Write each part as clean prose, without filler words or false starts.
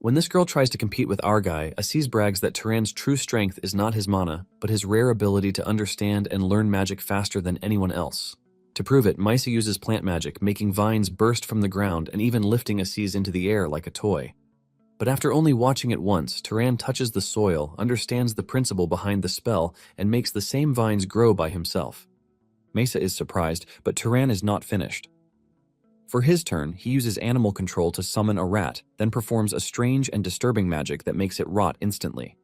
When this girl tries to compete with our guy, Aziz brags that Turan's true strength is not his mana, but his rare ability to understand and learn magic faster than anyone else. To prove it, Maisa uses plant magic, making vines burst from the ground and even lifting Aziz into the air like a toy. But after only watching it once, Turan touches the soil, understands the principle behind the spell, and makes the same vines grow by himself. Maisa is surprised, but Turan is not finished. For his turn, he uses animal control to summon a rat, then performs a strange and disturbing magic that makes it rot instantly.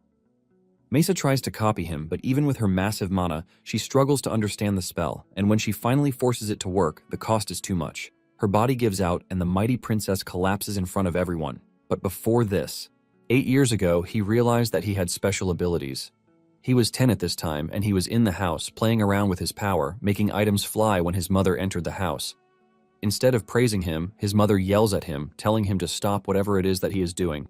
Maisa tries to copy him, but even with her massive mana, she struggles to understand the spell, and when she finally forces it to work, the cost is too much. Her body gives out, and the mighty princess collapses in front of everyone. But before this, 8 years ago, he realized that he had special abilities. He was 10 at this time, and he was in the house, playing around with his power, making items fly when his mother entered the house. Instead of praising him, his mother yells at him, telling him to stop whatever it is that he is doing.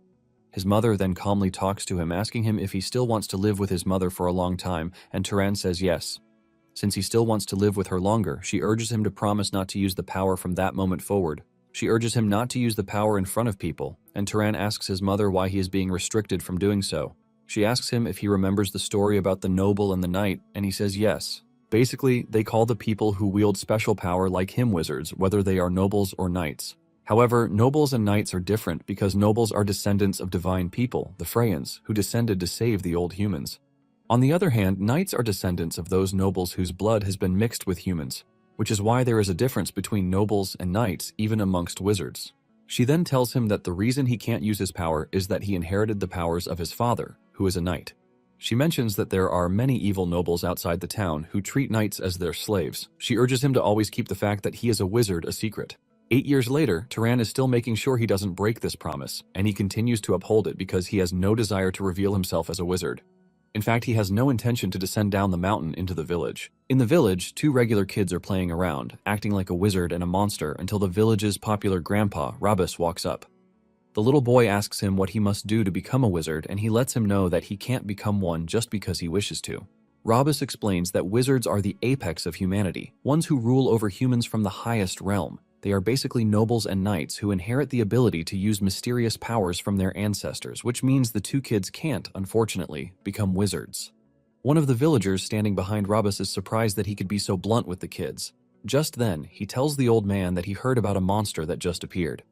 His mother then calmly talks to him, asking him if he still wants to live with his mother for a long time, and Turan says yes. Since he still wants to live with her longer, she urges him to promise not to use the power from that moment forward. She urges him not to use the power in front of people, and Turan asks his mother why he is being restricted from doing so. She asks him if he remembers the story about the noble and the knight, and he says yes. Basically, they call the people who wield special power like him wizards, whether they are nobles or knights. However, nobles and knights are different because nobles are descendants of divine people, the Freyans, who descended to save the old humans. On the other hand, knights are descendants of those nobles whose blood has been mixed with humans, which is why there is a difference between nobles and knights even amongst wizards. She then tells him that the reason he can't use his power is that he inherited the powers of his father, who is a knight. She mentions that there are many evil nobles outside the town who treat knights as their slaves. She urges him to always keep the fact that he is a wizard a secret. 8 years later, Turan is still making sure he doesn't break this promise, and he continues to uphold it because he has no desire to reveal himself as a wizard. In fact, he has no intention to descend down the mountain into the village. In the village, 2 regular kids are playing around, acting like a wizard and a monster until the village's popular grandpa, Rabus, walks up. The little boy asks him what he must do to become a wizard, and he lets him know that he can't become one just because he wishes to. Rabus explains that wizards are the apex of humanity, ones who rule over humans from the highest realm. They are basically nobles and knights who inherit the ability to use mysterious powers from their ancestors, which means the 2 kids can't, unfortunately, become wizards. One of the villagers standing behind Rabus is surprised that he could be so blunt with the kids. Just then, he tells the old man that he heard about a monster that just appeared.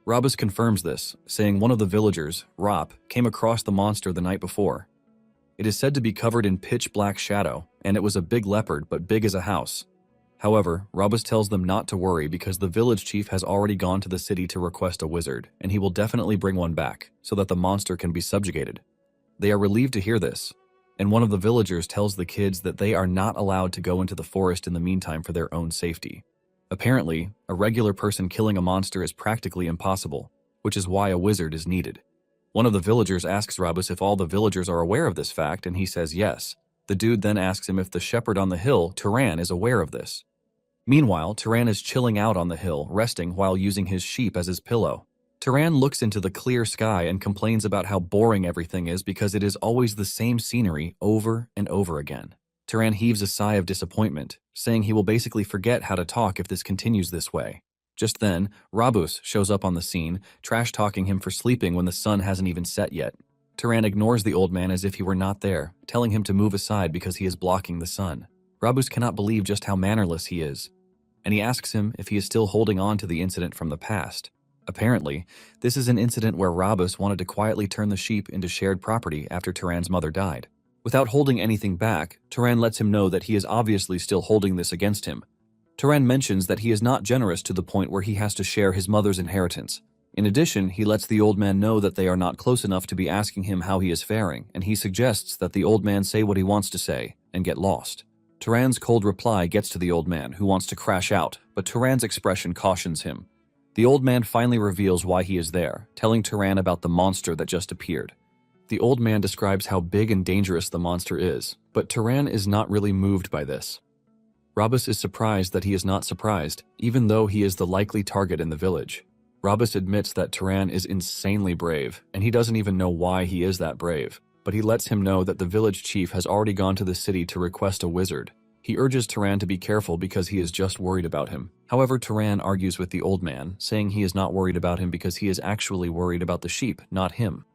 Rabus confirms this, saying one of the villagers, Rop, came across the monster the night before. It is said to be covered in pitch black shadow, and it was a big leopard but big as a house. However, Rabus tells them not to worry because the village chief has already gone to the city to request a wizard, and he will definitely bring one back, so that the monster can be subjugated. They are relieved to hear this, and one of the villagers tells the kids that they are not allowed to go into the forest in the meantime for their own safety. Apparently, a regular person killing a monster is practically impossible, which is why a wizard is needed. One of the villagers asks Rabus if all the villagers are aware of this fact, and he says yes. The dude then asks him if the shepherd on the hill, Turan, is aware of this. Meanwhile, Turan is chilling out on the hill, resting while using his sheep as his pillow. Turan looks into the clear sky and complains about how boring everything is because it is always the same scenery over and over again. Turan heaves a sigh of disappointment, saying he will basically forget how to talk if this continues this way. Just then, Rabus shows up on the scene, trash-talking him for sleeping when the sun hasn't even set yet. Turan ignores the old man as if he were not there, telling him to move aside because he is blocking the sun. Rabus cannot believe just how mannerless he is, and he asks him if he is still holding on to the incident from the past. Apparently, this is an incident where Rabus wanted to quietly turn the sheep into shared property after Turan's mother died. Without holding anything back, Turan lets him know that he is obviously still holding this against him. Turan mentions that he is not generous to the point where he has to share his mother's inheritance. In addition, he lets the old man know that they are not close enough to be asking him how he is faring, and he suggests that the old man say what he wants to say and get lost. Turan's cold reply gets to the old man, who wants to crash out, but Turan's expression cautions him. The old man finally reveals why he is there, telling Turan about the monster that just appeared. The old man describes how big and dangerous the monster is, but Turan is not really moved by this. Rabus is surprised that he is not surprised, even though he is the likely target in the village. Rabus admits that Turan is insanely brave, and he doesn't even know why he is that brave, but he lets him know that the village chief has already gone to the city to request a wizard. He urges Turan to be careful because he is just worried about him. However, Turan argues with the old man, saying he is not worried about him because he is actually worried about the sheep, not him.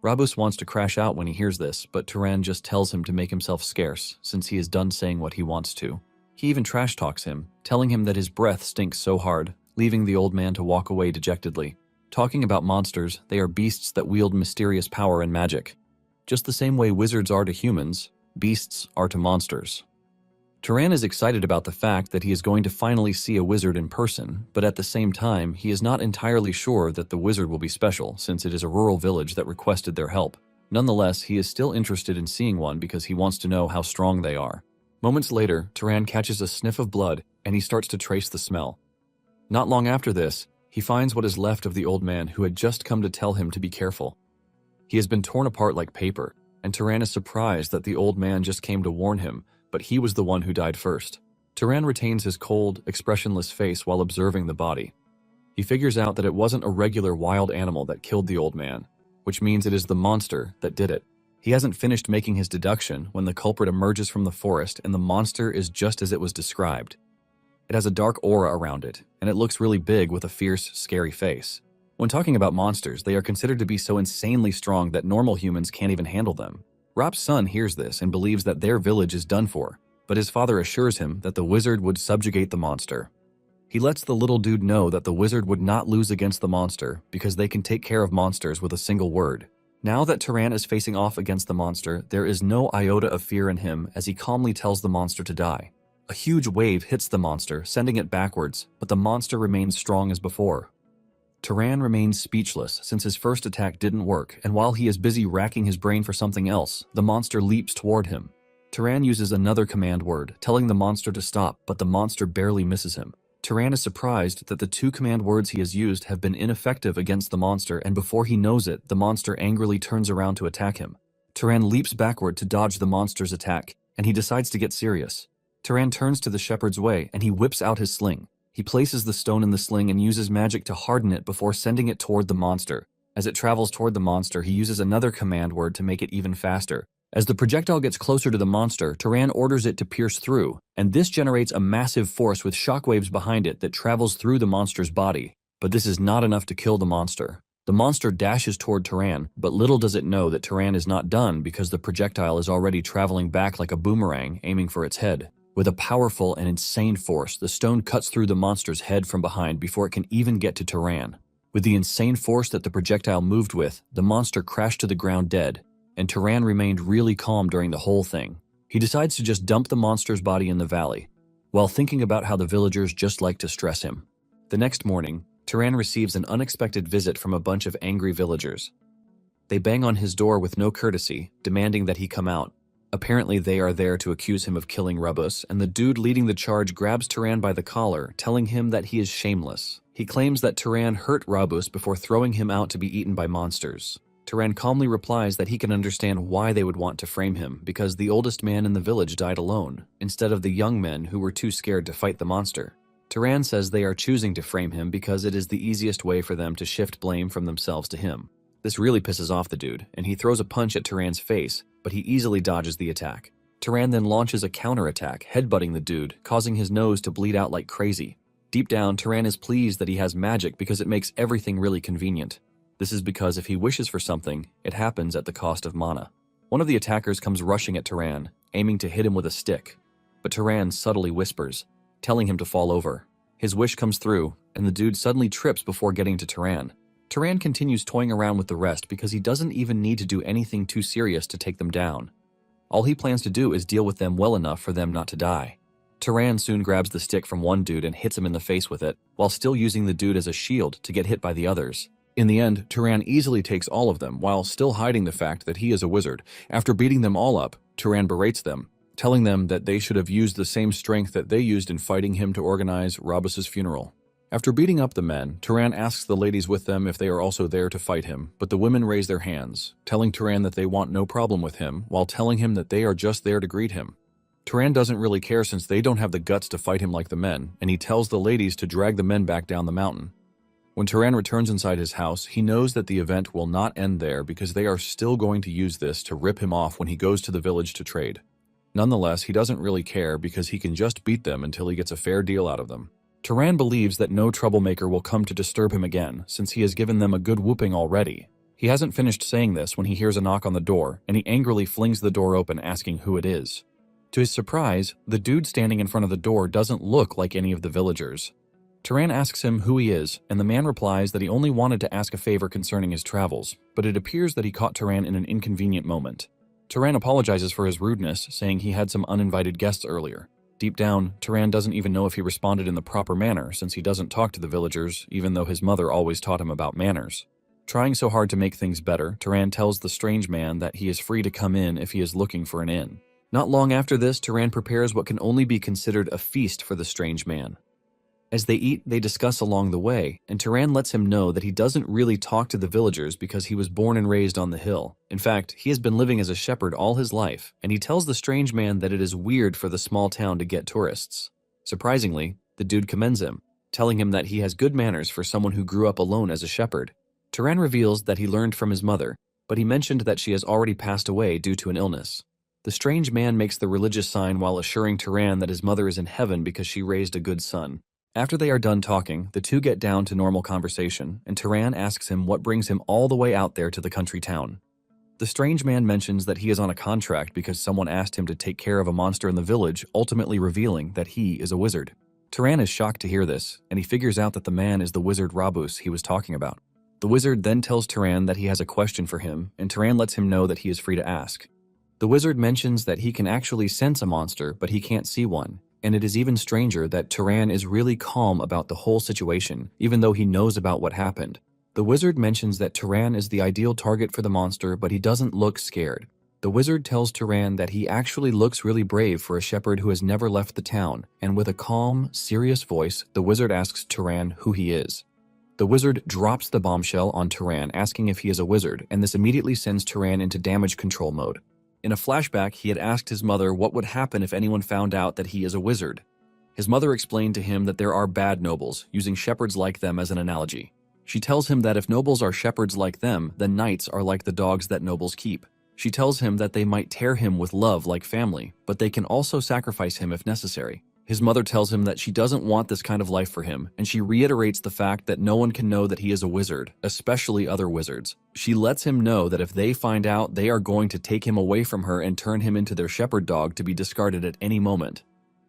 Rabus wants to crash out when he hears this, but Turan just tells him to make himself scarce, since he is done saying what he wants to. He even trash talks him, telling him that his breath stinks so hard, leaving the old man to walk away dejectedly. Talking about monsters, they are beasts that wield mysterious power and magic. Just the same way wizards are to humans, beasts are to monsters. Turan is excited about the fact that he is going to finally see a wizard in person, but at the same time, he is not entirely sure that the wizard will be special, since it is a rural village that requested their help. Nonetheless, he is still interested in seeing one because he wants to know how strong they are. Moments later, Turan catches a sniff of blood, and he starts to trace the smell. Not long after this, he finds what is left of the old man who had just come to tell him to be careful. He has been torn apart like paper, and Turan is surprised that the old man just came to warn him, but he was the one who died first. Turan retains his cold, expressionless face while observing the body. He figures out that it wasn't a regular wild animal that killed the old man, which means it is the monster that did it. He hasn't finished making his deduction when the culprit emerges from the forest and the monster is just as it was described. It has a dark aura around it, and it looks really big with a fierce, scary face. When talking about monsters, they are considered to be so insanely strong that normal humans can't even handle them. Rap's son hears this and believes that their village is done for, but his father assures him that the wizard would subjugate the monster. He lets the little dude know that the wizard would not lose against the monster because they can take care of monsters with a single word. Now that Turan is facing off against the monster, there is no iota of fear in him as he calmly tells the monster to die. A huge wave hits the monster, sending it backwards, but the monster remains strong as before. Turan remains speechless since his first attack didn't work, and while he is busy racking his brain for something else, the monster leaps toward him. Turan uses another command word, telling the monster to stop, but the monster barely misses him. Turan is surprised that the two command words he has used have been ineffective against the monster, and before he knows it, the monster angrily turns around to attack him. Turan leaps backward to dodge the monster's attack, and he decides to get serious. Turan turns to the shepherd's way, and he whips out his sling. He places the stone in the sling and uses magic to harden it before sending it toward the monster. As it travels toward the monster, he uses another command word to make it even faster. As the projectile gets closer to the monster, Turan orders it to pierce through, and this generates a massive force with shockwaves behind it that travels through the monster's body. But this is not enough to kill the monster. The monster dashes toward Turan, but little does it know that Turan is not done because the projectile is already traveling back like a boomerang, aiming for its head. With a powerful and insane force, the stone cuts through the monster's head from behind before it can even get to Turan. With the insane force that the projectile moved with, the monster crashed to the ground dead, and Turan remained really calm during the whole thing. He decides to just dump the monster's body in the valley, while thinking about how the villagers just like to stress him. The next morning, Turan receives an unexpected visit from a bunch of angry villagers. They bang on his door with no courtesy, demanding that he come out. Apparently they are there to accuse him of killing Rabus, and the dude leading the charge grabs Turan by the collar, telling him that he is shameless. He claims that Turan hurt Rabus before throwing him out to be eaten by monsters. Turan calmly replies that he can understand why they would want to frame him, because the oldest man in the village died alone, instead of the young men who were too scared to fight the monster. Turan says they are choosing to frame him because it is the easiest way for them to shift blame from themselves to him. This really pisses off the dude, and he throws a punch at Turan's face, but he easily dodges the attack. Turan then launches a counterattack, headbutting the dude, causing his nose to bleed out like crazy. Deep down, Turan is pleased that he has magic because it makes everything really convenient. This is because if he wishes for something, it happens at the cost of mana. One of the attackers comes rushing at Turan, aiming to hit him with a stick, but Turan subtly whispers, telling him to fall over. His wish comes through, and the dude suddenly trips before getting to Turan. Turan continues toying around with the rest because he doesn't even need to do anything too serious to take them down. All he plans to do is deal with them well enough for them not to die. Turan soon grabs the stick from one dude and hits him in the face with it, while still using the dude as a shield to get hit by the others. In the end, Turan easily takes all of them while still hiding the fact that he is a wizard. After beating them all up, Turan berates them, telling them that they should have used the same strength that they used in fighting him to organize Rabus's funeral. After beating up the men, Turan asks the ladies with them if they are also there to fight him, but the women raise their hands, telling Turan that they want no problem with him, while telling him that they are just there to greet him. Turan doesn't really care since they don't have the guts to fight him like the men, and he tells the ladies to drag the men back down the mountain. When Turan returns inside his house, he knows that the event will not end there because they are still going to use this to rip him off when he goes to the village to trade. Nonetheless, he doesn't really care because he can just beat them until he gets a fair deal out of them. Turan believes that no troublemaker will come to disturb him again, since he has given them a good whooping already. He hasn't finished saying this when he hears a knock on the door, and he angrily flings the door open asking who it is. To his surprise, the dude standing in front of the door doesn't look like any of the villagers. Turan asks him who he is, and the man replies that he only wanted to ask a favor concerning his travels, but it appears that he caught Turan in an inconvenient moment. Turan apologizes for his rudeness, saying he had some uninvited guests earlier. Deep down, Turan doesn't even know if he responded in the proper manner since he doesn't talk to the villagers, even though his mother always taught him about manners. Trying so hard to make things better, Turan tells the strange man that he is free to come in if he is looking for an inn. Not long after this, Turan prepares what can only be considered a feast for the strange man. As they eat, they discuss along the way, and Turan lets him know that he doesn't really talk to the villagers because he was born and raised on the hill. In fact, he has been living as a shepherd all his life, and he tells the strange man that it is weird for the small town to get tourists. Surprisingly, the dude commends him, telling him that he has good manners for someone who grew up alone as a shepherd. Turan reveals that he learned from his mother, but he mentioned that she has already passed away due to an illness. The strange man makes the religious sign while assuring Turan that his mother is in heaven because she raised a good son. After they are done talking, the two get down to normal conversation, and Turan asks him what brings him all the way out there to the country town. The strange man mentions that he is on a contract because someone asked him to take care of a monster in the village, ultimately revealing that he is a wizard. Turan is shocked to hear this, and he figures out that the man is the wizard Rabus he was talking about. The wizard then tells Turan that he has a question for him, and Turan lets him know that he is free to ask. The wizard mentions that he can actually sense a monster, but he can't see one. And it is even stranger that Turan is really calm about the whole situation, even though he knows about what happened. The wizard mentions that Turan is the ideal target for the monster, but he doesn't look scared. The wizard tells Turan that he actually looks really brave for a shepherd who has never left the town, and with a calm, serious voice, the wizard asks Turan who he is. The wizard drops the bombshell on Turan, asking if he is a wizard, and this immediately sends Turan into damage control mode. In a flashback, he had asked his mother what would happen if anyone found out that he is a wizard. His mother explained to him that there are bad nobles, using shepherds like them as an analogy. She tells him that if nobles are shepherds like them, then knights are like the dogs that nobles keep. She tells him that they might tear him with love like family, but they can also sacrifice him if necessary. His mother tells him that she doesn't want this kind of life for him, and she reiterates the fact that no one can know that he is a wizard, especially other wizards. She lets him know that if they find out, they are going to take him away from her and turn him into their shepherd dog to be discarded at any moment.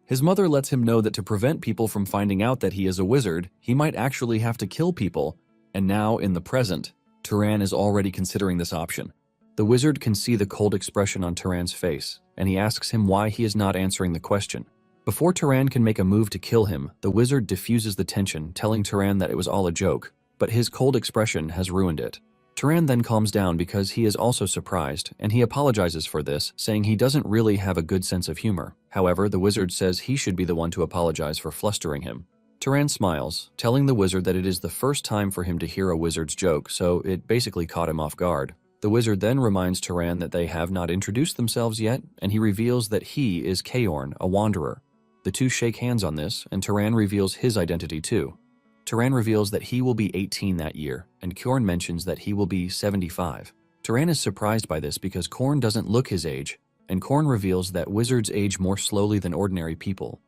His mother lets him know that to prevent people from finding out that he is a wizard, he might actually have to kill people, and now, in the present, Turan is already considering this option. The wizard can see the cold expression on Turan's face, and he asks him why he is not answering the question. Before Turan can make a move to kill him, the wizard diffuses the tension, telling Turan that it was all a joke, but his cold expression has ruined it. Turan then calms down because he is also surprised, and he apologizes for this, saying he doesn't really have a good sense of humor. However, the wizard says he should be the one to apologize for flustering him. Turan smiles, telling the wizard that it is the first time for him to hear a wizard's joke, so it basically caught him off guard. The wizard then reminds Turan that they have not introduced themselves yet, and he reveals that he is Kaorn, a wanderer. The two shake hands on this, and Turan reveals his identity too. Turan reveals that he will be 18 that year, and Kjorn mentions that he will be 75. Turan is surprised by this because Korn doesn't look his age, and Korn reveals that wizards age more slowly than ordinary people.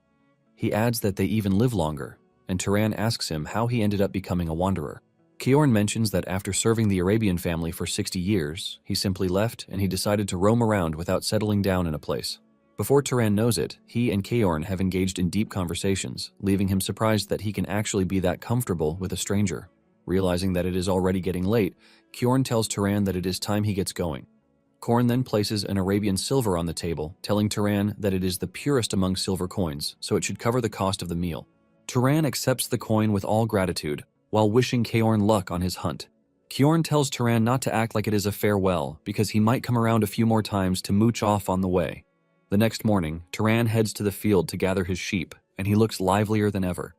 He adds that they even live longer, and Turan asks him how he ended up becoming a wanderer. Kjorn mentions that after serving the Arabian family for 60 years, he simply left and he decided to roam around without settling down in a place. Before Turan knows it, he and Kjorn have engaged in deep conversations, leaving him surprised that he can actually be that comfortable with a stranger. Realizing that it is already getting late, Kjorn tells Turan that it is time he gets going. Korn then places an Arabian silver on the table, telling Turan that it is the purest among silver coins, so it should cover the cost of the meal. Turan accepts the coin with all gratitude, while wishing Kjorn luck on his hunt. Kjorn tells Turan not to act like it is a farewell, because he might come around a few more times to mooch off on the way. The next morning, Turan heads to the field to gather his sheep, and he looks livelier than ever.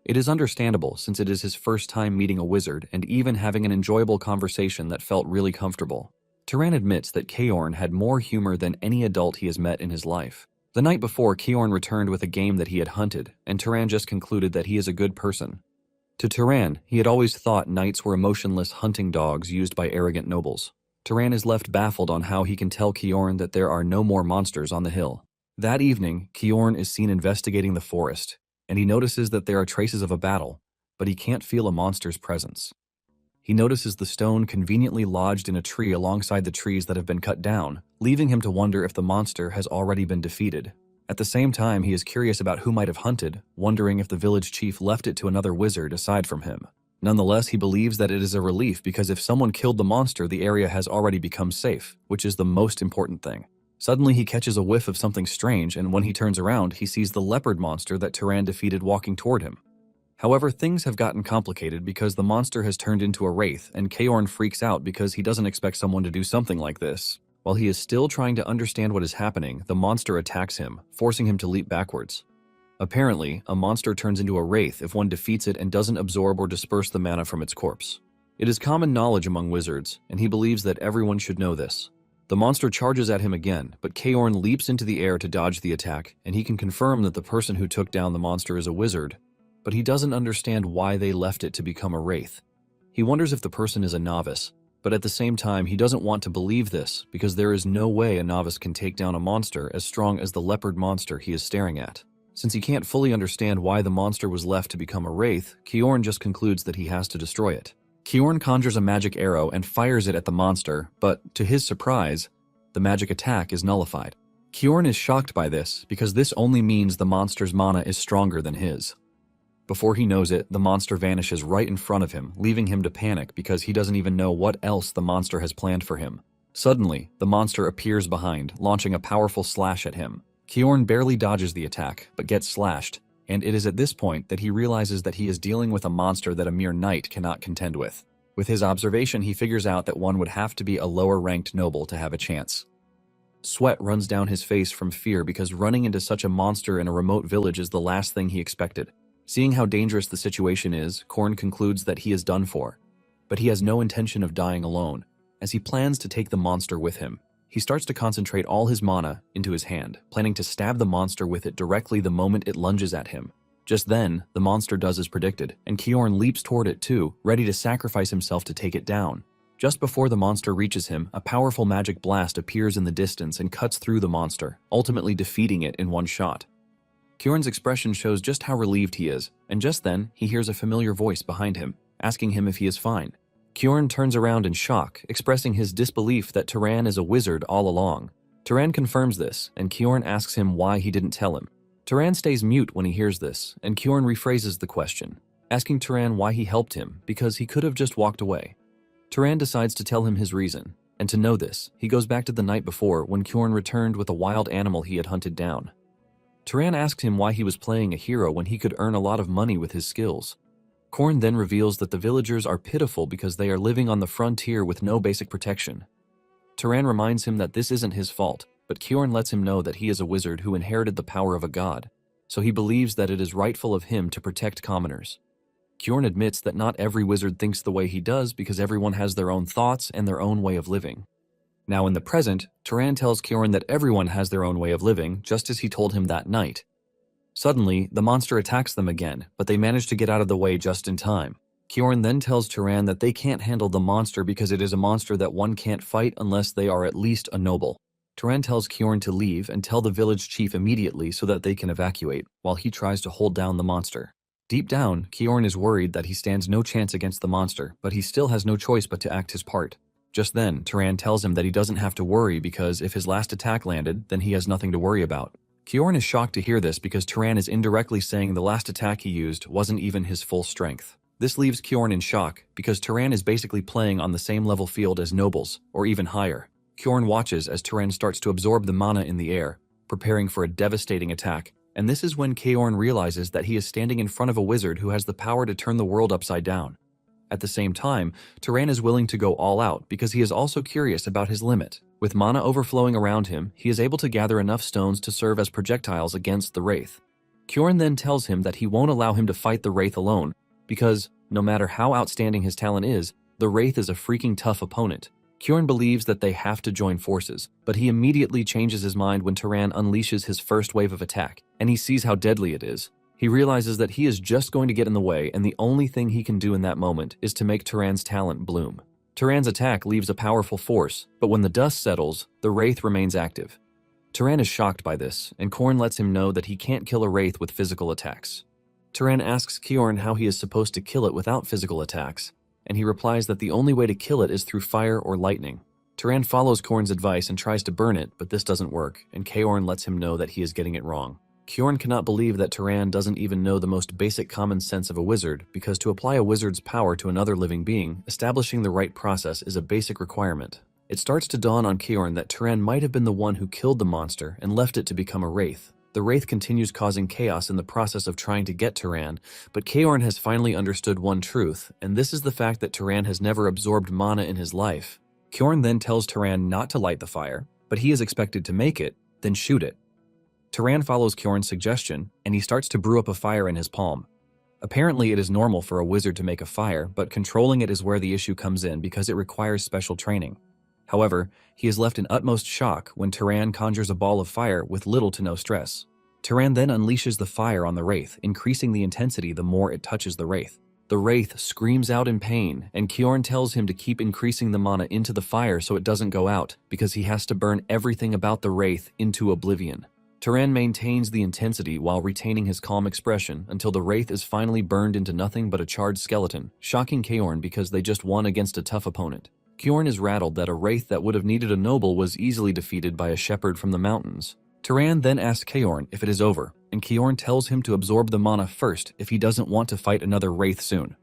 It is understandable since it is his first time meeting a wizard and even having an enjoyable conversation that felt really comfortable. Turan admits that Kjorn had more humor than any adult he has met in his life. The night before, Kjorn returned with a game that he had hunted, and Turan just concluded that he is a good person. To Turan, he had always thought knights were emotionless hunting dogs used by arrogant nobles. Turan is left baffled on how he can tell Kjorn that there are no more monsters on the hill. That evening, Kjorn is seen investigating the forest, and he notices that there are traces of a battle, but he can't feel a monster's presence. He notices the stone conveniently lodged in a tree alongside the trees that have been cut down, leaving him to wonder if the monster has already been defeated. At the same time, he is curious about who might have hunted, wondering if the village chief left it to another wizard aside from him. Nonetheless, he believes that it is a relief because if someone killed the monster, the area has already become safe, which is the most important thing. Suddenly, he catches a whiff of something strange, and when he turns around, he sees the leopard monster that Turan defeated walking toward him. However, things have gotten complicated because the monster has turned into a wraith, and Kjorn freaks out because he doesn't expect someone to do something like this. While he is still trying to understand what is happening, the monster attacks him, forcing him to leap backwards. Apparently, a monster turns into a wraith if one defeats it and doesn't absorb or disperse the mana from its corpse. It is common knowledge among wizards, and he believes that everyone should know this. The monster charges at him again, but Kjorn leaps into the air to dodge the attack, and he can confirm that the person who took down the monster is a wizard, but he doesn't understand why they left it to become a wraith. He wonders if the person is a novice, but at the same time he doesn't want to believe this because there is no way a novice can take down a monster as strong as the leopard monster he is staring at. Since he can't fully understand why the monster was left to become a wraith, Kjorn just concludes that he has to destroy it. Kjorn conjures a magic arrow and fires it at the monster, but to his surprise, the magic attack is nullified. Kjorn is shocked by this because this only means the monster's mana is stronger than his. Before he knows it, the monster vanishes right in front of him, leaving him to panic because he doesn't even know what else the monster has planned for him. Suddenly, the monster appears behind, launching a powerful slash at him. Kjorn barely dodges the attack, but gets slashed, and it is at this point that he realizes that he is dealing with a monster that a mere knight cannot contend with. With his observation, he figures out that one would have to be a lower-ranked noble to have a chance. Sweat runs down his face from fear because running into such a monster in a remote village is the last thing he expected. Seeing how dangerous the situation is, Kjorn concludes that he is done for. But he has no intention of dying alone, as he plans to take the monster with him. He starts to concentrate all his mana into his hand, planning to stab the monster with it directly the moment it lunges at him. Just then, the monster does as predicted, and Kjorn leaps toward it too, ready to sacrifice himself to take it down. Just before the monster reaches him, a powerful magic blast appears in the distance and cuts through the monster, ultimately defeating it in one shot. Kjorn's expression shows just how relieved he is, and just then, he hears a familiar voice behind him, asking him if he is fine. Kjorn turns around in shock, expressing his disbelief that Turan is a wizard all along. Turan confirms this, and Kjorn asks him why he didn't tell him. Turan stays mute when he hears this, and Kjorn rephrases the question, asking Turan why he helped him, because he could have just walked away. Turan decides to tell him his reason, and to know this, he goes back to the night before when Kjorn returned with a wild animal he had hunted down. Turan asks him why he was playing a hero when he could earn a lot of money with his skills. Kjorn then reveals that the villagers are pitiful because they are living on the frontier with no basic protection. Turan reminds him that this isn't his fault, but Kjorn lets him know that he is a wizard who inherited the power of a god, so he believes that it is rightful of him to protect commoners. Kjorn admits that not every wizard thinks the way he does because everyone has their own thoughts and their own way of living. Now in the present, Turan tells Kjorn that everyone has their own way of living, just as he told him that night. Suddenly, the monster attacks them again, but they manage to get out of the way just in time. Kjorn then tells Turan that they can't handle the monster because it is a monster that one can't fight unless they are at least a noble. Turan tells Kjorn to leave and tell the village chief immediately so that they can evacuate, while he tries to hold down the monster. Deep down, Kjorn is worried that he stands no chance against the monster, but he still has no choice but to act his part. Just then, Turan tells him that he doesn't have to worry because if his last attack landed, then he has nothing to worry about. Kjorn is shocked to hear this because Turan is indirectly saying the last attack he used wasn't even his full strength. This leaves Kjorn in shock because Turan is basically playing on the same level field as nobles, or even higher. Kjorn watches as Turan starts to absorb the mana in the air, preparing for a devastating attack, and this is when Kjorn realizes that he is standing in front of a wizard who has the power to turn the world upside down. At the same time, Turan is willing to go all out because he is also curious about his limit. With mana overflowing around him, he is able to gather enough stones to serve as projectiles against the Wraith. Kjorn then tells him that he won't allow him to fight the Wraith alone, because, no matter how outstanding his talent is, the Wraith is a freaking tough opponent. Kjorn believes that they have to join forces, but he immediately changes his mind when Turan unleashes his first wave of attack, and he sees how deadly it is. He realizes that he is just going to get in the way, and the only thing he can do in that moment is to make Turan's talent bloom. Turan's attack leaves a powerful force, but when the dust settles, the Wraith remains active. Turan is shocked by this, and Korn lets him know that he can't kill a wraith with physical attacks. Turan asks Kjorn how he is supposed to kill it without physical attacks, and he replies that the only way to kill it is through fire or lightning. Turan follows Korn's advice and tries to burn it, but this doesn't work, and Kjorn lets him know that he is getting it wrong. Kjorn cannot believe that Turan doesn't even know the most basic common sense of a wizard, because to apply a wizard's power to another living being, establishing the right process is a basic requirement. It starts to dawn on Kjorn that Turan might have been the one who killed the monster and left it to become a wraith. The wraith continues causing chaos in the process of trying to get Turan, but Kjorn has finally understood one truth, and this is the fact that Turan has never absorbed mana in his life. Kjorn then tells Turan not to light the fire, but he is expected to make it, then shoot it. Turan follows Kjorn's suggestion, and he starts to brew up a fire in his palm. Apparently it is normal for a wizard to make a fire, but controlling it is where the issue comes in because it requires special training. However, he is left in utmost shock when Turan conjures a ball of fire with little to no stress. Turan then unleashes the fire on the wraith, increasing the intensity the more it touches the wraith. The wraith screams out in pain, and Kjorn tells him to keep increasing the mana into the fire so it doesn't go out, because he has to burn everything about the wraith into oblivion. Turan maintains the intensity while retaining his calm expression until the wraith is finally burned into nothing but a charred skeleton, shocking Kjorn because they just won against a tough opponent. Kjorn is rattled that a wraith that would have needed a noble was easily defeated by a shepherd from the mountains. Turan then asks Kjorn if it is over, and Kjorn tells him to absorb the mana first if he doesn't want to fight another wraith soon.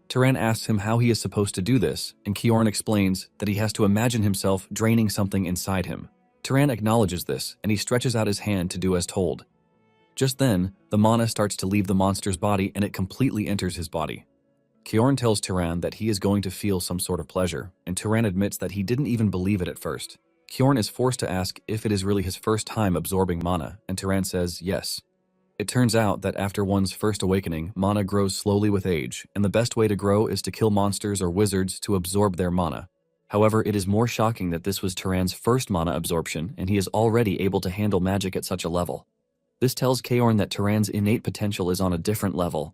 Turan asks him how he is supposed to do this, and Kjorn explains that he has to imagine himself draining something inside him. Turan acknowledges this, and he stretches out his hand to do as told. Just then, the mana starts to leave the monster's body and it completely enters his body. Kjorn tells Turan that he is going to feel some sort of pleasure, and Turan admits that he didn't even believe it at first. Kjorn is forced to ask if it is really his first time absorbing mana, and Turan says yes. It turns out that after one's first awakening, mana grows slowly with age, and the best way to grow is to kill monsters or wizards to absorb their mana. However, it is more shocking that this was Turan's first mana absorption, and he is already able to handle magic at such a level. This tells Kjorn that Turan's innate potential is on a different level.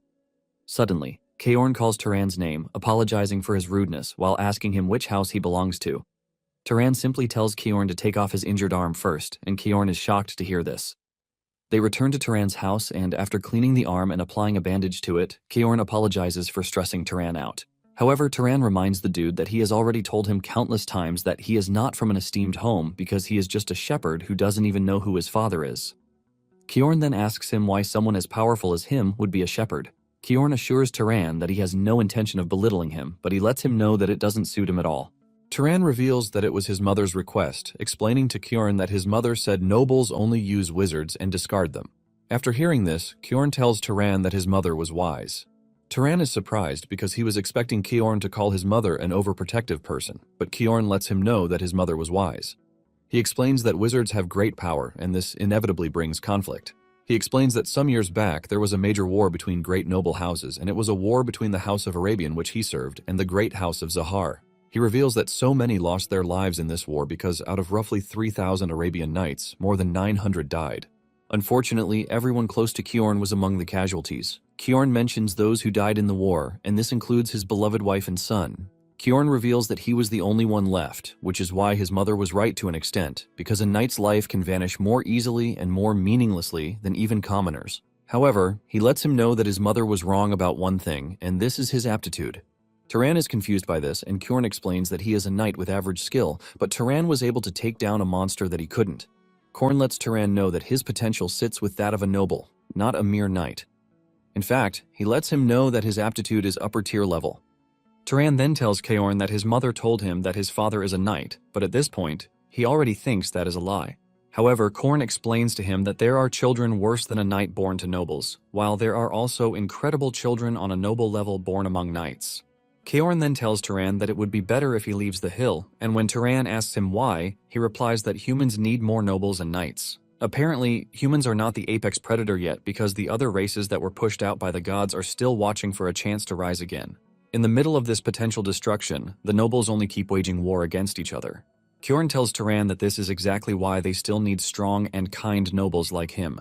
Suddenly, Kjorn calls Turan's name, apologizing for his rudeness while asking him which house he belongs to. Turan simply tells Kjorn to take off his injured arm first, and Kjorn is shocked to hear this. They return to Turan's house, and after cleaning the arm and applying a bandage to it, Kjorn apologizes for stressing Turan out. However, Turan reminds the dude that he has already told him countless times that he is not from an esteemed home because he is just a shepherd who doesn't even know who his father is. Kjorn then asks him why someone as powerful as him would be a shepherd. Kjorn assures Turan that he has no intention of belittling him, but he lets him know that it doesn't suit him at all. Turan reveals that it was his mother's request, explaining to Kjorn that his mother said nobles only use wizards and discard them. After hearing this, Kjorn tells Turan that his mother was wise. Turan is surprised because he was expecting Kjorn to call his mother an overprotective person, but Kjorn lets him know that his mother was wise. He explains that wizards have great power, and this inevitably brings conflict. He explains that some years back there was a major war between great noble houses, and it was a war between the House of Arabian, which he served, and the Great House of Zahar. He reveals that so many lost their lives in this war because out of roughly 3,000 Arabian knights, more than 900 died. Unfortunately, everyone close to Kjorn was among the casualties. Kjorn mentions those who died in the war, and this includes his beloved wife and son. Kjorn reveals that he was the only one left, which is why his mother was right to an extent, because a knight's life can vanish more easily and more meaninglessly than even commoners. However, he lets him know that his mother was wrong about one thing, and this is his aptitude. Turan is confused by this, and Kjorn explains that he is a knight with average skill, but Turan was able to take down a monster that he couldn't. Kjorn lets Turan know that his potential sits with that of a noble, not a mere knight. In fact, he lets him know that his aptitude is upper tier level. Turan then tells Kjorn that his mother told him that his father is a knight, but at this point, he already thinks that is a lie. However, Kjorn explains to him that there are children worse than a knight born to nobles, while there are also incredible children on a noble level born among knights. Kjorn then tells Turan that it would be better if he leaves the hill, and when Turan asks him why, he replies that humans need more nobles and knights. Apparently, humans are not the apex predator yet because the other races that were pushed out by the gods are still watching for a chance to rise again. In the middle of this potential destruction, the nobles only keep waging war against each other. Kjorn tells Turan that this is exactly why they still need strong and kind nobles like him.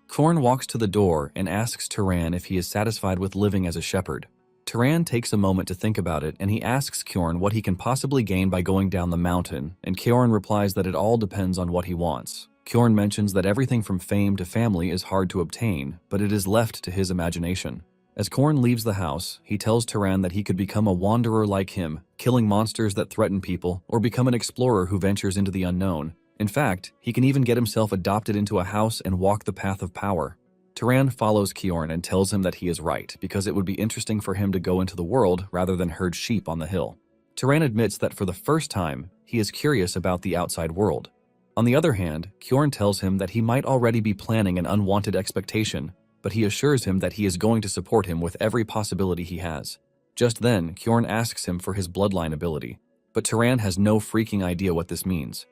Kjorn walks to the door and asks Turan if he is satisfied with living as a shepherd. Turan takes a moment to think about it, and he asks Kjorn what he can possibly gain by going down the mountain, and Kjorn replies that it all depends on what he wants. Kjorn mentions that everything from fame to family is hard to obtain, but it is left to his imagination. As Korn leaves the house, he tells Turan that he could become a wanderer like him, killing monsters that threaten people, or become an explorer who ventures into the unknown. In fact, he can even get himself adopted into a house and walk the path of power. Turan follows Kjorn and tells him that he is right, because it would be interesting for him to go into the world rather than herd sheep on the hill. Turan admits that for the first time, he is curious about the outside world. On the other hand, Kjorn tells him that he might already be planning an unwanted expectation, but he assures him that he is going to support him with every possibility he has. Just then, Kjorn asks him for his bloodline ability, but Turan has no freaking idea what this means.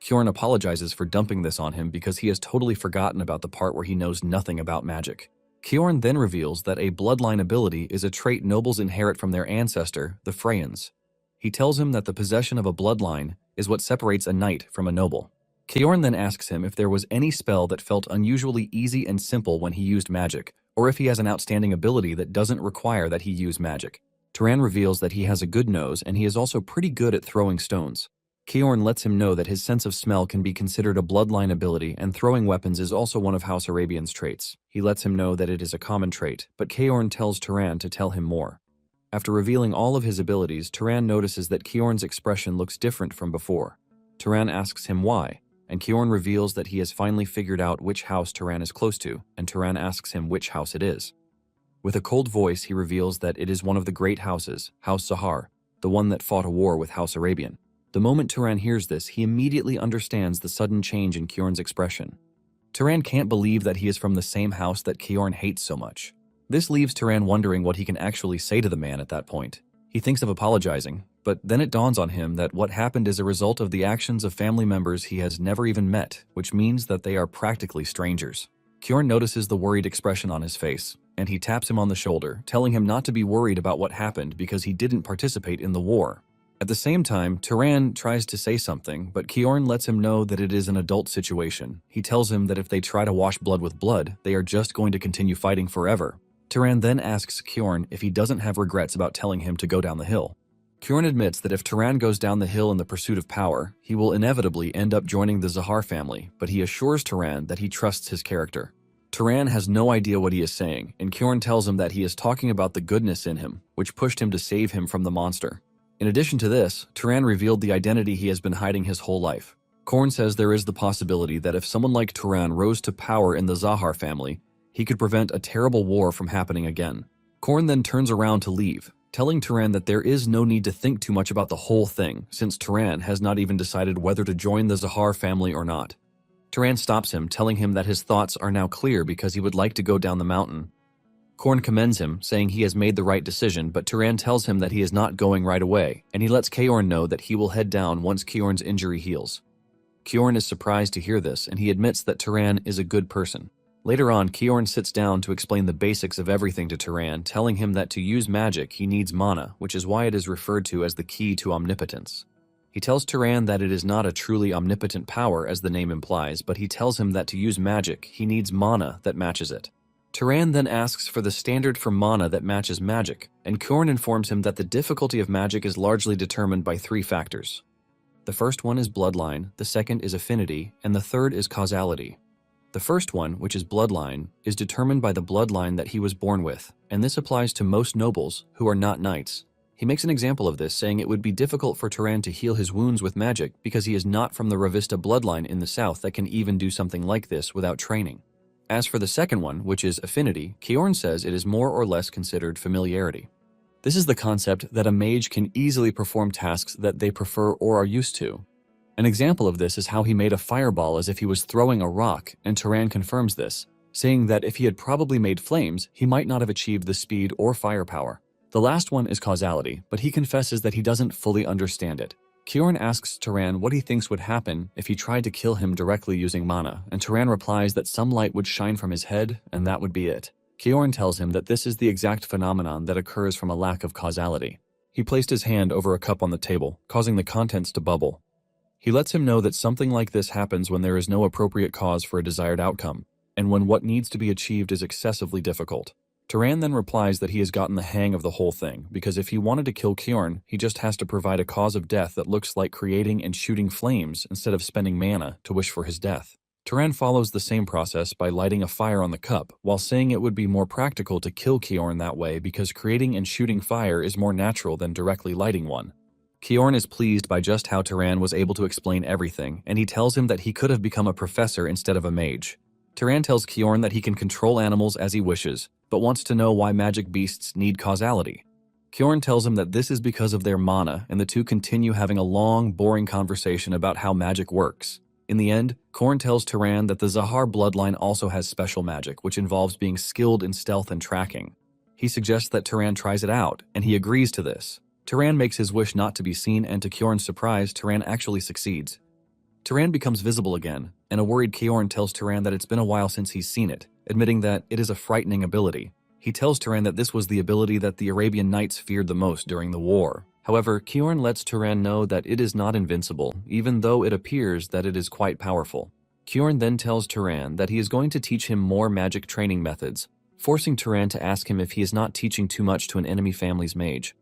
Kjorn apologizes for dumping this on him because he has totally forgotten about the part where he knows nothing about magic. Kjorn then reveals that a bloodline ability is a trait nobles inherit from their ancestor, the Freyans. He tells him that the possession of a bloodline is what separates a knight from a noble. Kjorn then asks him if there was any spell that felt unusually easy and simple when he used magic, or if he has an outstanding ability that doesn't require that he use magic. Turan reveals that he has a good nose and he is also pretty good at throwing stones. Kjorn lets him know that his sense of smell can be considered a bloodline ability and throwing weapons is also one of House Arabian's traits. He lets him know that it is a common trait, but Kjorn tells Turan to tell him more. After revealing all of his abilities, Turan notices that Kjorn's expression looks different from before. Turan asks him why, and Kjorn reveals that he has finally figured out which house Turan is close to, and Turan asks him which house it is. With a cold voice, he reveals that it is one of the great houses, House Sahar, the one that fought a war with House Arabian. The moment Turan hears this, he immediately understands the sudden change in Kjorn's expression. Turan can't believe that he is from the same house that Kjorn hates so much. This leaves Turan wondering what he can actually say to the man at that point. He thinks of apologizing, but then it dawns on him that what happened is a result of the actions of family members he has never even met, which means that they are practically strangers. Kjorn notices the worried expression on his face, and he taps him on the shoulder, telling him not to be worried about what happened because he didn't participate in the war. At the same time, Turan tries to say something, but Kjorn lets him know that it is an adult situation. He tells him that if they try to wash blood with blood, they are just going to continue fighting forever. Turan then asks Kjorn if he doesn't have regrets about telling him to go down the hill. Kjorn admits that if Turan goes down the hill in the pursuit of power, he will inevitably end up joining the Zahar family, but he assures Turan that he trusts his character. Turan has no idea what he is saying, and Kjorn tells him that he is talking about the goodness in him, which pushed him to save him from the monster. In addition to this, Turan revealed the identity he has been hiding his whole life. Kjorn says there is the possibility that if someone like Turan rose to power in the Zahar family, he could prevent a terrible war from happening again. Kjorn then turns around to leave, telling Turan that there is no need to think too much about the whole thing, since Turan has not even decided whether to join the Zahar family or not. Turan stops him, telling him that his thoughts are now clear because he would like to go down the mountain. Kjorn commends him, saying he has made the right decision, but Turan tells him that he is not going right away, and he lets Kjorn know that he will head down once Kjorn's injury heals. Kjorn is surprised to hear this, and he admits that Turan is a good person. Later on, Kjorn sits down to explain the basics of everything to Turan, telling him that to use magic he needs mana, which is why it is referred to as the key to omnipotence. He tells Turan that it is not a truly omnipotent power as the name implies, but he tells him that to use magic he needs mana that matches it. Turan then asks for the standard for mana that matches magic, and Kjorn informs him that the difficulty of magic is largely determined by 3 factors. The first one is bloodline, the second is affinity, and the third is causality. The first one, which is bloodline, is determined by the bloodline that he was born with, and this applies to most nobles who are not knights. He makes an example of this, saying it would be difficult for Turan to heal his wounds with magic because he is not from the Ravista bloodline in the south that can even do something like this without training. As for the second one, which is affinity, Kjorn says it is more or less considered familiarity. This is the concept that a mage can easily perform tasks that they prefer or are used to. An example of this is how he made a fireball as if he was throwing a rock, and Turan confirms this, saying that if he had probably made flames, he might not have achieved the speed or firepower. The last one is causality, but he confesses that he doesn't fully understand it. Kjorn asks Turan what he thinks would happen if he tried to kill him directly using mana, and Turan replies that some light would shine from his head, and that would be it. Kjorn tells him that this is the exact phenomenon that occurs from a lack of causality. He placed his hand over a cup on the table, causing the contents to bubble. He lets him know that something like this happens when there is no appropriate cause for a desired outcome, and when what needs to be achieved is excessively difficult. Turan then replies that he has gotten the hang of the whole thing, because if he wanted to kill Kjorn, he just has to provide a cause of death that looks like creating and shooting flames instead of spending mana to wish for his death. Turan follows the same process by lighting a fire on the cup, while saying it would be more practical to kill Kiorn that way because creating and shooting fire is more natural than directly lighting one. Kiorn is pleased by just how Turan was able to explain everything, and he tells him that he could have become a professor instead of a mage. Turan tells Kiorn that he can control animals as he wishes, but wants to know why magic beasts need causality. Kiorn tells him that this is because of their mana, and the two continue having a long, boring conversation about how magic works. In the end, Kiorn tells Turan that the Zahar bloodline also has special magic, which involves being skilled in stealth and tracking. He suggests that Turan tries it out, and he agrees to this. Turan makes his wish not to be seen, and to Kiorn's surprise, Turan actually succeeds. Turan becomes visible again, and a worried Kiorn tells Turan that it's been a while since he's seen it, admitting that it is a frightening ability. He tells Turan that this was the ability that the Arabian Knights feared the most during the war. However, Kiorn lets Turan know that it is not invincible, even though it appears that it is quite powerful. Kiorn then tells Turan that he is going to teach him more magic training methods, forcing Turan to ask him if he is not teaching too much to an enemy family's mage.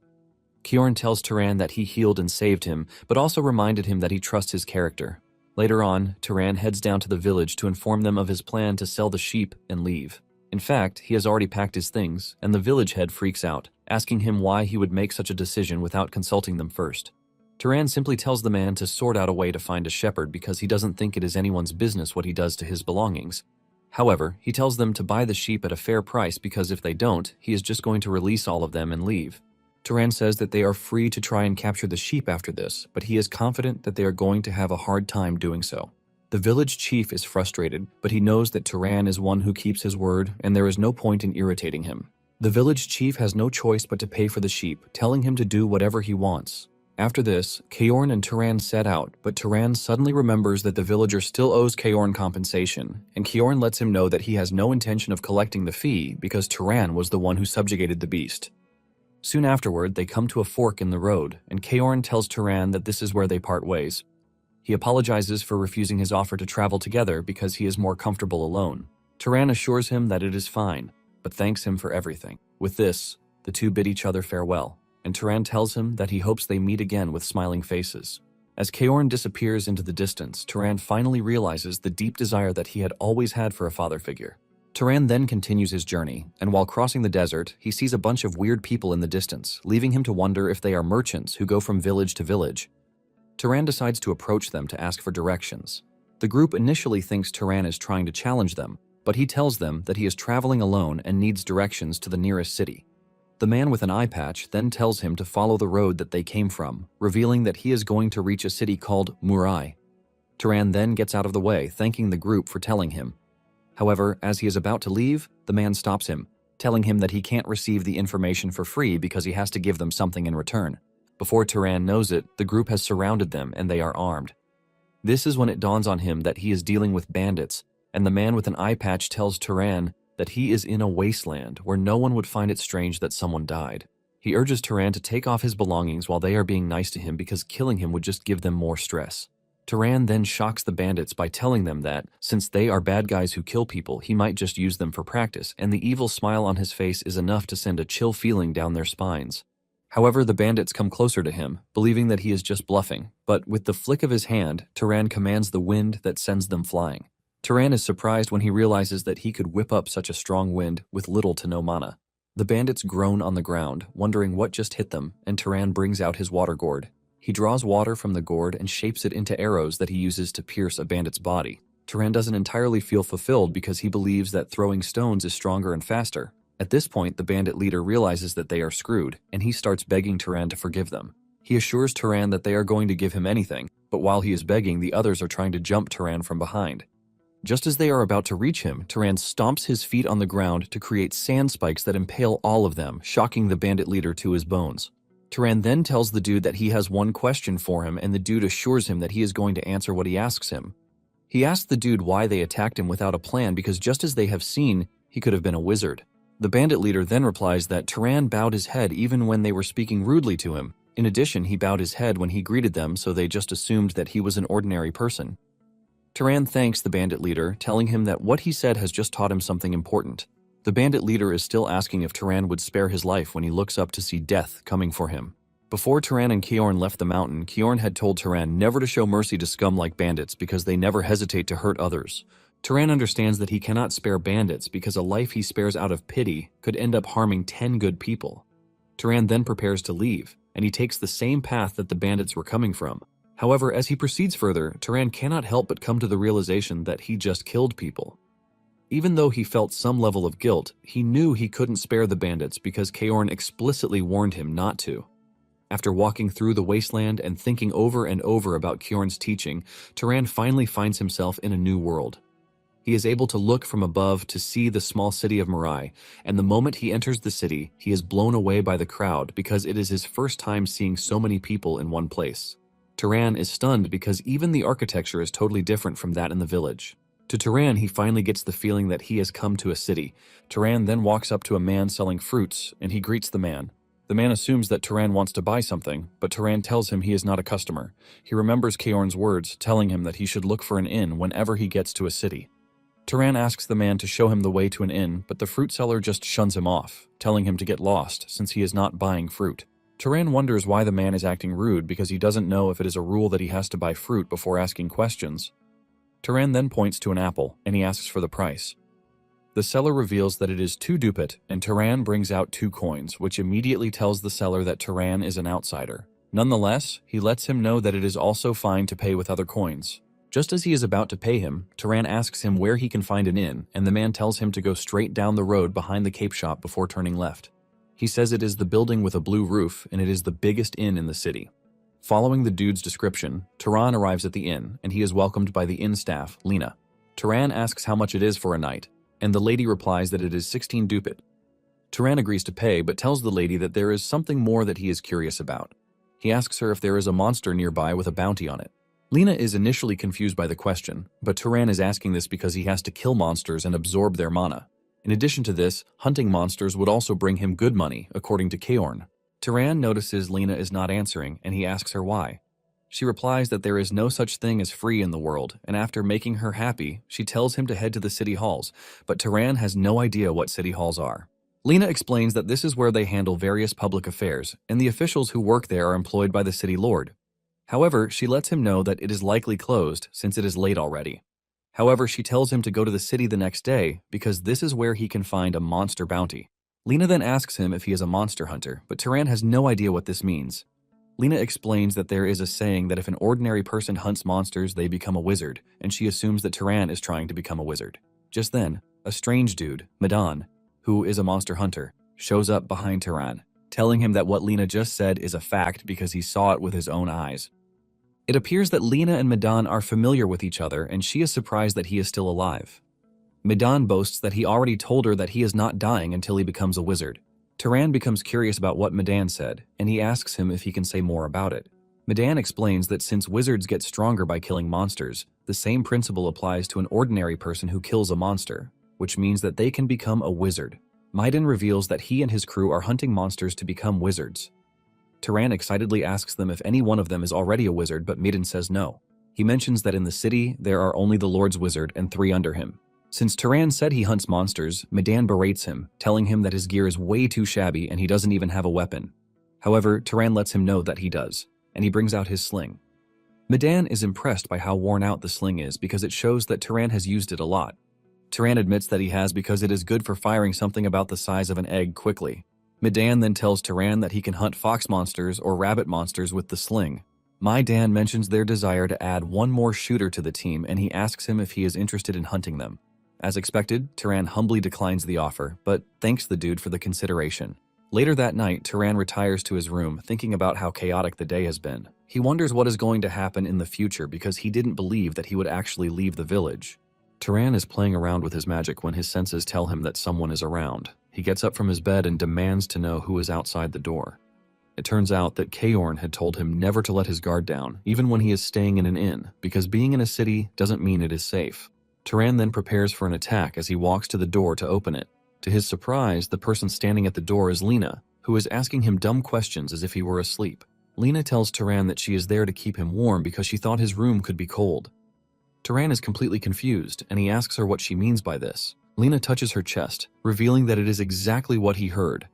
Kiorn tells Turan that he healed and saved him, but also reminded him that he trusts his character. Later on, Turan heads down to the village to inform them of his plan to sell the sheep and leave. In fact, he has already packed his things, and the village head freaks out, asking him why he would make such a decision without consulting them first. Turan simply tells the man to sort out a way to find a shepherd because he doesn't think it is anyone's business what he does to his belongings. However, he tells them to buy the sheep at a fair price because if they don't, he is just going to release all of them and leave. Turan says that they are free to try and capture the sheep after this, but he is confident that they are going to have a hard time doing so. The village chief is frustrated, but he knows that Turan is one who keeps his word, and there is no point in irritating him. The village chief has no choice but to pay for the sheep, telling him to do whatever he wants. After this, Kiorn and Turan set out, but Turan suddenly remembers that the villager still owes Kiorn compensation, and Kiorn lets him know that he has no intention of collecting the fee because Turan was the one who subjugated the beast. Soon afterward, they come to a fork in the road, and Kiorn tells Turan that this is where they part ways. He apologizes for refusing his offer to travel together because he is more comfortable alone. Turan assures him that it is fine, but thanks him for everything. With this, the two bid each other farewell, and Turan tells him that he hopes they meet again with smiling faces. As Kiorn disappears into the distance, Turan finally realizes the deep desire that he had always had for a father figure. Turan then continues his journey, and while crossing the desert, he sees a bunch of weird people in the distance, leaving him to wonder if they are merchants who go from village to village. Turan decides to approach them to ask for directions. The group initially thinks Turan is trying to challenge them, but he tells them that he is traveling alone and needs directions to the nearest city. The man with an eye patch then tells him to follow the road that they came from, revealing that he is going to reach a city called Murai. Turan then gets out of the way, thanking the group for telling him. However, as he is about to leave, the man stops him, telling him that he can't receive the information for free because he has to give them something in return. Before Turan knows it, the group has surrounded them and they are armed. This is when it dawns on him that he is dealing with bandits, and the man with an eye patch tells Turan that he is in a wasteland where no one would find it strange that someone died. He urges Turan to take off his belongings while they are being nice to him because killing him would just give them more stress. Turan then shocks the bandits by telling them that, since they are bad guys who kill people, he might just use them for practice, and the evil smile on his face is enough to send a chill feeling down their spines. However, the bandits come closer to him, believing that he is just bluffing, but with the flick of his hand, Turan commands the wind that sends them flying. Turan is surprised when he realizes that he could whip up such a strong wind with little to no mana. The bandits groan on the ground, wondering what just hit them, and Turan brings out his water gourd. He draws water from the gourd and shapes it into arrows that he uses to pierce a bandit's body. Turan doesn't entirely feel fulfilled because he believes that throwing stones is stronger and faster. At this point, the bandit leader realizes that they are screwed, and he starts begging Turan to forgive them. He assures Turan that they are going to give him anything, but while he is begging, the others are trying to jump Turan from behind. Just as they are about to reach him, Turan stomps his feet on the ground to create sand spikes that impale all of them, shocking the bandit leader to his bones. Turan then tells the dude that he has one question for him, and the dude assures him that he is going to answer what he asks him. He asks the dude why they attacked him without a plan because just as they have seen, he could have been a wizard. The bandit leader then replies that Turan bowed his head even when they were speaking rudely to him. In addition, he bowed his head when he greeted them, so they just assumed that he was an ordinary person. Turan thanks the bandit leader, telling him that what he said has just taught him something important. The bandit leader is still asking if Turan would spare his life when he looks up to see death coming for him. Before Taran and Kiorn left the mountain, Kiorn had told Taran never to show mercy to scum like bandits because they never hesitate to hurt others. Taran understands that he cannot spare bandits because a life he spares out of pity could end up harming 10 good people. Taran then prepares to leave, and he takes the same path that the bandits were coming from. However, as he proceeds further, Taran cannot help but come to the realization that he just killed people. Even though he felt some level of guilt, he knew he couldn't spare the bandits because Kiorn explicitly warned him not to. After walking through the wasteland and thinking over and over about Kiorn's teaching, Taran finally finds himself in a new world. He is able to look from above to see the small city of Mirai, and the moment he enters the city, he is blown away by the crowd because it is his first time seeing so many people in one place. Taran is stunned because even the architecture is totally different from that in the village. To Taran, he finally gets the feeling that he has come to a city. Taran then walks up to a man selling fruits, and he greets the man. The man assumes that Taran wants to buy something, but Taran tells him he is not a customer. He remembers Kiorn's words, telling him that he should look for an inn whenever he gets to a city. Taran asks the man to show him the way to an inn, but the fruit seller just shuns him off, telling him to get lost since he is not buying fruit. Taran wonders why the man is acting rude because he doesn't know if it is a rule that he has to buy fruit before asking questions. Taran then points to an apple, and he asks for the price. The seller reveals that it is 2 ducat, and Taran brings out 2 coins, which immediately tells the seller that Taran is an outsider. Nonetheless, he lets him know that it is also fine to pay with other coins. Just as he is about to pay him, Taran asks him where he can find an inn, and the man tells him to go straight down the road behind the cape shop before turning left. He says it is the building with a blue roof, and it is the biggest inn in the city. Following the dude's description, Taran arrives at the inn, and he is welcomed by the inn staff, Lena. Taran asks how much it is for a night, and the lady replies that it is 16 ducat. Taran agrees to pay, but tells the lady that there is something more that he is curious about. He asks her if there is a monster nearby with a bounty on it. Lena is initially confused by the question, but Taran is asking this because he has to kill monsters and absorb their mana. In addition to this, hunting monsters would also bring him good money, according to Kiorn. Taran notices Lena is not answering, and he asks her why. She replies that there is no such thing as free in the world, and after making her happy, she tells him to head to the city halls, but Taran has no idea what city halls are. Lena explains that this is where they handle various public affairs, and the officials who work there are employed by the city lord. However, she lets him know that it is likely closed since it is late already. However, she tells him to go to the city the next day because this is where he can find a monster bounty. Lena then asks him if he is a monster hunter, but Taran has no idea what this means. Lena explains that there is a saying that if an ordinary person hunts monsters, they become a wizard, and she assumes that Taran is trying to become a wizard. Just then, a strange dude, Madan, who is a monster hunter, shows up behind Taran, telling him that what Lena just said is a fact because he saw it with his own eyes. It appears that Lena and Madan are familiar with each other, and she is surprised that he is still alive. Madan boasts that he already told her that he is not dying until he becomes a wizard. Taran becomes curious about what Madan said, and he asks him if he can say more about it. Madan explains that since wizards get stronger by killing monsters, the same principle applies to an ordinary person who kills a monster, which means that they can become a wizard. Madan reveals that he and his crew are hunting monsters to become wizards. Taran excitedly asks them if any one of them is already a wizard, but Madan says no. He mentions that in the city, there are only the Lord's wizard and 3 under him. Since Taran said he hunts monsters, Madan berates him, telling him that his gear is way too shabby and he doesn't even have a weapon. However, Taran lets him know that he does, and he brings out his sling. Madan is impressed by how worn out the sling is because it shows that Taran has used it a lot. Taran admits that he has because it is good for firing something about the size of an egg quickly. Madan then tells Taran that he can hunt fox monsters or rabbit monsters with the sling. Madan mentions their desire to add one more shooter to the team, and he asks him if he is interested in hunting them. As expected, Taran humbly declines the offer, but thanks the dude for the consideration. Later that night, Taran retires to his room, thinking about how chaotic the day has been. He wonders what is going to happen in the future because he didn't believe that he would actually leave the village. Taran is playing around with his magic when his senses tell him that someone is around. He gets up from his bed and demands to know who is outside the door. It turns out that Kiorn had told him never to let his guard down, even when he is staying in an inn, because being in a city doesn't mean it is safe. Taran then prepares for an attack as he walks to the door to open it. To his surprise, the person standing at the door is Lena, who is asking him dumb questions as if he were asleep. Lena tells Taran that she is there to keep him warm because she thought his room could be cold. Taran is completely confused, and he asks her what she means by this. Lena touches her chest, revealing that it is exactly what he heard.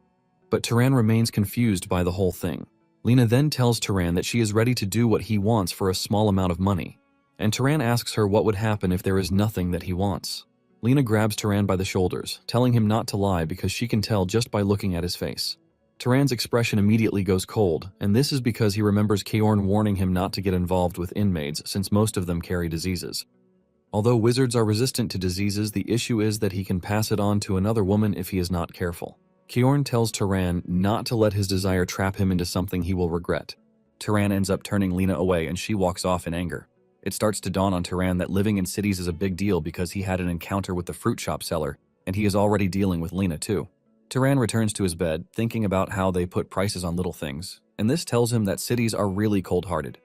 But Taran remains confused by the whole thing. Lena then tells Turan that she is ready to do what he wants for a small amount of money, and Turan asks her what would happen if there is nothing that he wants. Lena grabs Turan by the shoulders, telling him not to lie because she can tell just by looking at his face. Turan's expression immediately goes cold, and this is because he remembers Kjorn warning him not to get involved with inmates since most of them carry diseases. Although wizards are resistant to diseases, the issue is that he can pass it on to another woman if he is not careful. Kjorn tells Turan not to let his desire trap him into something he will regret. Turan ends up turning Lena away and she walks off in anger. It starts to dawn on Turan that living in cities is a big deal because he had an encounter with the fruit shop seller, and he is already dealing with Lena too. Turan returns to his bed, thinking about how they put prices on little things, and this tells him that cities are really cold-hearted.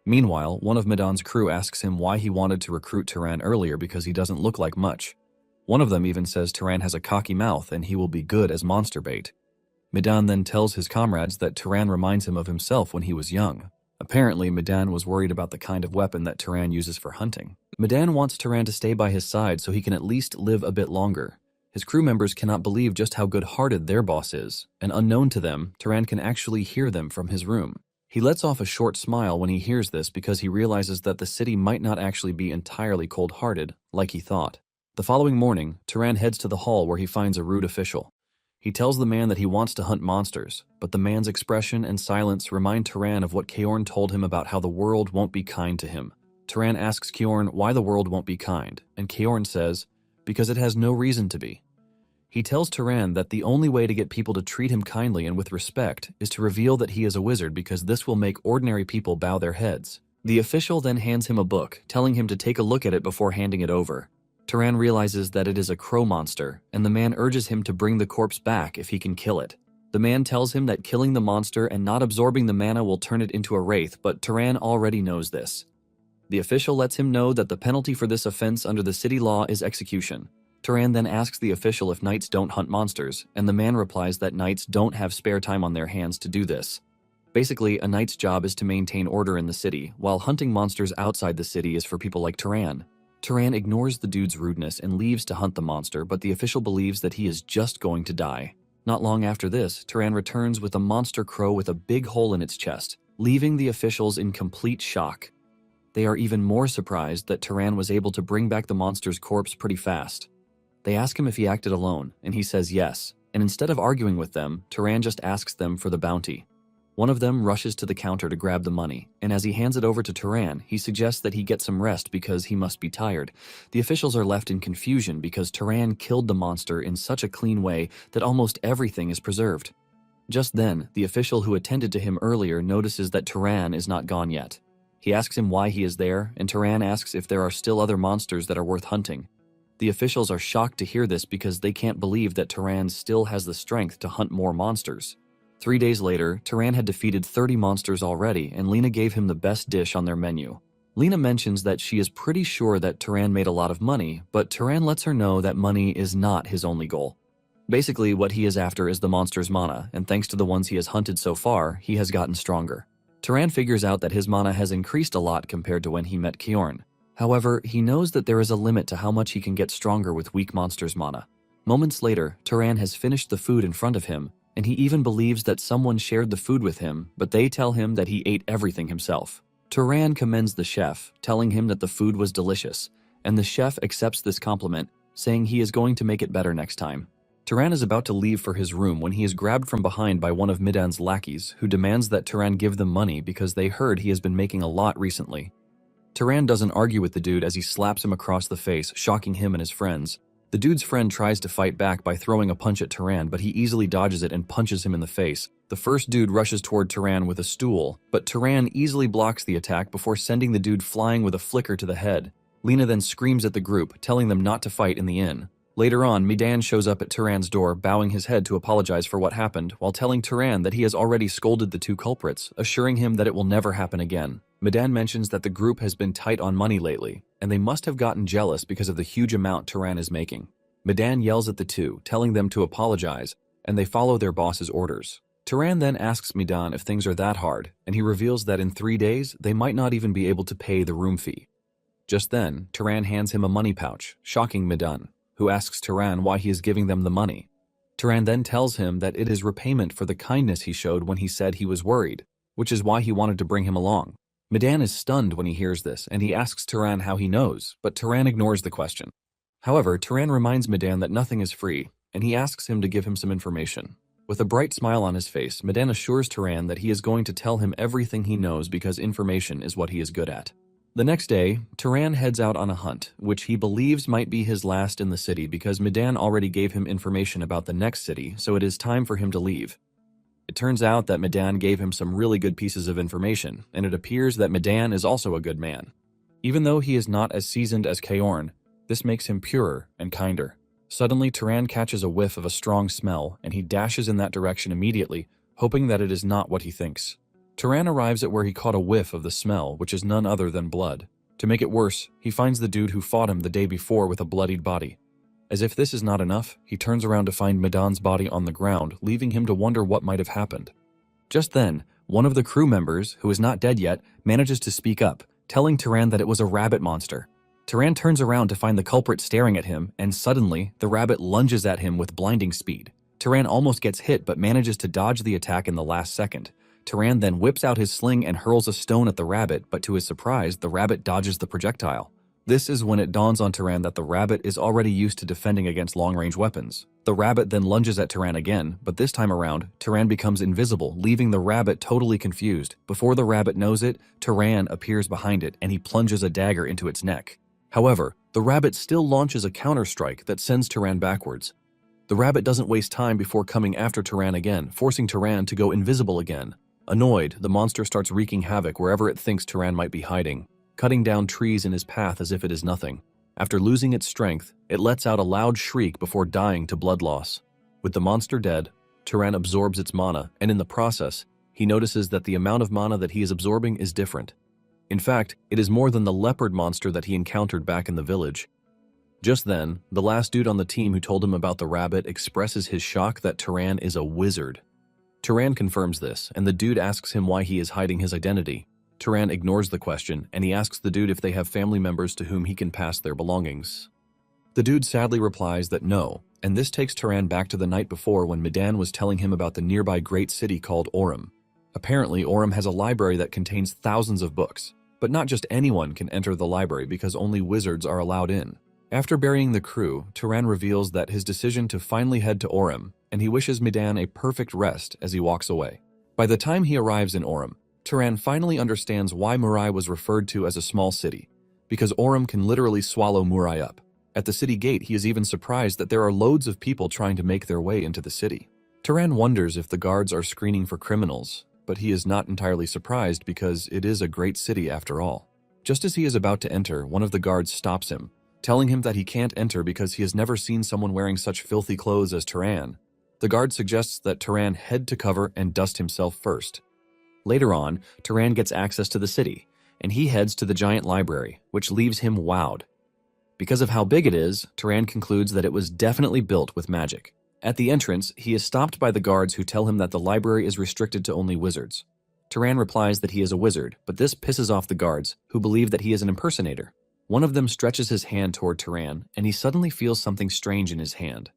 Meanwhile, one of Medan's crew asks him why he wanted to recruit Turan earlier because he doesn't look like much. One of them even says Turan has a cocky mouth and he will be good as monster bait. Medan then tells his comrades that Turan reminds him of himself when he was young. Apparently, Medan was worried about the kind of weapon that Turan uses for hunting. Medan wants Turan to stay by his side so he can at least live a bit longer. His crew members cannot believe just how good-hearted their boss is, and unknown to them, Turan can actually hear them from his room. He lets off a short smile when he hears this because he realizes that the city might not actually be entirely cold-hearted, like he thought. The following morning, Turan heads to the hall where he finds a rude official. He tells the man that he wants to hunt monsters, but the man's expression and silence remind Turan of what Kjorn told him about how the world won't be kind to him. Turan asks Kjorn why the world won't be kind, and Kjorn says, because it has no reason to be. He tells Turan that the only way to get people to treat him kindly and with respect is to reveal that he is a wizard because this will make ordinary people bow their heads. The official then hands him a book, telling him to take a look at it before handing it over. Turan realizes that it is a crow monster, and the man urges him to bring the corpse back if he can kill it. The man tells him that killing the monster and not absorbing the mana will turn it into a wraith, but Turan already knows this. The official lets him know that the penalty for this offense under the city law is execution. Turan then asks the official if knights don't hunt monsters, and the man replies that knights don't have spare time on their hands to do this. Basically, a knight's job is to maintain order in the city, while hunting monsters outside the city is for people like Turan. Turan ignores the dude's rudeness and leaves to hunt the monster, but the official believes that he is just going to die. Not long after this, Turan returns with a monster crow with a big hole in its chest, leaving the officials in complete shock. They are even more surprised that Turan was able to bring back the monster's corpse pretty fast. They ask him if he acted alone, and he says yes, and instead of arguing with them, Turan just asks them for the bounty. One of them rushes to the counter to grab the money, and as he hands it over to Turan, he suggests that he get some rest because he must be tired. The officials are left in confusion because Turan killed the monster in such a clean way that almost everything is preserved. Just then, the official who attended to him earlier notices that Turan is not gone yet. He asks him why he is there, and Turan asks if there are still other monsters that are worth hunting. The officials are shocked to hear this because they can't believe that Turan still has the strength to hunt more monsters. 3 days later, Turan had defeated 30 monsters already, and Lena gave him the best dish on their menu. Lena mentions that she is pretty sure that Turan made a lot of money, but Turan lets her know that money is not his only goal. Basically, what he is after is the monster's mana, and thanks to the ones he has hunted so far, he has gotten stronger. Turan figures out that his mana has increased a lot compared to when he met Kjorn. However, he knows that there is a limit to how much he can get stronger with weak monsters' mana. Moments later, Turan has finished the food in front of him, and he even believes that someone shared the food with him, but they tell him that he ate everything himself. Turan commends the chef, telling him that the food was delicious, and the chef accepts this compliment, saying he is going to make it better next time. Turan is about to leave for his room when he is grabbed from behind by one of Midan's lackeys, who demands that Turan give them money because they heard he has been making a lot recently. Turan doesn't argue with the dude as he slaps him across the face, shocking him and his friends. The dude's friend tries to fight back by throwing a punch at Turan, but he easily dodges it and punches him in the face. The first dude rushes toward Turan with a stool, but Turan easily blocks the attack before sending the dude flying with a flicker to the head. Lena then screams at the group, telling them not to fight in the inn. Later on, Midan shows up at Turan's door, bowing his head to apologize for what happened, while telling Turan that he has already scolded the two culprits, assuring him that it will never happen again. Midan mentions that the group has been tight on money lately, and they must have gotten jealous because of the huge amount Turan is making. Midan yells at the two, telling them to apologize, and they follow their boss's orders. Turan then asks Midan if things are that hard, and he reveals that in 3 days, they might not even be able to pay the room fee. Just then, Turan hands him a money pouch, shocking Midan, who asks Turan why he is giving them the money. Turan then tells him that it is repayment for the kindness he showed when he said he was worried. which is why he wanted to bring him along. Medan is stunned when he hears this, and he asks Turan how he knows, but Turan ignores the question. However, Turan reminds Medan that nothing is free, and he asks him to give him some information. With a bright smile on his face, Medan assures Turan that he is going to tell him everything he knows because information is what he is good at. The next day, Turan heads out on a hunt, which he believes might be his last in the city because Medan already gave him information about the next city, so it is time for him to leave. It turns out that Medan gave him some really good pieces of information, and it appears that Medan is also a good man. Even though he is not as seasoned as Kaorn, this makes him purer and kinder. Suddenly, Turan catches a whiff of a strong smell, and he dashes in that direction immediately, hoping that it is not what he thinks. Turan arrives at where he caught a whiff of the smell, which is none other than blood. To make it worse, he finds the dude who fought him the day before with a bloodied body. As if this is not enough, he turns around to find Medan's body on the ground, leaving him to wonder what might have happened. Just then, one of the crew members, who is not dead yet, manages to speak up, telling Turan that it was a rabbit monster. Turan turns around to find the culprit staring at him, and suddenly, the rabbit lunges at him with blinding speed. Turan almost gets hit but manages to dodge the attack in the last second. Turan then whips out his sling and hurls a stone at the rabbit, but to his surprise, the rabbit dodges the projectile. This is when it dawns on Turan that the rabbit is already used to defending against long-range weapons. The rabbit then lunges at Turan again, but this time around, Turan becomes invisible, leaving the rabbit totally confused. Before the rabbit knows it, Turan appears behind it, and he plunges a dagger into its neck. However, the rabbit still launches a counter-strike that sends Turan backwards. The rabbit doesn't waste time before coming after Turan again, forcing Turan to go invisible again. Annoyed, the monster starts wreaking havoc wherever it thinks Turan might be hiding, cutting down trees in his path as if it is nothing. After losing its strength, it lets out a loud shriek before dying to blood loss. With the monster dead, Turan absorbs its mana, and in the process, he notices that the amount of mana that he is absorbing is different. In fact, it is more than the leopard monster that he encountered back in the village. Just then, the last dude on the team who told him about the rabbit expresses his shock that Turan is a wizard. Turan confirms this, and the dude asks him why he is hiding his identity. Turan ignores the question, and he asks the dude if they have family members to whom he can pass their belongings. The dude sadly replies that no, and this takes Turan back to the night before when Medan was telling him about the nearby great city called Orem. Apparently, Orem has a library that contains thousands of books, but not just anyone can enter the library because only wizards are allowed in. After burying the crew, Turan reveals that his decision to finally head to Orem, and he wishes Medan a perfect rest as he walks away. By the time he arrives in Orem, Turan finally understands why Murai was referred to as a small city, because Orem can literally swallow Murai up. At the city gate, he is even surprised that there are loads of people trying to make their way into the city. Turan wonders if the guards are screening for criminals, but he is not entirely surprised because it is a great city after all. Just as he is about to enter, one of the guards stops him, telling him that he can't enter because he has never seen someone wearing such filthy clothes as Turan. The guard suggests that Turan head to cover and dust himself first. Later on, Turan gets access to the city, and he heads to the giant library, which leaves him wowed. Because of how big it is, Turan concludes that it was definitely built with magic. At the entrance, he is stopped by the guards who tell him that the library is restricted to only wizards. Turan replies that he is a wizard, but this pisses off the guards, who believe that he is an impersonator. One of them stretches his hand toward Turan, and he suddenly feels something strange in his hand.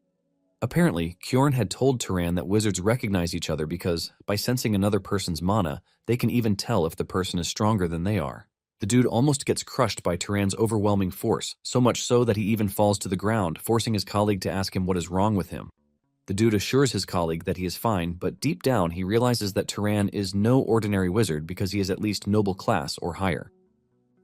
Apparently, Kjorn had told Turan that wizards recognize each other because, by sensing another person's mana, they can even tell if the person is stronger than they are. The dude almost gets crushed by Turan's overwhelming force, so much so that he even falls to the ground, forcing his colleague to ask him what is wrong with him. The dude assures his colleague that he is fine, but deep down he realizes that Turan is no ordinary wizard because he is at least noble class or higher.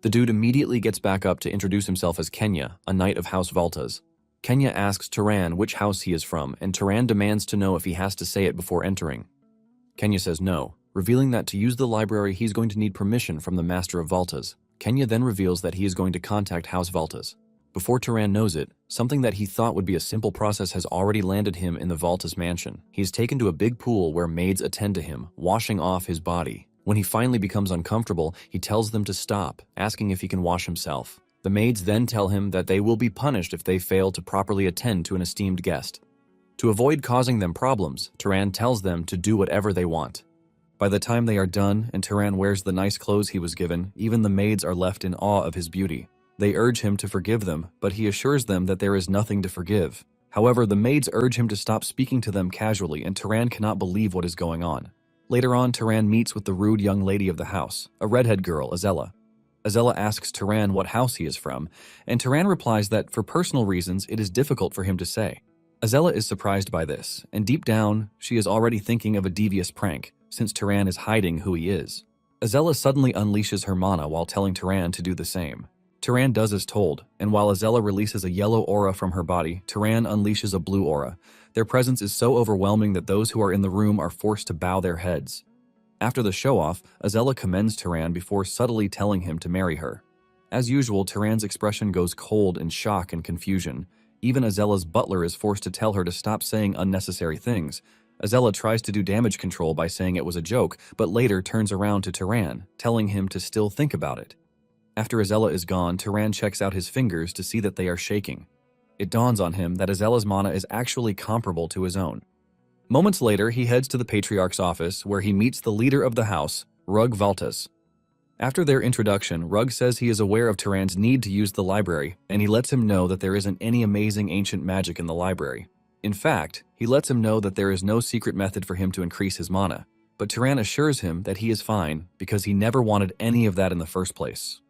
The dude immediately gets back up to introduce himself as Kenya, a knight of House Valtas. Kenya asks Turan which house he is from, and Turan demands to know if he has to say it before entering. Kenya says no, revealing that to use the library he's going to need permission from the Master of Valtas. Kenya then reveals that he is going to contact House Valtas. Before Turan knows it, something that he thought would be a simple process has already landed him in the Valtas mansion. He is taken to a big pool where maids attend to him, washing off his body. When he finally becomes uncomfortable, he tells them to stop, asking if he can wash himself. The maids then tell him that they will be punished if they fail to properly attend to an esteemed guest. To avoid causing them problems, Turan tells them to do whatever they want. By the time they are done and Turan wears the nice clothes he was given, even the maids are left in awe of his beauty. They urge him to forgive them, but he assures them that there is nothing to forgive. However, the maids urge him to stop speaking to them casually, and Turan cannot believe what is going on. Later on, Taran meets with the rude young lady of the house, a redhead girl, Azella. Azella asks Taran what house he is from, and Taran replies that for personal reasons it is difficult for him to say. Azella is surprised by this, and deep down, she is already thinking of a devious prank, since Taran is hiding who he is. Azella suddenly unleashes her mana while telling Taran to do the same. Taran does as told, and while Azella releases a yellow aura from her body, Taran unleashes a blue aura. Their presence is so overwhelming that those who are in the room are forced to bow their heads. After the show-off, Azella commends Taran before subtly telling him to marry her. As usual, Taran's expression goes cold in shock and confusion. Even Azella's butler is forced to tell her to stop saying unnecessary things. Azella tries to do damage control by saying it was a joke, but later turns around to Taran, telling him to still think about it. After Azella is gone, Taran checks out his fingers to see that they are shaking. It dawns on him that Azella's mana is actually comparable to his own. Moments later, he heads to the Patriarch's office, where he meets the leader of the house, Rug Valtas. After their introduction, Rug says he is aware of Taran's need to use the library, and he lets him know that there isn't any amazing ancient magic in the library. In fact, he lets him know that there is no secret method for him to increase his mana, but Taran assures him that he is fine because he never wanted any of that in the first place.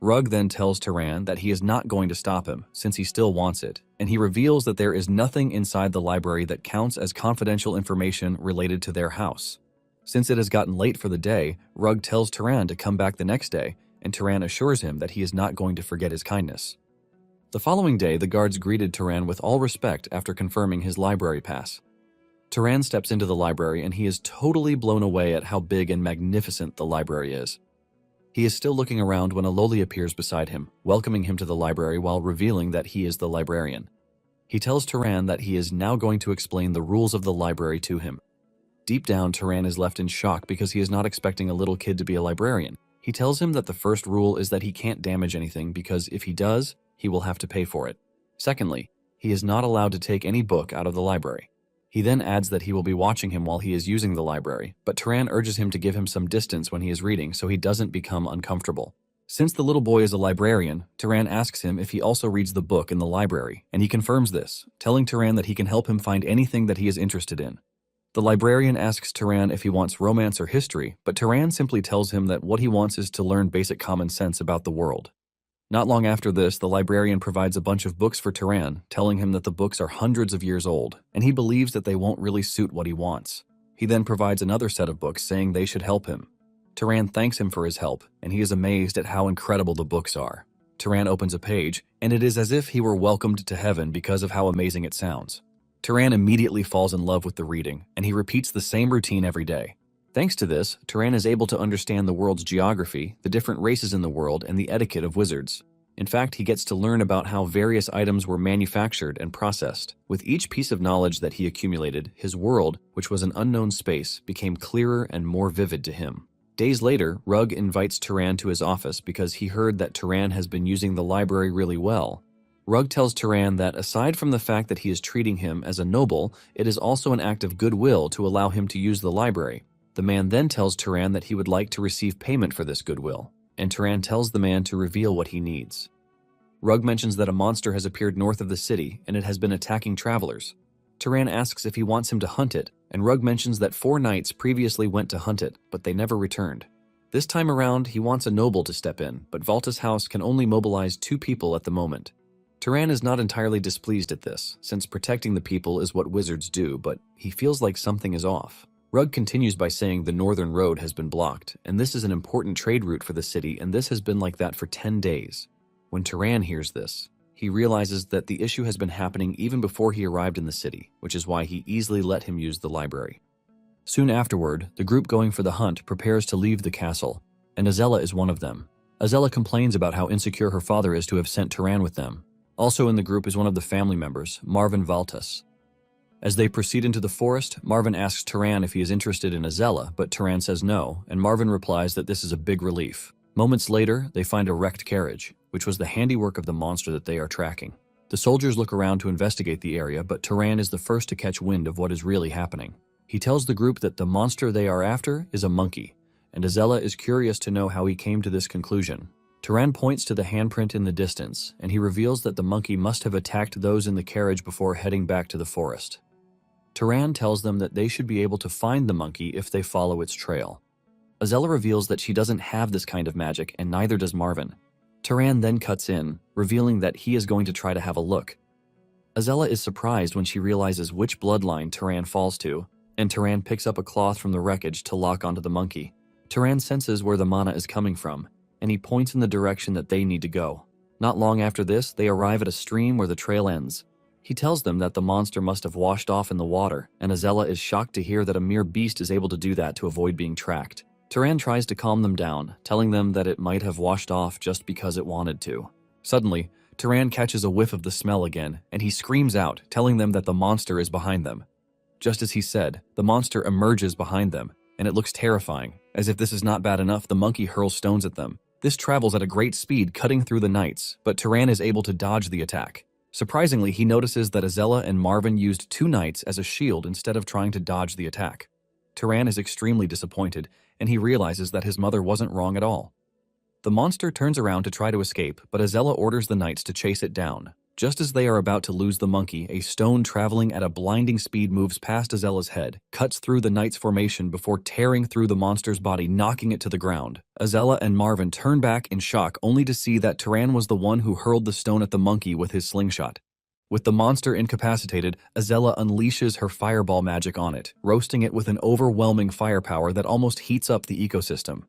Rug then tells Taran that he is not going to stop him, since he still wants it, and he reveals that there is nothing inside the library that counts as confidential information related to their house. Since it has gotten late for the day, Rug tells Taran to come back the next day, and Taran assures him that he is not going to forget his kindness. The following day, the guards greeted Taran with all respect after confirming his library pass. Taran steps into the library, and he is totally blown away at how big and magnificent the library is. He is still looking around when a loli appears beside him, welcoming him to the library while revealing that he is the librarian. He tells Taran that he is now going to explain the rules of the library to him. Deep down, Taran is left in shock because he is not expecting a little kid to be a librarian. He tells him that the first rule is that he can't damage anything because if he does, he will have to pay for it. Secondly, he is not allowed to take any book out of the library. He then adds that he will be watching him while he is using the library, but Taran urges him to give him some distance when he is reading so he doesn't become uncomfortable. Since the little boy is a librarian, Taran asks him if he also reads the book in the library, and he confirms this, telling Taran that he can help him find anything that he is interested in. The librarian asks Taran if he wants romance or history, but Taran simply tells him that what he wants is to learn basic common sense about the world. Not long after this, the librarian provides a bunch of books for Taran, telling him that the books are hundreds of years old, and he believes that they won't really suit what he wants. He then provides another set of books saying they should help him. Taran thanks him for his help, and he is amazed at how incredible the books are. Taran opens a page, and it is as if he were welcomed to heaven because of how amazing it sounds. Taran immediately falls in love with the reading, and he repeats the same routine every day. Thanks to this, Taran is able to understand the world's geography, the different races in the world, and the etiquette of wizards. In fact, he gets to learn about how various items were manufactured and processed. With each piece of knowledge that he accumulated, his world, which was an unknown space, became clearer and more vivid to him. Days later, Rug invites Taran to his office because he heard that Taran has been using the library really well. Rug tells Taran that aside from the fact that he is treating him as a noble, it is also an act of goodwill to allow him to use the library. The man then tells Taran that he would like to receive payment for this goodwill, and Taran tells the man to reveal what he needs. Rug mentions that a monster has appeared north of the city, and it has been attacking travelers. Taran asks if he wants him to hunt it, and Rug mentions that 4 knights previously went to hunt it, but they never returned. This time around, he wants a noble to step in, but Valta's house can only mobilize 2 people at the moment. Taran is not entirely displeased at this, since protecting the people is what wizards do, but he feels like something is off. Rug continues by saying the northern road has been blocked, and this is an important trade route for the city, and this has been like that for 10 days. When Taran hears this, he realizes that the issue has been happening even before he arrived in the city, which is why he easily let him use the library. Soon afterward, the group going for the hunt prepares to leave the castle, and Azella is one of them. Azella complains about how insecure her father is to have sent Taran with them. Also in the group is one of the family members, Marvin Valtas. As they proceed into the forest, Marvin asks Taran if he is interested in Azella, but Taran says no, and Marvin replies that this is a big relief. Moments later, they find a wrecked carriage, which was the handiwork of the monster that they are tracking. The soldiers look around to investigate the area, but Taran is the first to catch wind of what is really happening. He tells the group that the monster they are after is a monkey, and Azella is curious to know how he came to this conclusion. Taran points to the handprint in the distance, and he reveals that the monkey must have attacked those in the carriage before heading back to the forest. Turan tells them that they should be able to find the monkey if they follow its trail. Azella reveals that she doesn't have this kind of magic, and neither does Marvin. Turan then cuts in, revealing that he is going to try to have a look. Azella is surprised when she realizes which bloodline Turan falls to, and Turan picks up a cloth from the wreckage to lock onto the monkey. Turan senses where the mana is coming from, and he points in the direction that they need to go. Not long after this, they arrive at a stream where the trail ends. He tells them that the monster must have washed off in the water, and Azella is shocked to hear that a mere beast is able to do that to avoid being tracked. Turan tries to calm them down, telling them that it might have washed off just because it wanted to. Suddenly, Turan catches a whiff of the smell again, and he screams out, telling them that the monster is behind them. Just as he said, the monster emerges behind them, and it looks terrifying. As if this is not bad enough, the monkey hurls stones at them. This travels at a great speed, cutting through the knights, but Turan is able to dodge the attack. Surprisingly, he notices that Azella and Marvin used 2 knights as a shield instead of trying to dodge the attack. Turan is extremely disappointed, and he realizes that his mother wasn't wrong at all. The monster turns around to try to escape, but Azella orders the knights to chase it down. Just as they are about to lose the monkey, a stone traveling at a blinding speed moves past Azella's head, cuts through the knight's formation before tearing through the monster's body, knocking it to the ground. Azella and Marvin turn back in shock, only to see that Turan was the one who hurled the stone at the monkey with his slingshot. With the monster incapacitated, Azella unleashes her fireball magic on it, roasting it with an overwhelming firepower that almost heats up the ecosystem.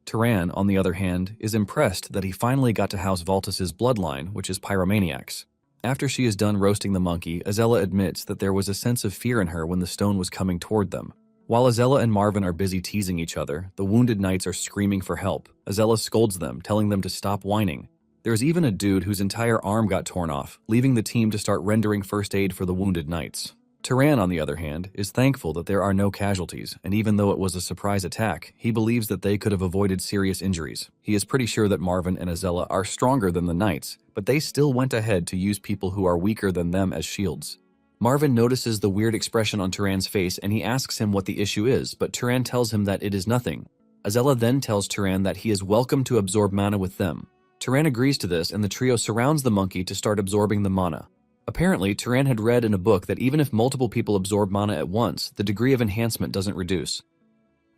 Turan, on the other hand, is impressed that he finally got to house Valtus's bloodline, which is pyromaniacs. After she is done roasting the monkey, Azella admits that there was a sense of fear in her when the stone was coming toward them. While Azella and Marvin are busy teasing each other, the wounded knights are screaming for help. Azella scolds them, telling them to stop whining. There's even a dude whose entire arm got torn off, leaving the team to start rendering first aid for the wounded knights. Turan, on the other hand, is thankful that there are no casualties, and even though it was a surprise attack, he believes that they could have avoided serious injuries. He is pretty sure that Marvin and Azella are stronger than the knights, but they still went ahead to use people who are weaker than them as shields. Marvin notices the weird expression on Turan's face, and he asks him what the issue is, but Turan tells him that it is nothing. Azella then tells Turan that he is welcome to absorb mana with them. Turan agrees to this, and the trio surrounds the monkey to start absorbing the mana. Apparently, Turan had read in a book that even if multiple people absorb mana at once, the degree of enhancement doesn't reduce.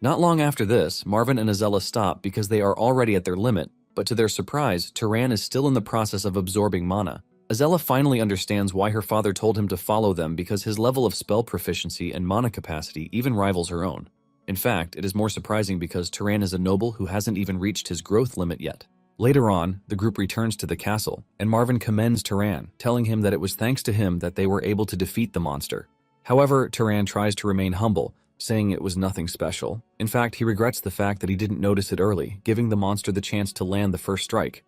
Not long after this, Marvin and Azella stop because they are already at their limit, but to their surprise, Turan is still in the process of absorbing mana. Azella finally understands why her father told him to follow them, because his level of spell proficiency and mana capacity even rivals her own. In fact, it is more surprising because Turan is a noble who hasn't even reached his growth limit yet. Later on, the group returns to the castle, and Marvin commends Turan, telling him that it was thanks to him that they were able to defeat the monster. However, Turan tries to remain humble, saying it was nothing special. In fact, he regrets the fact that he didn't notice it early, giving the monster the chance to land the first strike.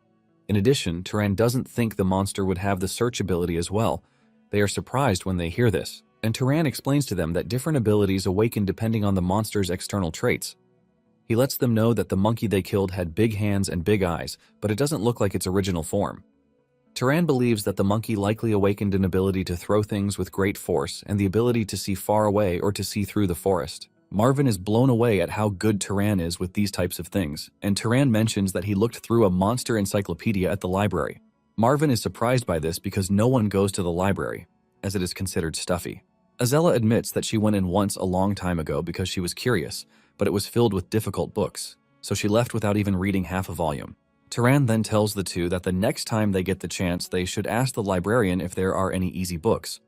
In addition, Turan doesn't think the monster would have the search ability as well. They are surprised when they hear this, and Turan explains to them that different abilities awaken depending on the monster's external traits. He lets them know that the monkey they killed had big hands and big eyes, but it doesn't look like its original form. Turan believes that the monkey likely awakened an ability to throw things with great force and the ability to see far away or to see through the forest. Marvin is blown away at how good Turan is with these types of things, and Turan mentions that he looked through a monster encyclopedia at the library. Marvin is surprised by this because no one goes to the library, as it is considered stuffy. Azella admits that she went in once a long time ago because she was curious, but it was filled with difficult books, so she left without even reading half a volume. Turan then tells the two that the next time they get the chance, they should ask the librarian if there are any easy books.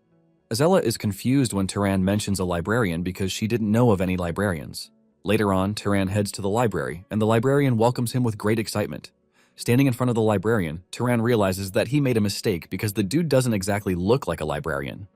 Azella is confused when Turan mentions a librarian because she didn't know of any librarians. Later on, Turan heads to the library, and the librarian welcomes him with great excitement. Standing in front of the librarian, Turan realizes that he made a mistake because the dude doesn't exactly look like a librarian.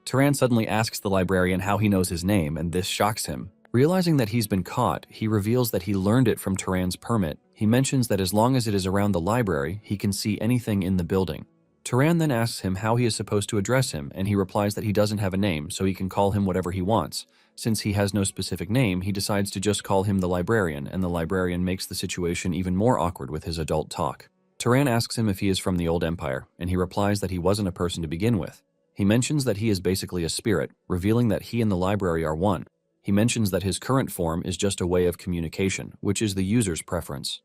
Turan suddenly asks the librarian how he knows his name, and this shocks him. Realizing that he's been caught, he reveals that he learned it from Turan's permit. He mentions that as long as it is around the library, he can see anything in the building. Turan then asks him how he is supposed to address him, and he replies that he doesn't have a name, so he can call him whatever he wants. Since he has no specific name, he decides to just call him the librarian, and the librarian makes the situation even more awkward with his adult talk. Turan asks him if he is from the Old Empire, and he replies that he wasn't a person to begin with. He mentions that he is basically a spirit, revealing that he and the library are one. He mentions that his current form is just a way of communication, which is the user's preference.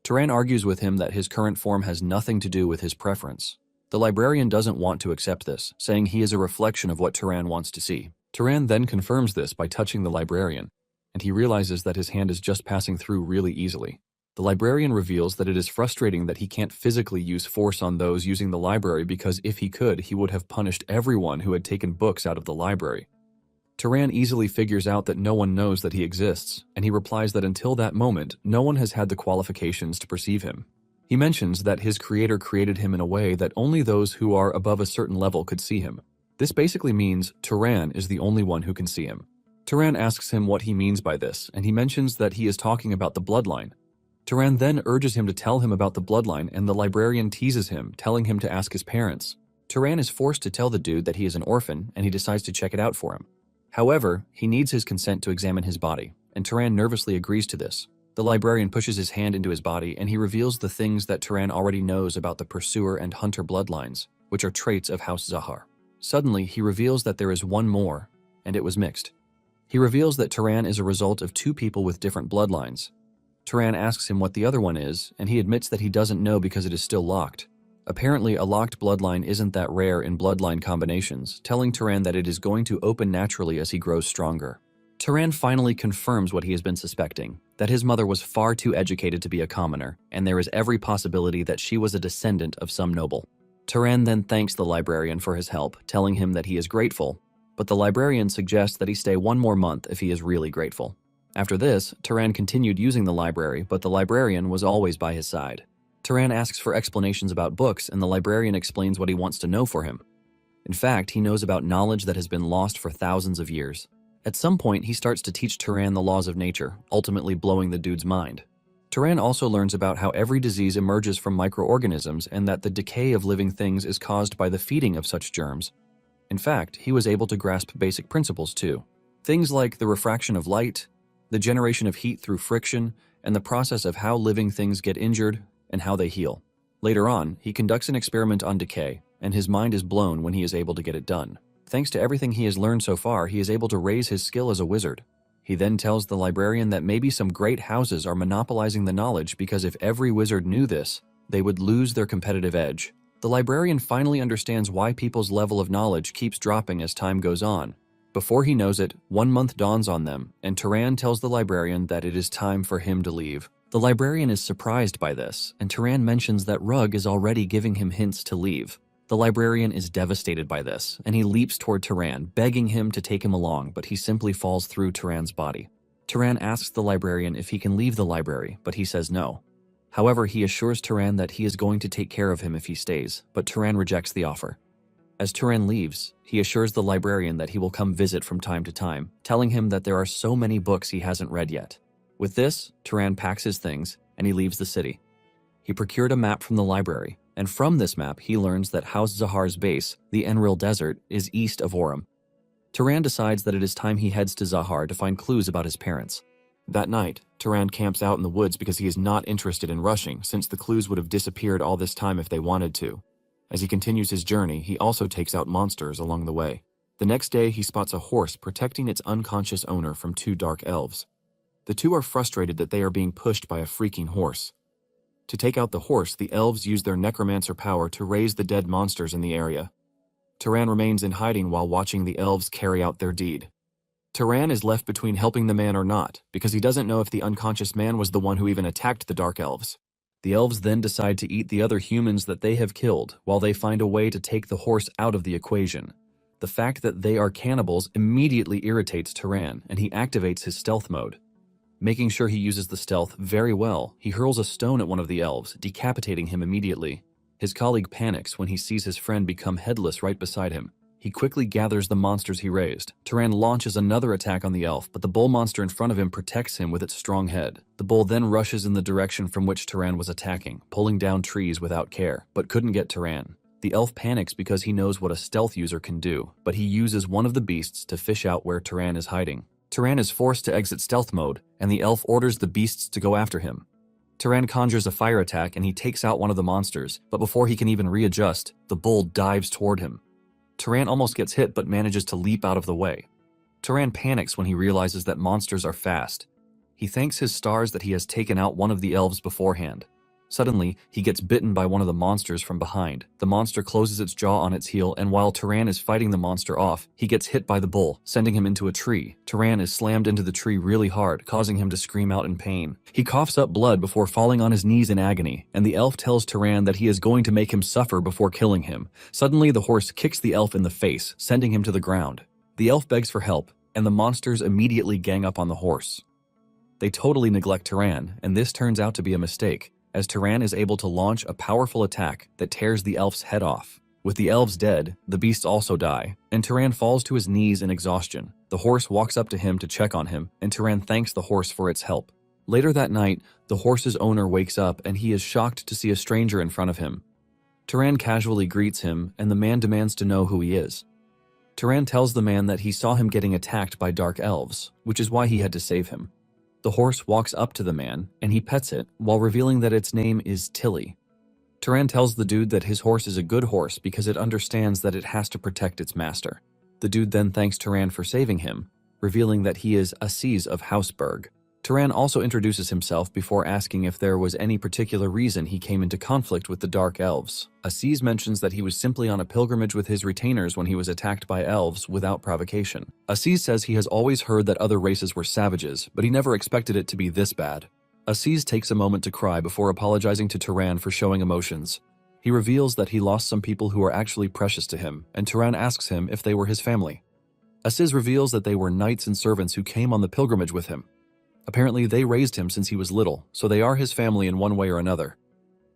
Turan argues with him that his current form has nothing to do with his preference. The librarian doesn't want to accept this, saying he is a reflection of what Turan wants to see. Turan then confirms this by touching the librarian, and he realizes that his hand is just passing through really easily. The librarian reveals that it is frustrating that he can't physically use force on those using the library because if he could, he would have punished everyone who had taken books out of the library. Turan easily figures out that no one knows that he exists, and he replies that until that moment, no one has had the qualifications to perceive him. He mentions that his creator created him in a way that only those who are above a certain level could see him. This basically means Turan is the only one who can see him. Turan asks him what he means by this, and he mentions that he is talking about the bloodline. Turan then urges him to tell him about the bloodline, and the librarian teases him, telling him to ask his parents. Turan is forced to tell the dude that he is an orphan, and he decides to check it out for him. However, he needs his consent to examine his body, and Turan nervously agrees to this. The librarian pushes his hand into his body, and he reveals the things that Turan already knows about the pursuer and hunter bloodlines, which are traits of House Zahar. Suddenly, he reveals that there is one more, and it was mixed. He reveals that Turan is a result of two people with different bloodlines. Turan asks him what the other one is, and he admits that he doesn't know because it is still locked. Apparently, a locked bloodline isn't that rare in bloodline combinations, telling Turan that it is going to open naturally as he grows stronger. Turan finally confirms what he has been suspecting, that his mother was far too educated to be a commoner, and there is every possibility that she was a descendant of some noble. Turan then thanks the librarian for his help, telling him that he is grateful, but the librarian suggests that he stay one more month if he is really grateful. After this, Turan continued using the library, but the librarian was always by his side. Turan asks for explanations about books, and the librarian explains what he wants to know for him. In fact, he knows about knowledge that has been lost for thousands of years. At some point, he starts to teach Turan the laws of nature, ultimately blowing the dude's mind. Turan also learns about how every disease emerges from microorganisms and that the decay of living things is caused by the feeding of such germs. In fact, he was able to grasp basic principles too. Things like the refraction of light, the generation of heat through friction, and the process of how living things get injured and how they heal. Later on, he conducts an experiment on decay, and his mind is blown when he is able to get it done. Thanks to everything he has learned so far, he is able to raise his skill as a wizard. He then tells the librarian that maybe some great houses are monopolizing the knowledge because if every wizard knew this, they would lose their competitive edge. The librarian finally understands why people's level of knowledge keeps dropping as time goes on. Before he knows it, 1 month dawns on them, and Turan tells the librarian that it is time for him to leave. The librarian is surprised by this, and Turan mentions that Rug is already giving him hints to leave. The librarian is devastated by this, and he leaps toward Turan, begging him to take him along, but he simply falls through Turan's body. Turan asks the librarian if he can leave the library, but he says no. However, he assures Turan that he is going to take care of him if he stays, but Turan rejects the offer. As Turan leaves, he assures the librarian that he will come visit from time to time, telling him that there are so many books he hasn't read yet. With this, Turan packs his things, and he leaves the city. He procured a map from the library, and from this map he learns that House Zahar's base, the Enril Desert, is east of Orem. Turan decides that it is time he heads to Zahar to find clues about his parents. That night, Turan camps out in the woods because he is not interested in rushing, since the clues would have disappeared all this time if they wanted to. As he continues his journey, he also takes out monsters along the way. The next day, he spots a horse protecting its unconscious owner from 2 dark elves. The two are frustrated that they are being pushed by a freaking horse. To take out the horse, the elves use their necromancer power to raise the dead monsters in the area. Turan remains in hiding while watching the elves carry out their deed. Turan is left between helping the man or not, because he doesn't know if the unconscious man was the one who even attacked the dark elves. The elves then decide to eat the other humans that they have killed, while they find a way to take the horse out of the equation. The fact that they are cannibals immediately irritates Turan, and he activates his stealth mode. Making sure he uses the stealth very well, he hurls a stone at one of the elves, decapitating him immediately. His colleague panics when he sees his friend become headless right beside him. He quickly gathers the monsters he raised. Turan launches another attack on the elf, but the bull monster in front of him protects him with its strong head. The bull then rushes in the direction from which Turan was attacking, pulling down trees without care, but couldn't get Turan. The elf panics because he knows what a stealth user can do, but he uses one of the beasts to fish out where Turan is hiding. Turan is forced to exit stealth mode, and the elf orders the beasts to go after him. Turan conjures a fire attack and he takes out one of the monsters, but before he can even readjust, the bull dives toward him. Turan almost gets hit but manages to leap out of the way. Turan panics when he realizes that monsters are fast. He thanks his stars that he has taken out one of the elves beforehand. Suddenly, he gets bitten by one of the monsters from behind. The monster closes its jaw on its heel, and while Turan is fighting the monster off, he gets hit by the bull, sending him into a tree. Turan is slammed into the tree really hard, causing him to scream out in pain. He coughs up blood before falling on his knees in agony, and the elf tells Turan that he is going to make him suffer before killing him. Suddenly, the horse kicks the elf in the face, sending him to the ground. The elf begs for help, and the monsters immediately gang up on the horse. They totally neglect Turan, and this turns out to be a mistake, as Turan is able to launch a powerful attack that tears the elf's head off. With the elves dead, the beasts also die, and Turan falls to his knees in exhaustion. The horse walks up to him to check on him, and Turan thanks the horse for its help. Later that night, the horse's owner wakes up and he is shocked to see a stranger in front of him. Turan casually greets him, and the man demands to know who he is. Turan tells the man that he saw him getting attacked by dark elves, which is why he had to save him. The horse walks up to the man, and he pets it, while revealing that its name is Tilly. Turan tells the dude that his horse is a good horse because it understands that it has to protect its master. The dude then thanks Turan for saving him, revealing that he is Aziz of Hausberg. Turan also introduces himself before asking if there was any particular reason he came into conflict with the Dark Elves. Aziz mentions that he was simply on a pilgrimage with his retainers when he was attacked by elves without provocation. Aziz says he has always heard that other races were savages, but he never expected it to be this bad. Aziz takes a moment to cry before apologizing to Turan for showing emotions. He reveals that he lost some people who are actually precious to him, and Turan asks him if they were his family. Aziz reveals that they were knights and servants who came on the pilgrimage with him. Apparently, they raised him since he was little, so they are his family in one way or another.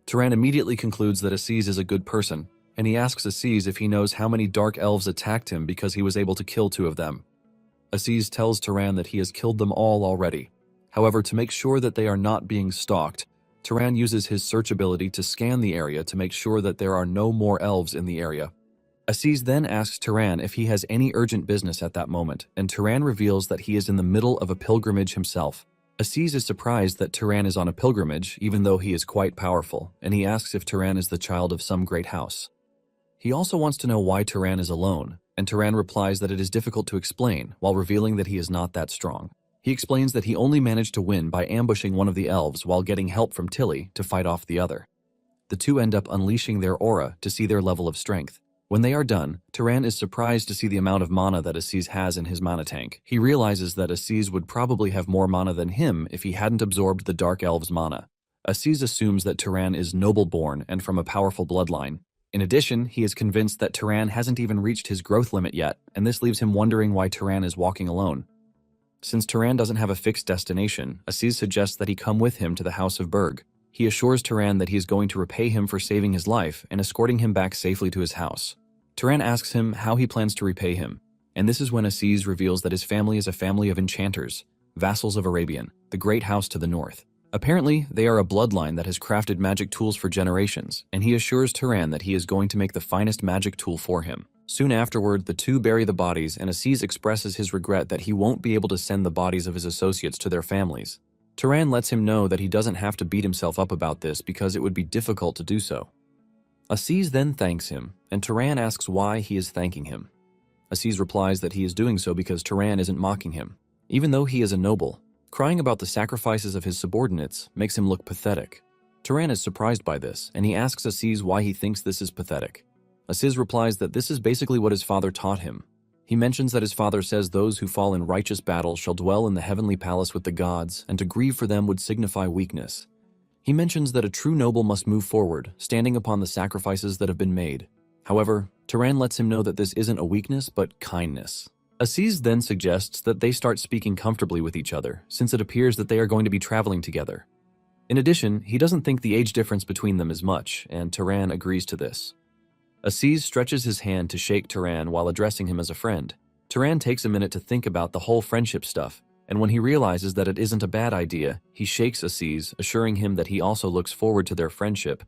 Turan immediately concludes that Aziz is a good person, and he asks Aziz if he knows how many dark elves attacked him because he was able to kill 2 of them. Aziz tells Turan that he has killed them all already. However, to make sure that they are not being stalked, Turan uses his search ability to scan the area to make sure that there are no more elves in the area. Aziz then asks Turan if he has any urgent business at that moment, and Turan reveals that he is in the middle of a pilgrimage himself. Aziz is surprised that Turan is on a pilgrimage, even though he is quite powerful, and he asks if Turan is the child of some great house. He also wants to know why Turan is alone, and Turan replies that it is difficult to explain, while revealing that he is not that strong. He explains that he only managed to win by ambushing one of the elves while getting help from Tilly to fight off the other. The two end up unleashing their aura to see their level of strength. When they are done, Turan is surprised to see the amount of mana that Aziz has in his mana tank. He realizes that Aziz would probably have more mana than him if he hadn't absorbed the Dark Elves' mana. Aziz assumes that Turan is noble-born and from a powerful bloodline. In addition, he is convinced that Turan hasn't even reached his growth limit yet, and this leaves him wondering why Turan is walking alone. Since Turan doesn't have a fixed destination, Aziz suggests that he come with him to the House of Berg. He assures Turan that he is going to repay him for saving his life and escorting him back safely to his house. Turan asks him how he plans to repay him, and this is when Aziz reveals that his family is a family of enchanters, vassals of Arabian, the great house to the north. Apparently, they are a bloodline that has crafted magic tools for generations, and he assures Turan that he is going to make the finest magic tool for him. Soon afterward, the two bury the bodies, and Aziz expresses his regret that he won't be able to send the bodies of his associates to their families. Turan lets him know that he doesn't have to beat himself up about this because it would be difficult to do so. Aziz then thanks him, and Turan asks why he is thanking him. Aziz replies that he is doing so because Turan isn't mocking him. Even though he is a noble, crying about the sacrifices of his subordinates makes him look pathetic. Turan is surprised by this, and he asks Aziz why he thinks this is pathetic. Aziz replies that this is basically what his father taught him. He mentions that his father says those who fall in righteous battle shall dwell in the heavenly palace with the gods, and to grieve for them would signify weakness. He mentions that a true noble must move forward, standing upon the sacrifices that have been made. However, Turan lets him know that this isn't a weakness, but kindness. Aziz then suggests that they start speaking comfortably with each other, since it appears that they are going to be traveling together. In addition, he doesn't think the age difference between them is much, and Turan agrees to this. Aziz stretches his hand to shake Turan while addressing him as a friend. Turan takes a minute to think about the whole friendship stuff, and when he realizes that it isn't a bad idea, he shakes Aziz, assuring him that he also looks forward to their friendship.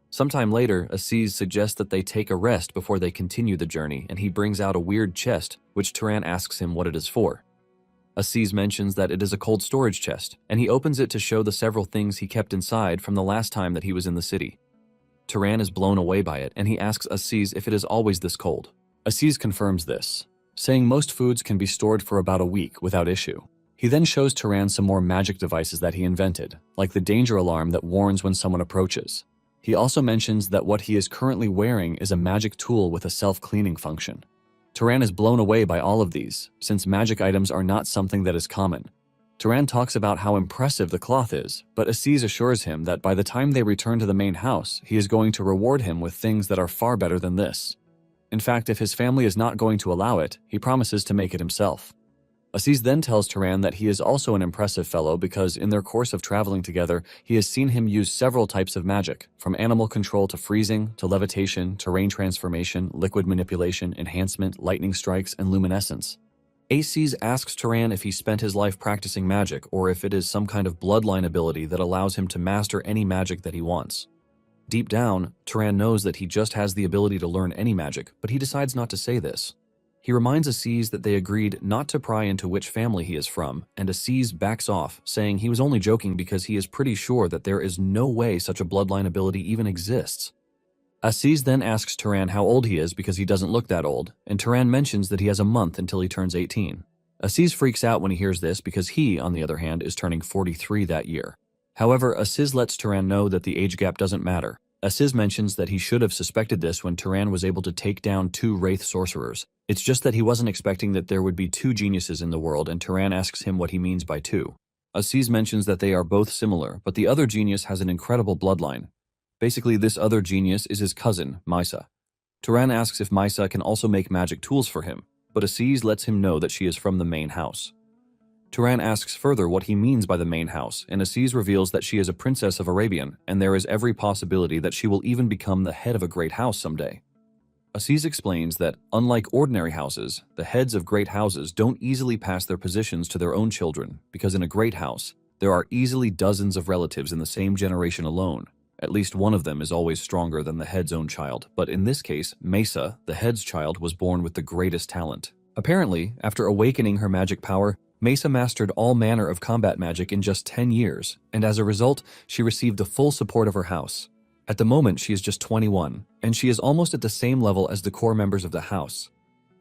Sometime later, Aziz suggests that they take a rest before they continue the journey, and he brings out a weird chest, which Turan asks him what it is for. Aziz mentions that it is a cold storage chest, and he opens it to show the several things he kept inside from the last time that he was in the city. Turan is blown away by it, and he asks Aziz if it is always this cold. Aziz confirms this, saying most foods can be stored for about a week without issue. He He then shows Turan some more magic devices that he invented, like the danger alarm that warns when someone approaches. He also mentions that what he is currently wearing is a magic tool with a self-cleaning function. Turan is blown away by all of these, since magic items are not something that is common. Turan talks about how impressive the cloth is, but Aziz assures him that by the time they return to the main house, he is going to reward him with things that are far better than this. In fact, if his family is not going to allow it, he promises to make it himself. Aziz then tells Turan that he is also an impressive fellow because in their course of traveling together, he has seen him use several types of magic, from animal control to freezing, to levitation, terrain transformation, liquid manipulation, enhancement, lightning strikes, and luminescence. Aziz asks Turan if he spent his life practicing magic or if it is some kind of bloodline ability that allows him to master any magic that he wants. Deep down, Turan knows that he just has the ability to learn any magic, but he decides not to say this. He reminds Aziz that they agreed not to pry into which family he is from, and Aziz backs off, saying he was only joking because he is pretty sure that there is no way such a bloodline ability even exists. Aziz then asks Turan how old he is because he doesn't look that old, and Turan mentions that he has a month until he turns 18. Aziz freaks out when he hears this because he, on the other hand, is turning 43 that year. However, Aziz lets Turan know that the age gap doesn't matter. Aziz mentions that he should have suspected this when Turan was able to take down 2 wraith sorcerers. It's just that he wasn't expecting that there would be 2 geniuses in the world, and Turan asks him what he means by 2. Aziz mentions that they are both similar, but the other genius has an incredible bloodline. Basically, this other genius is his cousin, Maisa. Turan asks if Maisa can also make magic tools for him, but Aziz lets him know that she is from the main house. Turan asks further what he means by the main house, and Aziz reveals that she is a princess of Arabian, and there is every possibility that she will even become the head of a great house someday. Aziz explains that, unlike ordinary houses, the heads of great houses don't easily pass their positions to their own children, because in a great house, there are easily dozens of relatives in the same generation alone. At least one of them is always stronger than the head's own child, but in this case, Mesa, the head's child, was born with the greatest talent. Apparently, after awakening her magic power, Mesa mastered all manner of combat magic in just 10 years, and as a result, she received the full support of her house. At the moment, she is just 21, and she is almost at the same level as the core members of the house.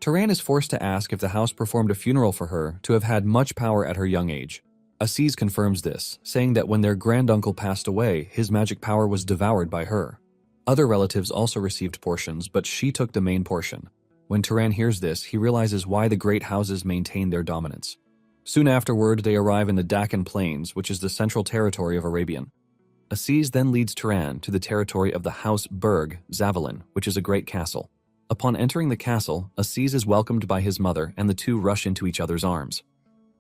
Turan is forced to ask if the house performed a funeral for her to have had much power at her young age. Aziz confirms this, saying that when their granduncle passed away, his magic power was devoured by her. Other relatives also received portions, but she took the main portion. When Turan hears this, he realizes why the great houses maintain their dominance. Soon afterward, they arrive in the Deccan Plains, which is the central territory of Arabian. Aziz then leads Turan to the territory of the House Berg, Zavalin, which is a great castle. Upon entering the castle, Aziz is welcomed by his mother, and the two rush into each other's arms.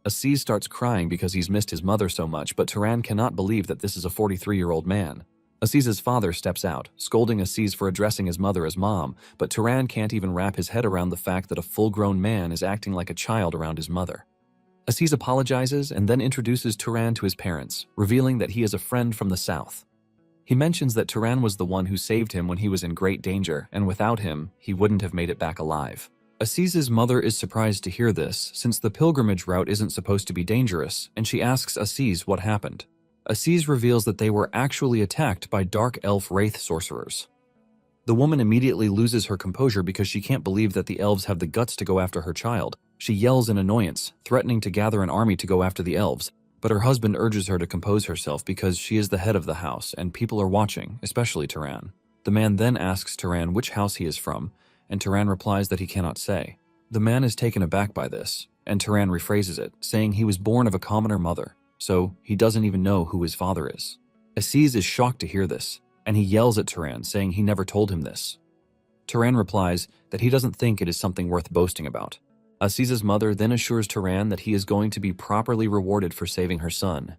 Aziz starts crying because he's missed his mother so much, but Turan cannot believe that this is a 43-year-old man. Aziz's father steps out, scolding Aziz for addressing his mother as mom, but Turan can't even wrap his head around the fact that a full-grown man is acting like a child around his mother. Aziz apologizes and then introduces Turan to his parents, revealing that he is a friend from the south. He mentions that Turan was the one who saved him when he was in great danger, and without him, he wouldn't have made it back alive. Aziz's mother is surprised to hear this, since the pilgrimage route isn't supposed to be dangerous, and she asks Aziz what happened. Aziz reveals that they were actually attacked by dark elf wraith sorcerers. The woman immediately loses her composure because she can't believe that the elves have the guts to go after her child. She yells in annoyance, threatening to gather an army to go after the elves, but her husband urges her to compose herself because she is the head of the house and people are watching, especially Turan. The man then asks Turan which house he is from, and Turan replies that he cannot say. The man is taken aback by this, and Turan rephrases it, saying he was born of a commoner mother, so he doesn't even know who his father is. Aziz is shocked to hear this, and he yells at Turan, saying he never told him this. Turan replies that he doesn't think it is something worth boasting about. Aziz's mother then assures Turan that he is going to be properly rewarded for saving her son.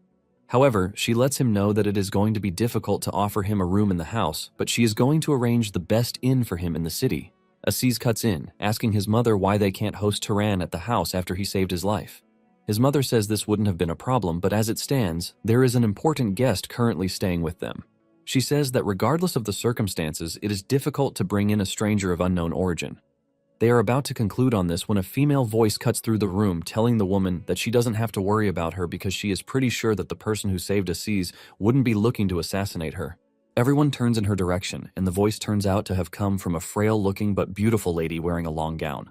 However, she lets him know that it is going to be difficult to offer him a room in the house, but she is going to arrange the best inn for him in the city. Aziz cuts in, asking his mother why they can't host Turan at the house after he saved his life. His mother says this wouldn't have been a problem, but as it stands, there is an important guest currently staying with them. She says that regardless of the circumstances, it is difficult to bring in a stranger of unknown origin. They are about to conclude on this when a female voice cuts through the room, telling the woman that she doesn't have to worry about her because she is pretty sure that the person who saved Aziz wouldn't be looking to assassinate her. Everyone turns in her direction, and the voice turns out to have come from a frail-looking but beautiful lady wearing a long gown.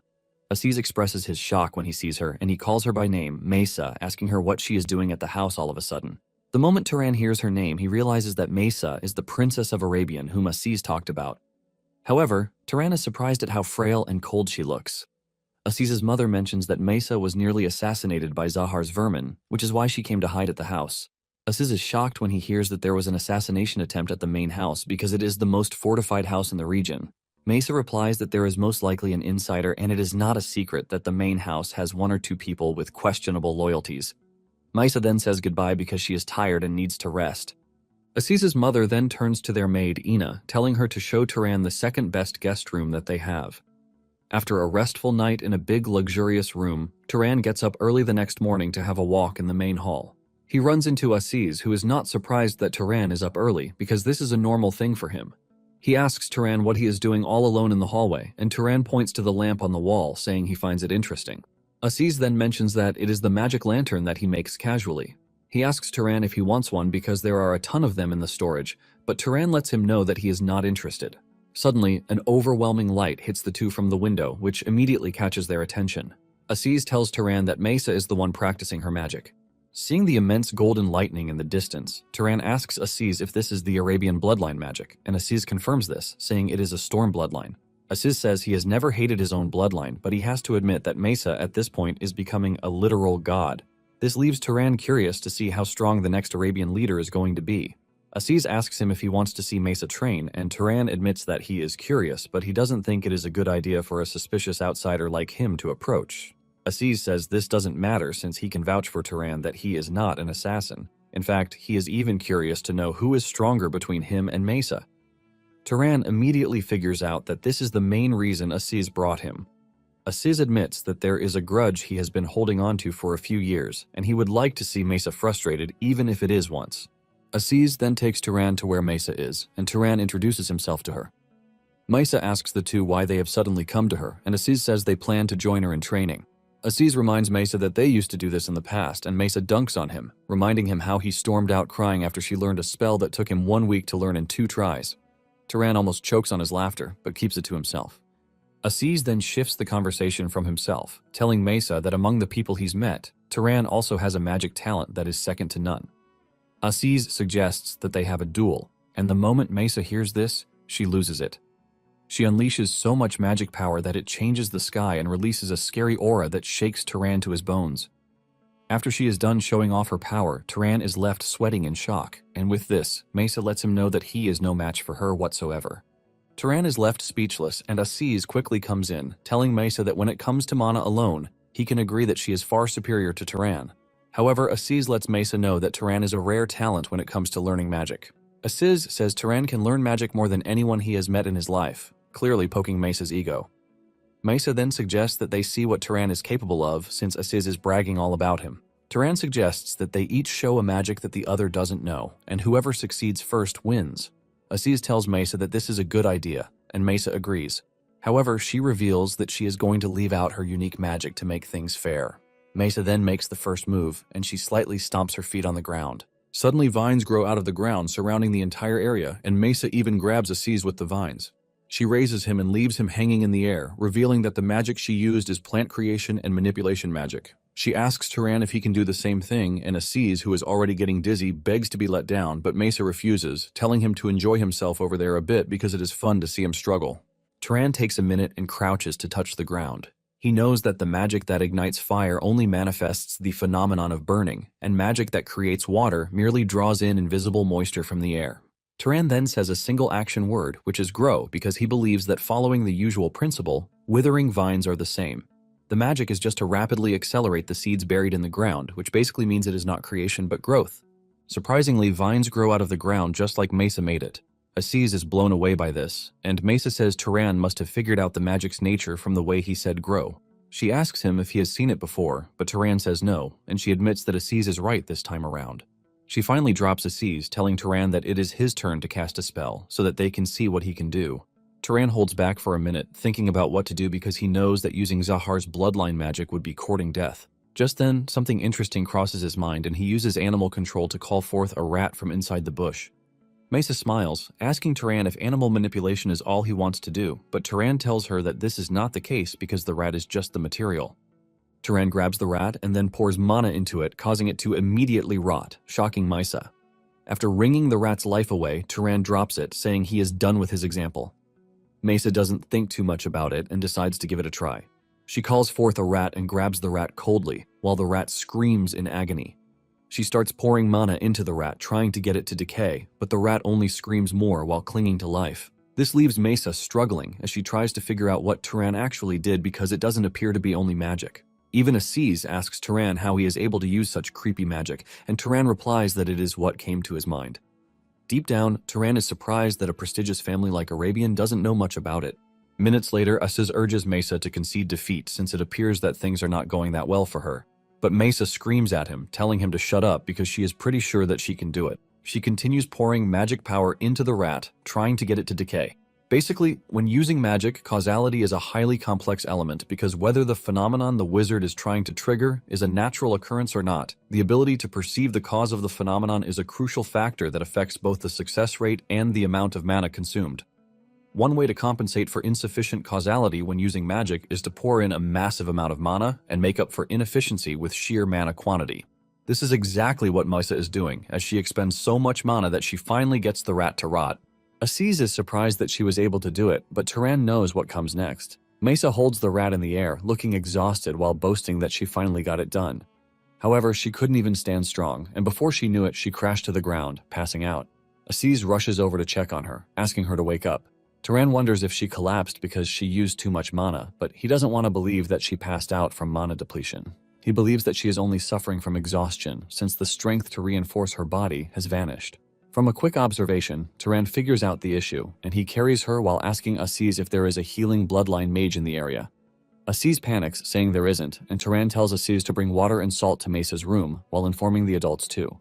Aziz expresses his shock when he sees her, and he calls her by name, Mesa, asking her what she is doing at the house all of a sudden. The moment Turan hears her name, he realizes that Mesa is the Princess of Arabian whom Aziz talked about. However, Turan is surprised at how frail and cold she looks. Aziz's mother mentions that Mesa was nearly assassinated by Zahar's vermin, which is why she came to hide at the house. Aziz is shocked when he hears that there was an assassination attempt at the main house because it is the most fortified house in the region. Mesa replies that there is most likely an insider, and it is not a secret that the main house has one or two people with questionable loyalties. Mesa then says goodbye because she is tired and needs to rest. Aziz's mother then turns to their maid, Ina, telling her to show Turan the second best guest room that they have. After a restful night in a big, luxurious room, Turan gets up early the next morning to have a walk in the main hall. He runs into Aziz, who is not surprised that Turan is up early, because this is a normal thing for him. He asks Turan what he is doing all alone in the hallway, and Turan points to the lamp on the wall, saying he finds it interesting. Aziz then mentions that it is the magic lantern that he makes casually. He asks Turan if he wants one because there are a ton of them in the storage, but Turan lets him know that he is not interested. Suddenly, an overwhelming light hits the two from the window, which immediately catches their attention. Aziz tells Turan that Mesa is the one practicing her magic. Seeing the immense golden lightning in the distance, Turan asks Aziz if this is the Arabian bloodline magic, and Aziz confirms this, saying it is a storm bloodline. Aziz says he has never hated his own bloodline, but he has to admit that Mesa at this point is becoming a literal god. This leaves Turan curious to see how strong the next Arabian leader is going to be. Aziz asks him if he wants to see Mesa train, and Turan admits that he is curious, but he doesn't think it is a good idea for a suspicious outsider like him to approach. Aziz says this doesn't matter since he can vouch for Turan that he is not an assassin. In fact, he is even curious to know who is stronger between him and Mesa. Turan immediately figures out that this is the main reason Aziz brought him. Aziz admits that there is a grudge he has been holding onto for a few years, and he would like to see Mesa frustrated even if it is once. Aziz then takes Turan to where Mesa is, and Turan introduces himself to her. Mesa asks the two why they have suddenly come to her, and Aziz says they plan to join her in training. Aziz reminds Mesa that they used to do this in the past, and Mesa dunks on him, reminding him how he stormed out crying after she learned a spell that took him 1 week to learn in 2 tries. Turan almost chokes on his laughter, but keeps it to himself. Aziz then shifts the conversation from himself, telling Mesa that among the people he's met, Turan also has a magic talent that is second to none. Aziz suggests that they have a duel, and the moment Mesa hears this, she loses it. She unleashes so much magic power that it changes the sky and releases a scary aura that shakes Turan to his bones. After she is done showing off her power, Turan is left sweating in shock, and with this, Mesa lets him know that he is no match for her whatsoever. Turan is left speechless, and Aziz quickly comes in, telling Mesa that when it comes to Mana alone, he can agree that she is far superior to Turan. However, Aziz lets Mesa know that Turan is a rare talent when it comes to learning magic. Aziz says Turan can learn magic more than anyone he has met in his life, clearly poking Mesa's ego. Mesa then suggests that they see what Turan is capable of since Aziz is bragging all about him. Turan suggests that they each show a magic that the other doesn't know, and whoever succeeds first wins. Aziz tells Mesa that this is a good idea, and Mesa agrees. However, she reveals that she is going to leave out her unique magic to make things fair. Mesa then makes the first move, and she slightly stomps her feet on the ground. Suddenly, vines grow out of the ground surrounding the entire area, and Mesa even grabs Aziz with the vines. She raises him and leaves him hanging in the air, revealing that the magic she used is plant creation and manipulation magic. She asks Turan if he can do the same thing, and Aziz, who is already getting dizzy, begs to be let down, but Mesa refuses, telling him to enjoy himself over there a bit because it is fun to see him struggle. Turan takes a minute and crouches to touch the ground. He knows that the magic that ignites fire only manifests the phenomenon of burning, and magic that creates water merely draws in invisible moisture from the air. Turan then says a single action word, which is grow, because he believes that following the usual principle, withering vines are the same. The magic is just to rapidly accelerate the seeds buried in the ground, which basically means it is not creation but growth. Surprisingly, vines grow out of the ground just like Mesa made it. Aziz is blown away by this, and Mesa says Turan must have figured out the magic's nature from the way he said grow. She asks him if he has seen it before, but Turan says no, and she admits that Aziz is right this time around. She finally drops Aziz, telling Turan that it is his turn to cast a spell, so that they can see what he can do. Turan holds back for a minute, thinking about what to do because he knows that using Zahar's bloodline magic would be courting death. Just then, something interesting crosses his mind, and he uses animal control to call forth a rat from inside the bush. Mesa smiles, asking Turan if animal manipulation is all he wants to do, but Turan tells her that this is not the case because the rat is just the material. Turan grabs the rat and then pours mana into it, causing it to immediately rot, shocking Mesa. After wringing the rat's life away, Turan drops it, saying he is done with his example. Mesa doesn't think too much about it and decides to give it a try. She calls forth a rat and grabs the rat coldly, while the rat screams in agony. She starts pouring mana into the rat, trying to get it to decay, but the rat only screams more while clinging to life. This leaves Mesa struggling as she tries to figure out what Turan actually did because it doesn't appear to be only magic. Even Aziz asks Turan how he is able to use such creepy magic, and Turan replies that it is what came to his mind. Deep down, Turan is surprised that a prestigious family like Arabian doesn't know much about it. Minutes later, Aziz urges Mesa to concede defeat since it appears that things are not going that well for her. But Mesa screams at him, telling him to shut up because she is pretty sure that she can do it. She continues pouring magic power into the rat, trying to get it to decay. Basically, when using magic, causality is a highly complex element because whether the phenomenon the wizard is trying to trigger is a natural occurrence or not, the ability to perceive the cause of the phenomenon is a crucial factor that affects both the success rate and the amount of mana consumed. One way to compensate for insufficient causality when using magic is to pour in a massive amount of mana and make up for inefficiency with sheer mana quantity. This is exactly what Mesa is doing, as she expends so much mana that she finally gets the rat to rot. Aziz is surprised that she was able to do it, but Turan knows what comes next. Mesa holds the rat in the air, looking exhausted while boasting that she finally got it done. However, she couldn't even stand strong, and before she knew it, she crashed to the ground, passing out. Aziz rushes over to check on her, asking her to wake up. Turan wonders if she collapsed because she used too much mana, but he doesn't want to believe that she passed out from mana depletion. He believes that she is only suffering from exhaustion, since the strength to reinforce her body has vanished. From a quick observation, Turan figures out the issue, and he carries her while asking Aziz if there is a healing bloodline mage in the area. Aziz panics, saying there isn't, and Turan tells Aziz to bring water and salt to Mesa's room, while informing the adults too.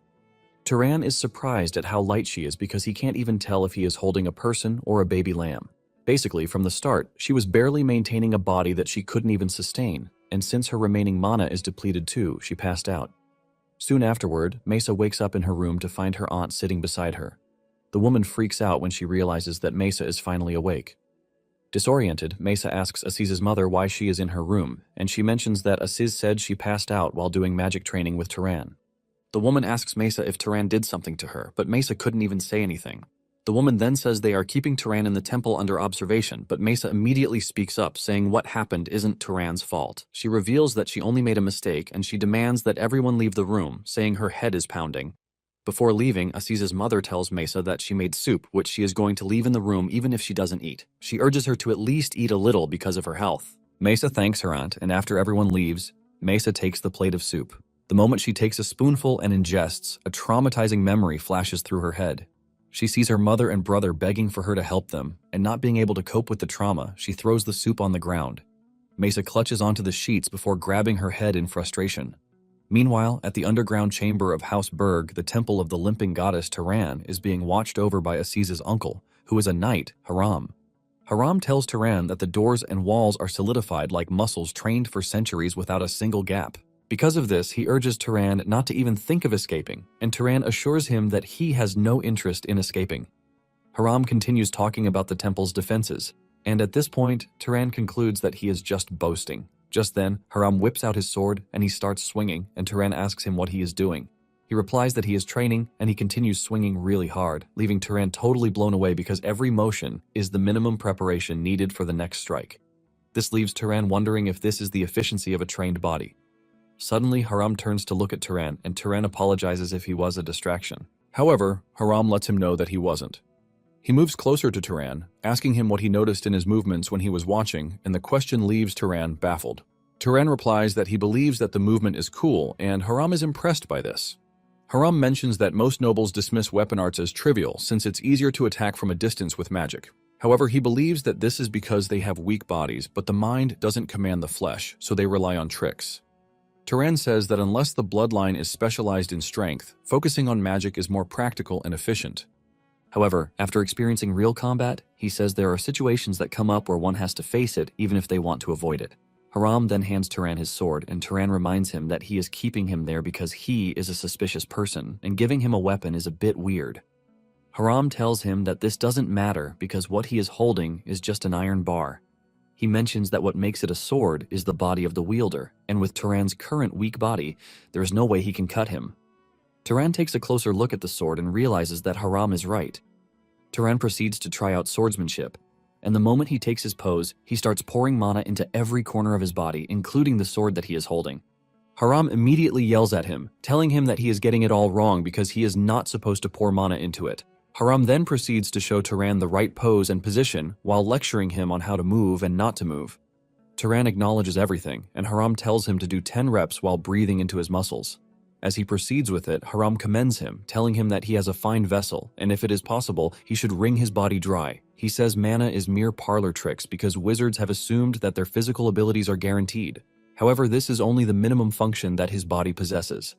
Turan is surprised at how light she is because he can't even tell if he is holding a person or a baby lamb. Basically, from the start, she was barely maintaining a body that she couldn't even sustain, and since her remaining mana is depleted too, she passed out. Soon afterward, Mesa wakes up in her room to find her aunt sitting beside her. The woman freaks out when she realizes that Mesa is finally awake. Disoriented, Mesa asks Aziz's mother why she is in her room, and she mentions that Aziz said she passed out while doing magic training with Turan. The woman asks Mesa if Turan did something to her, but Mesa couldn't even say anything. The woman then says they are keeping Turan in the temple under observation, but Mesa immediately speaks up, saying what happened isn't Turan's fault. She reveals that she only made a mistake, and she demands that everyone leave the room, saying her head is pounding. Before leaving, Aziz's mother tells Mesa that she made soup, which she is going to leave in the room even if she doesn't eat. She urges her to at least eat a little because of her health. Mesa thanks her aunt, and after everyone leaves, Mesa takes the plate of soup. The moment she takes a spoonful and ingests, a traumatizing memory flashes through her head. She sees her mother and brother begging for her to help them, and not being able to cope with the trauma, she throws the soup on the ground. Mesa clutches onto the sheets before grabbing her head in frustration. Meanwhile, at the underground chamber of House Berg, the temple of the limping goddess Turan is being watched over by Aziz's uncle, who is a knight, Haram. Haram tells Turan that the doors and walls are solidified like muscles trained for centuries without a single gap. Because of this, he urges Turan not to even think of escaping, and Turan assures him that he has no interest in escaping. Haram continues talking about the temple's defenses, and at this point, Turan concludes that he is just boasting. Just then, Haram whips out his sword, and he starts swinging, and Turan asks him what he is doing. He replies that he is training, and he continues swinging really hard, leaving Turan totally blown away because every motion is the minimum preparation needed for the next strike. This leaves Turan wondering if this is the efficiency of a trained body. Suddenly, Haram turns to look at Turan, and Turan apologizes if he was a distraction. However, Haram lets him know that he wasn't. He moves closer to Turan, asking him what he noticed in his movements when he was watching, and the question leaves Turan baffled. Turan replies that he believes that the movement is cool, and Haram is impressed by this. Haram mentions that most nobles dismiss weapon arts as trivial since it's easier to attack from a distance with magic. However, he believes that this is because they have weak bodies, but the mind doesn't command the flesh, so they rely on tricks. Turan says that unless the bloodline is specialized in strength, focusing on magic is more practical and efficient. However, after experiencing real combat, he says there are situations that come up where one has to face it even if they want to avoid it. Haram then hands Turan his sword, and Turan reminds him that he is keeping him there because he is a suspicious person, and giving him a weapon is a bit weird. Haram tells him that this doesn't matter because what he is holding is just an iron bar. He mentions that what makes it a sword is the body of the wielder, and with Turan's current weak body, there is no way he can cut him. Turan takes a closer look at the sword and realizes that Haram is right. Turan proceeds to try out swordsmanship, and the moment he takes his pose, he starts pouring mana into every corner of his body, including the sword that he is holding. Haram immediately yells at him, telling him that he is getting it all wrong because he is not supposed to pour mana into it. Haram then proceeds to show Turan the right pose and position while lecturing him on how to move and not to move. Turan acknowledges everything, and Haram tells him to do 10 reps while breathing into his muscles. As he proceeds with it, Haram commends him, telling him that he has a fine vessel, and if it is possible, he should wring his body dry. He says mana is mere parlor tricks because wizards have assumed that their physical abilities are guaranteed. However, this is only the minimum function that his body possesses.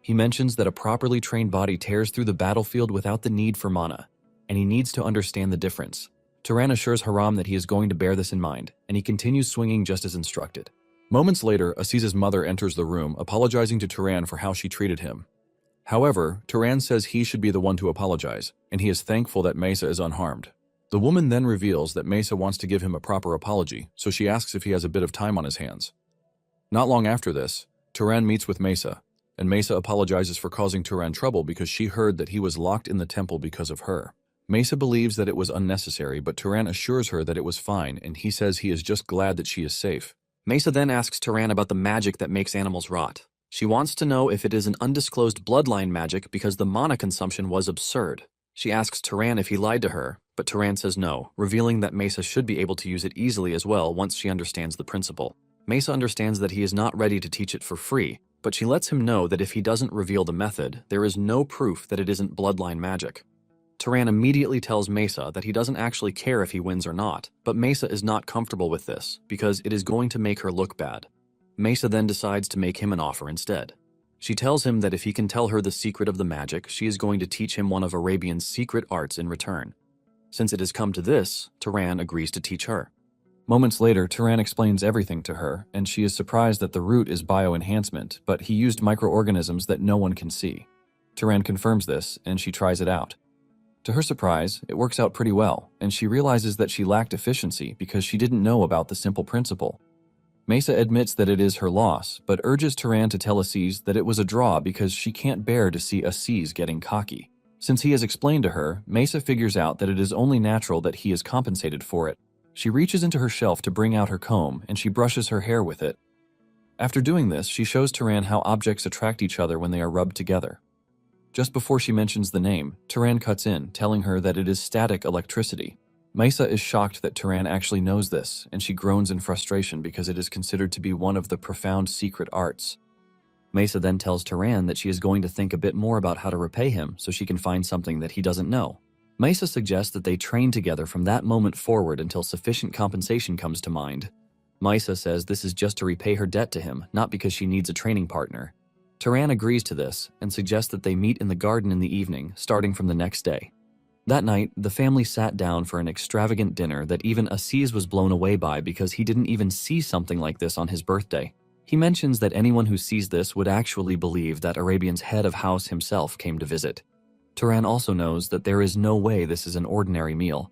He mentions that a properly trained body tears through the battlefield without the need for mana, and he needs to understand the difference. Turan assures Haram that he is going to bear this in mind, and he continues swinging just as instructed. Moments later, Aziz's mother enters the room, apologizing to Turan for how she treated him. However, Turan says he should be the one to apologize, and he is thankful that Mesa is unharmed. The woman then reveals that Mesa wants to give him a proper apology, so she asks if he has a bit of time on his hands. Not long after this, Turan meets with Mesa, and Mesa apologizes for causing Turan trouble because she heard that he was locked in the temple because of her. Mesa believes that it was unnecessary, but Turan assures her that it was fine, and he says he is just glad that she is safe. Mesa then asks Turan about the magic that makes animals rot. She wants to know if it is an undisclosed bloodline magic because the mana consumption was absurd. She asks Turan if he lied to her, but Turan says no, revealing that Mesa should be able to use it easily as well once she understands the principle. Mesa understands that he is not ready to teach it for free, but she lets him know that if he doesn't reveal the method, there is no proof that it isn't bloodline magic. Turan immediately tells Mesa that he doesn't actually care if he wins or not, but Mesa is not comfortable with this because it is going to make her look bad. Mesa then decides to make him an offer instead. She tells him that if he can tell her the secret of the magic, she is going to teach him one of Arabian's secret arts in return. Since it has come to this, Turan agrees to teach her. Moments later, Turan explains everything to her, and she is surprised that the root is bioenhancement, but he used microorganisms that no one can see. Turan confirms this, and she tries it out. To her surprise, it works out pretty well, and she realizes that she lacked efficiency because she didn't know about the simple principle. Mesa admits that it is her loss, but urges Turan to tell Aziz that it was a draw because she can't bear to see Aziz getting cocky. Since he has explained to her, Mesa figures out that it is only natural that he is compensated for it. She reaches into her shelf to bring out her comb, and she brushes her hair with it. After doing this, she shows Turan how objects attract each other when they are rubbed together. Just before she mentions the name, Turan cuts in, telling her that it is static electricity. Mesa is shocked that Turan actually knows this, and she groans in frustration because it is considered to be one of the profound secret arts. Mesa then tells Turan that she is going to think a bit more about how to repay him so she can find something that he doesn't know. Mesa suggests that they train together from that moment forward until sufficient compensation comes to mind. Mesa says this is just to repay her debt to him, not because she needs a training partner. Turan agrees to this and suggests that they meet in the garden in the evening, starting from the next day. That night, the family sat down for an extravagant dinner that even Aziz was blown away by because he didn't even see something like this on his birthday. He mentions that anyone who sees this would actually believe that Arabian's head of house himself came to visit. Turan also knows that there is no way this is an ordinary meal.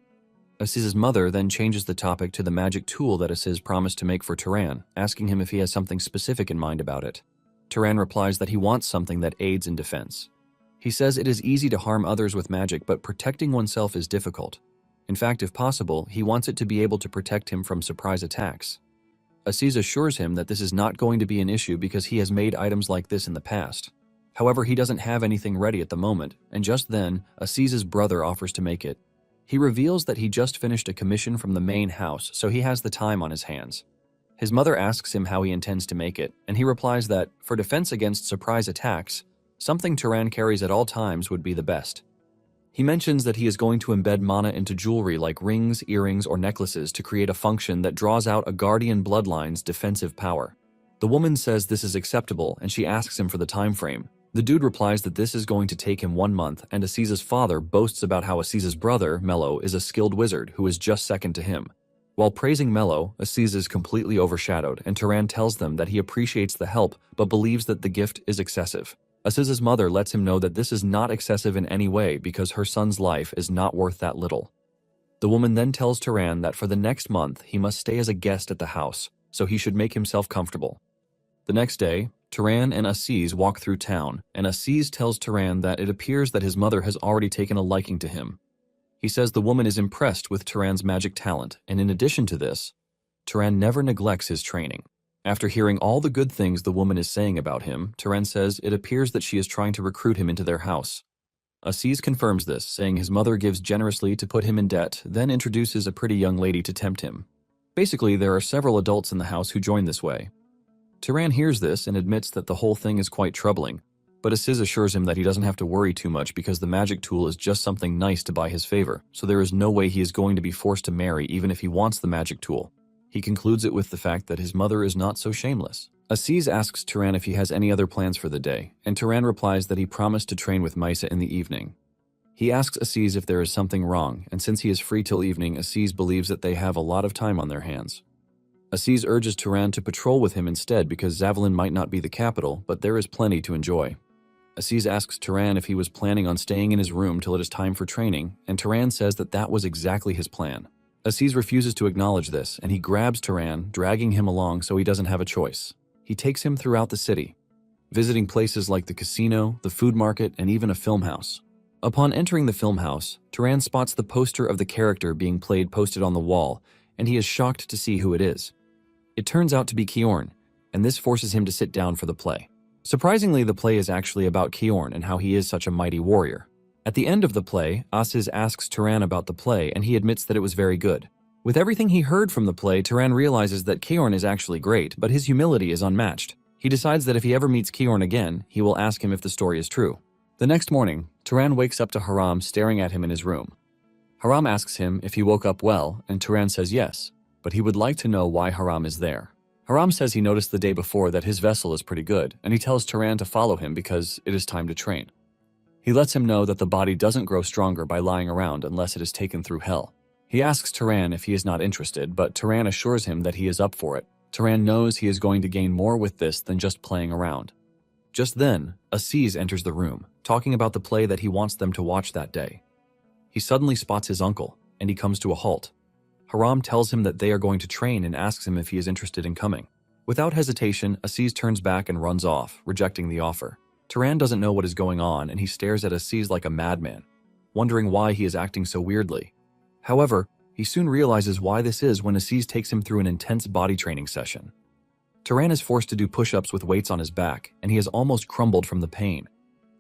Aziz's mother then changes the topic to the magic tool that Aziz promised to make for Turan, asking him if he has something specific in mind about it. Turan replies that he wants something that aids in defense. He says it is easy to harm others with magic, but protecting oneself is difficult. In fact, if possible, he wants it to be able to protect him from surprise attacks. Aziz assures him that this is not going to be an issue because he has made items like this in the past. However, he doesn't have anything ready at the moment, and just then, Aziz's brother offers to make it. He reveals that he just finished a commission from the main house, so he has the time on his hands. His mother asks him how he intends to make it, and he replies that, for defense against surprise attacks, something Turan carries at all times would be the best. He mentions that he is going to embed mana into jewelry like rings, earrings, or necklaces to create a function that draws out a guardian bloodline's defensive power. The woman says this is acceptable, and she asks him for the time frame. The dude replies that this is going to take him 1 month, and Aziz's father boasts about how Aziz's brother, Mello, is a skilled wizard who is just second to him. While praising Mello, Aziz is completely overshadowed, and Turan tells them that he appreciates the help but believes that the gift is excessive. Aziz's mother lets him know that this is not excessive in any way because her son's life is not worth that little. The woman then tells Turan that for the next month he must stay as a guest at the house, so he should make himself comfortable. The next day, Turan and Aziz walk through town, and Aziz tells Turan that it appears that his mother has already taken a liking to him. He says the woman is impressed with Turan's magic talent, and in addition to this, Turan never neglects his training. After hearing all the good things the woman is saying about him, Turan says it appears that she is trying to recruit him into their house. Aziz confirms this, saying his mother gives generously to put him in debt, then introduces a pretty young lady to tempt him. Basically, there are several adults in the house who join this way. Turan hears this and admits that the whole thing is quite troubling, but Aziz assures him that he doesn't have to worry too much because the magic tool is just something nice to buy his favor, so there is no way he is going to be forced to marry even if he wants the magic tool. He concludes it with the fact that his mother is not so shameless. Aziz asks Turan if he has any other plans for the day, and Turan replies that he promised to train with Maisa in the evening. He asks Aziz if there is something wrong, and since he is free till evening, Aziz believes that they have a lot of time on their hands. Aziz urges Turan to patrol with him instead because Zavalin might not be the capital, but there is plenty to enjoy. Aziz asks Turan if he was planning on staying in his room till it is time for training, and Turan says that that was exactly his plan. Aziz refuses to acknowledge this, and he grabs Turan, dragging him along so he doesn't have a choice. He takes him throughout the city, visiting places like the casino, the food market, and even a film house. Upon entering the film house, Turan spots the poster of the character being played posted on the wall, and he is shocked to see who it is. It turns out to be Kiorn, and this forces him to sit down for the play. Surprisingly, the play is actually about Kiorn and how he is such a mighty warrior. At the end of the play, Aziz asks Turan about the play, and he admits that it was very good. With everything he heard from the play, Turan realizes that Kiorn is actually great, but his humility is unmatched. He decides that if he ever meets Kiorn again, he will ask him if the story is true. The next morning, Turan wakes up to Haram staring at him in his room. Haram asks him if he woke up well, and Turan says yes, but he would like to know why Haram is there. Haram says he noticed the day before that his vessel is pretty good, and he tells Turan to follow him because it is time to train. He lets him know that the body doesn't grow stronger by lying around unless it is taken through hell. He asks Turan if he is not interested, but Turan assures him that he is up for it. Turan knows he is going to gain more with this than just playing around. Just then, Aziz enters the room, talking about the play that he wants them to watch that day. He suddenly spots his uncle, and he comes to a halt. Haram tells him that they are going to train and asks him if he is interested in coming. Without hesitation, Aziz turns back and runs off, rejecting the offer. Turan doesn't know what is going on, and he stares at Aziz like a madman, wondering why he is acting so weirdly. However, he soon realizes why this is when Aziz takes him through an intense body training session. Turan is forced to do push-ups with weights on his back, and he has almost crumbled from the pain.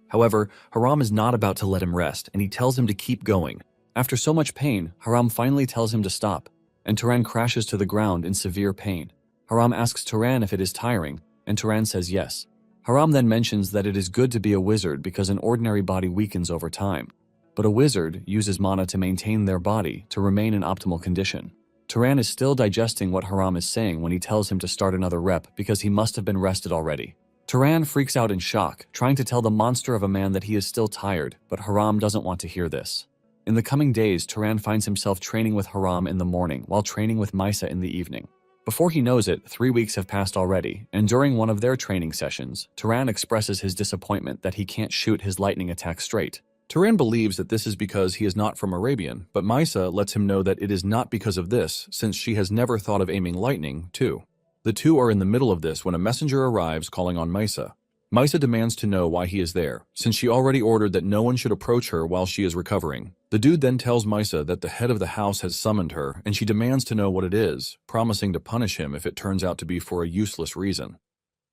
However, Haram is not about to let him rest, and he tells him to keep going. After so much pain, Haram finally tells him to stop, and Turan crashes to the ground in severe pain. Haram asks Turan if it is tiring, and Turan says yes. Haram then mentions that it is good to be a wizard because an ordinary body weakens over time, but a wizard uses mana to maintain their body to remain in optimal condition. Turan is still digesting what Haram is saying when he tells him to start another rep because he must have been rested already. Turan freaks out in shock, trying to tell the monster of a man that he is still tired, but Haram doesn't want to hear this. In the coming days, Turan finds himself training with Haram in the morning while training with Maisa in the evening. Before he knows it, 3 weeks have passed already, and during one of their training sessions, Turan expresses his disappointment that he can't shoot his lightning attack straight. Turan believes that this is because he is not from Arabian, but Maisa lets him know that it is not because of this, since she has never thought of aiming lightning, too. The two are in the middle of this when a messenger arrives calling on Maisa. Maisa demands to know why he is there, since she already ordered that no one should approach her while she is recovering. The dude then tells Maisa that the head of the house has summoned her, and she demands to know what it is, promising to punish him if it turns out to be for a useless reason.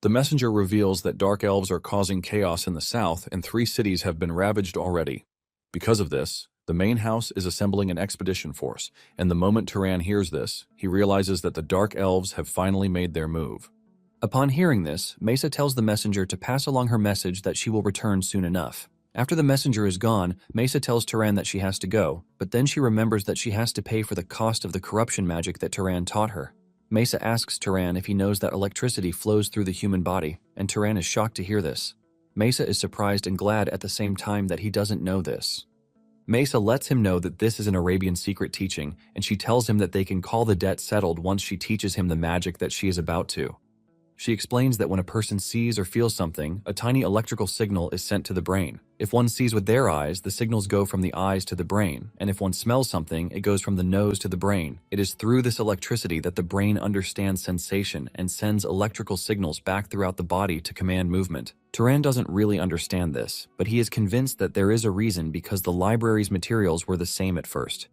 The messenger reveals that dark elves are causing chaos in the south, and 3 cities have been ravaged already. Because of this, the main house is assembling an expedition force, and the moment Turan hears this, he realizes that the dark elves have finally made their move. Upon hearing this, Maisa tells the messenger to pass along her message that she will return soon enough. After the messenger is gone, Maisa tells Turan that she has to go, but then she remembers that she has to pay for the cost of the corruption magic that Turan taught her. Maisa asks Turan if he knows that electricity flows through the human body, and Turan is shocked to hear this. Maisa is surprised and glad at the same time that he doesn't know this. Maisa lets him know that this is an Arabian secret teaching, and she tells him that they can call the debt settled once she teaches him the magic that she is about to. She explains that when a person sees or feels something, a tiny electrical signal is sent to the brain. If one sees with their eyes, the signals go from the eyes to the brain, and if one smells something, it goes from the nose to the brain. It is through this electricity that the brain understands sensation and sends electrical signals back throughout the body to command movement. Turan doesn't really understand this, but he is convinced that there is a reason because the library's materials were the same at first.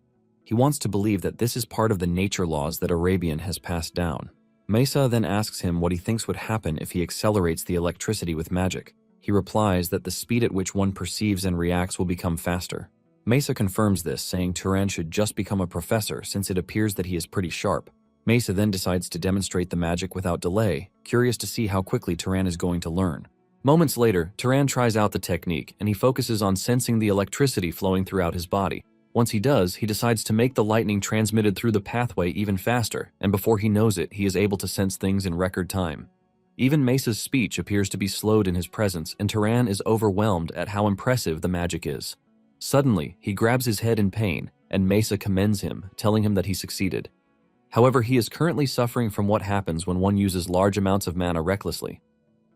He wants to believe that this is part of the nature laws that Arabian has passed down. Mesa then asks him what he thinks would happen if he accelerates the electricity with magic. He replies that the speed at which one perceives and reacts will become faster. Mesa confirms this, saying Turan should just become a professor since it appears that he is pretty sharp. Mesa then decides to demonstrate the magic without delay, curious to see how quickly Turan is going to learn. Moments later, Turan tries out the technique and he focuses on sensing the electricity flowing throughout his body. Once he does, he decides to make the lightning transmitted through the pathway even faster, and before he knows it, he is able to sense things in record time. Even Mesa's speech appears to be slowed in his presence, and Turan is overwhelmed at how impressive the magic is. Suddenly, he grabs his head in pain, and Mesa commends him, telling him that he succeeded. However, he is currently suffering from what happens when one uses large amounts of mana recklessly.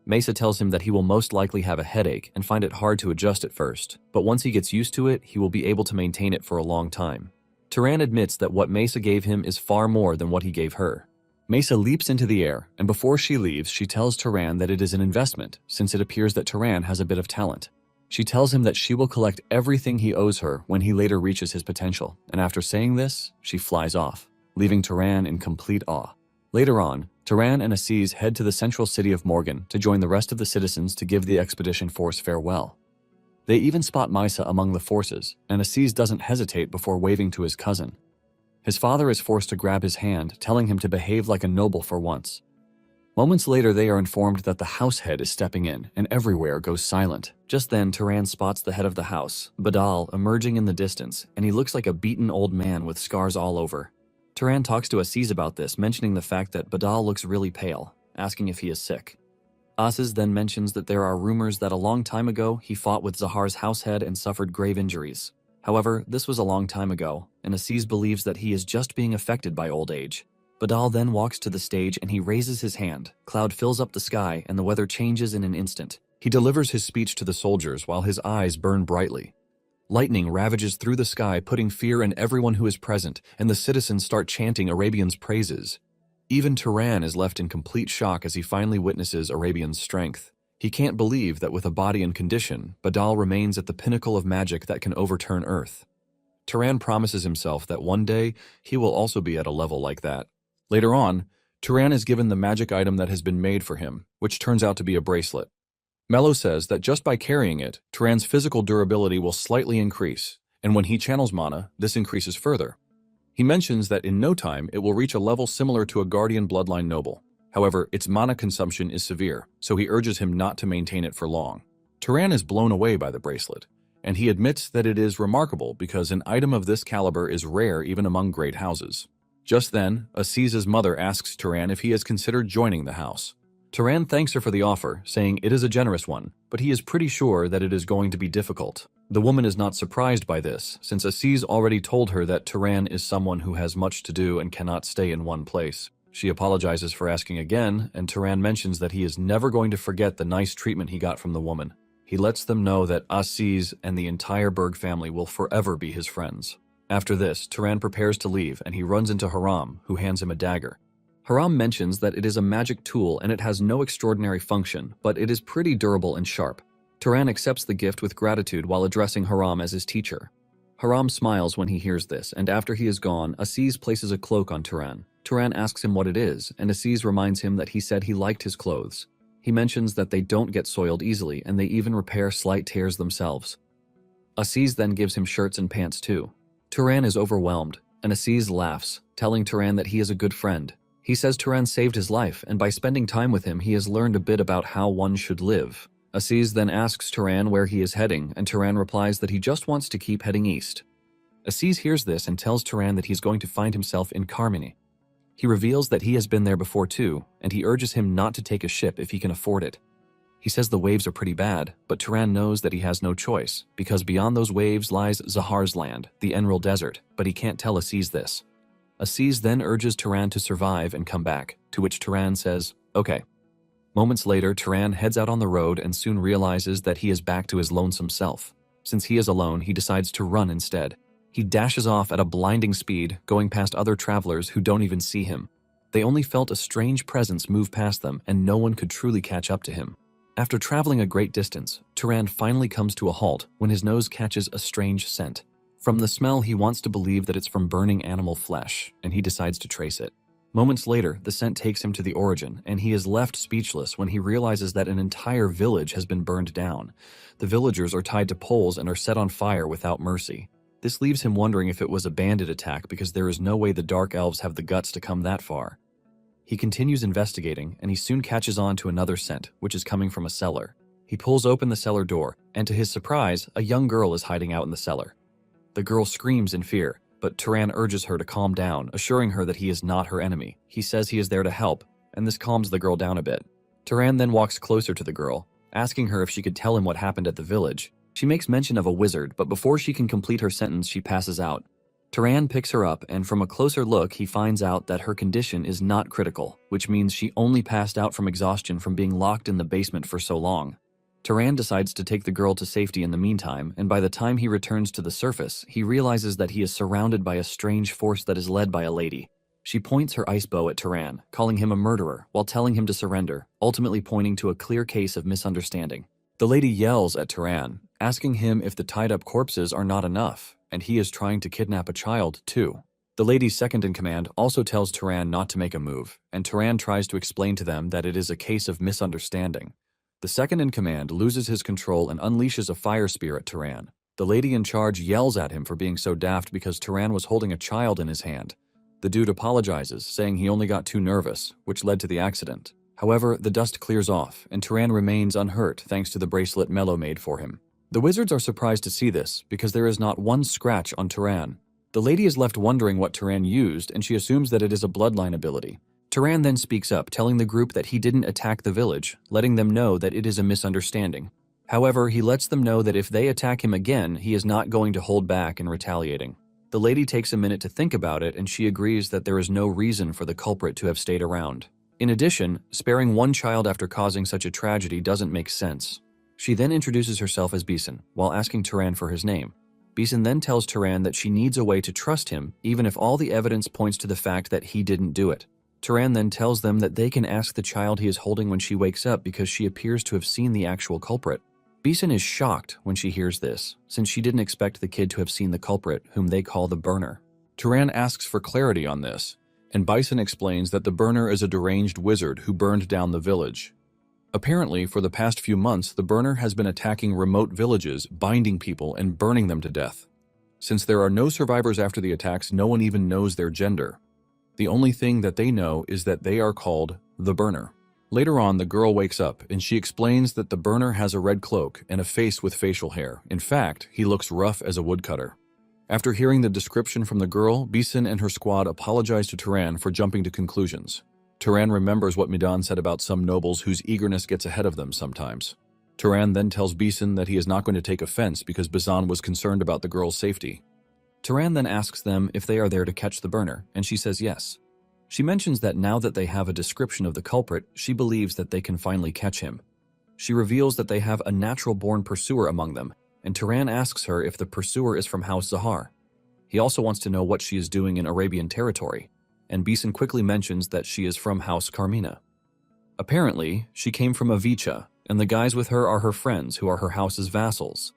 Mesa tells him that he will most likely have a headache and find it hard to adjust at first, but once he gets used to it, he will be able to maintain it for a long time. Turan admits that what Mesa gave him is far more than what he gave her. Mesa leaps into the air, and before she leaves, she tells Turan that it is an investment, since it appears that Turan has a bit of talent. She tells him that she will collect everything he owes her when he later reaches his potential, and after saying this, she flies off, leaving Turan in complete awe. Later on, Turan and Aziz head to the central city of Morgan to join the rest of the citizens to give the expedition force farewell. They even spot Misa among the forces, and Aziz doesn't hesitate before waving to his cousin. His father is forced to grab his hand, telling him to behave like a noble for once. Moments later, they are informed that the house head is stepping in, and everywhere goes silent. Just then, Turan spots the head of the house, Badal, emerging in the distance, and he looks like a beaten old man with scars all over. Turan talks to Aziz about this, mentioning the fact that Badal looks really pale, asking if he is sick. Aziz then mentions that there are rumors that a long time ago he fought with Zahar's househead and suffered grave injuries. However, this was a long time ago, and Aziz believes that he is just being affected by old age. Badal then walks to the stage and he raises his hand. Cloud fills up the sky and the weather changes in an instant. He delivers his speech to the soldiers while his eyes burn brightly. Lightning ravages through the sky, putting fear in everyone who is present, and the citizens start chanting Arabian's praises. Even Turan is left in complete shock as he finally witnesses Arabian's strength. He can't believe that with a body and condition, Badal remains at the pinnacle of magic that can overturn Earth. Turan promises himself that one day he will also be at a level like that. Later on, Turan is given the magic item that has been made for him, which turns out to be a bracelet. Mello says that just by carrying it, Turan's physical durability will slightly increase, and when he channels mana, this increases further. He mentions that in no time it will reach a level similar to a Guardian Bloodline Noble. However, its mana consumption is severe, so he urges him not to maintain it for long. Turan is blown away by the bracelet, and he admits that it is remarkable because an item of this caliber is rare even among great houses. Just then, Aziz's mother asks Turan if he has considered joining the house. Turan thanks her for the offer, saying it is a generous one, but he is pretty sure that it is going to be difficult. The woman is not surprised by this, since Aziz already told her that Turan is someone who has much to do and cannot stay in one place. She apologizes for asking again, and Turan mentions that he is never going to forget the nice treatment he got from the woman. He lets them know that Aziz and the entire Berg family will forever be his friends. After this, Turan prepares to leave, and he runs into Haram, who hands him a dagger. Haram mentions that it is a magic tool and it has no extraordinary function, but it is pretty durable and sharp. Turan accepts the gift with gratitude while addressing Haram as his teacher. Haram smiles when he hears this, and after he is gone, Aziz places a cloak on Turan. Turan asks him what it is, and Aziz reminds him that he said he liked his clothes. He mentions that they don't get soiled easily, and they even repair slight tears themselves. Aziz then gives him shirts and pants too. Turan is overwhelmed, and Aziz laughs, telling Turan that he is a good friend. He says Turan saved his life, and by spending time with him, he has learned a bit about how one should live. Aziz then asks Turan where he is heading, and Turan replies that he just wants to keep heading east. Aziz hears this and tells Turan that he's going to find himself in Carmini. He reveals that he has been there before too, and he urges him not to take a ship if he can afford it. He says the waves are pretty bad, but Turan knows that he has no choice, because beyond those waves lies Zahar's land, the Enroll Desert, but he can't tell Aziz this. Aziz then urges Turan to survive and come back, to which Turan says, okay. Moments later, Turan heads out on the road and soon realizes that he is back to his lonesome self. Since he is alone, he decides to run instead. He dashes off at a blinding speed, going past other travelers who don't even see him. They only felt a strange presence move past them, and no one could truly catch up to him. After traveling a great distance, Turan finally comes to a halt when his nose catches a strange scent. From the smell, he wants to believe that it's from burning animal flesh, and he decides to trace it. Moments later, the scent takes him to the origin, and he is left speechless when he realizes that an entire village has been burned down. The villagers are tied to poles and are set on fire without mercy. This leaves him wondering if it was a bandit attack because there is no way the Dark Elves have the guts to come that far. He continues investigating, and he soon catches on to another scent, which is coming from a cellar. He pulls open the cellar door, and to his surprise, a young girl is hiding out in the cellar. The girl screams in fear, but Turan urges her to calm down, assuring her that he is not her enemy. He says he is there to help, and this calms the girl down a bit. Turan then walks closer to the girl, asking her if she could tell him what happened at the village. She makes mention of a wizard, but before she can complete her sentence, she passes out. Turan picks her up, and from a closer look, he finds out that her condition is not critical, which means she only passed out from exhaustion from being locked in the basement for so long. Turan decides to take the girl to safety in the meantime, and by the time he returns to the surface, he realizes that he is surrounded by a strange force that is led by a lady. She points her ice bow at Turan, calling him a murderer, while telling him to surrender, ultimately pointing to a clear case of misunderstanding. The lady yells at Turan, asking him if the tied-up corpses are not enough, and he is trying to kidnap a child, too. The lady's second-in-command also tells Turan not to make a move, and Turan tries to explain to them that it is a case of misunderstanding. The second-in-command loses his control and unleashes a fire spear at Turan. The lady in charge yells at him for being so daft because Turan was holding a child in his hand. The dude apologizes, saying he only got too nervous, which led to the accident. However, the dust clears off, and Turan remains unhurt thanks to the bracelet Mello made for him. The wizards are surprised to see this, because there is not one scratch on Turan. The lady is left wondering what Turan used, and she assumes that it is a bloodline ability. Turan then speaks up, telling the group that he didn't attack the village, letting them know that it is a misunderstanding. However, he lets them know that if they attack him again, he is not going to hold back in retaliating. The lady takes a minute to think about it, and she agrees that there is no reason for the culprit to have stayed around. In addition, sparing one child after causing such a tragedy doesn't make sense. She then introduces herself as Bison, while asking Turan for his name. Bison then tells Turan that she needs a way to trust him, even if all the evidence points to the fact that he didn't do it. Turan then tells them that they can ask the child he is holding when she wakes up because she appears to have seen the actual culprit. Bison is shocked when she hears this, since she didn't expect the kid to have seen the culprit, whom they call the Burner. Turan asks for clarity on this, and Bison explains that the Burner is a deranged wizard who burned down the village. Apparently, for the past few months, the Burner has been attacking remote villages, binding people, and burning them to death. Since there are no survivors after the attacks, no one even knows their gender. The only thing that they know is that they are called the Burner. Later on, the girl wakes up, and she explains that the Burner has a red cloak and a face with facial hair. In fact, he looks rough as a woodcutter. After hearing the description from the girl, Bison and her squad apologize to Turan for jumping to conclusions. Turan remembers what Midan said about some nobles whose eagerness gets ahead of them sometimes. Turan then tells Bison that he is not going to take offense because Bizan was concerned about the girl's safety. Turan then asks them if they are there to catch the Burner, and she says yes. She mentions that now that they have a description of the culprit, she believes that they can finally catch him. She reveals that they have a natural-born pursuer among them, and Turan asks her if the pursuer is from House Zahar. He also wants to know what she is doing in Arabian territory, and Bison quickly mentions that she is from House Carmina. Apparently, she came from Avicha, and the guys with her are her friends who are her house's vassals.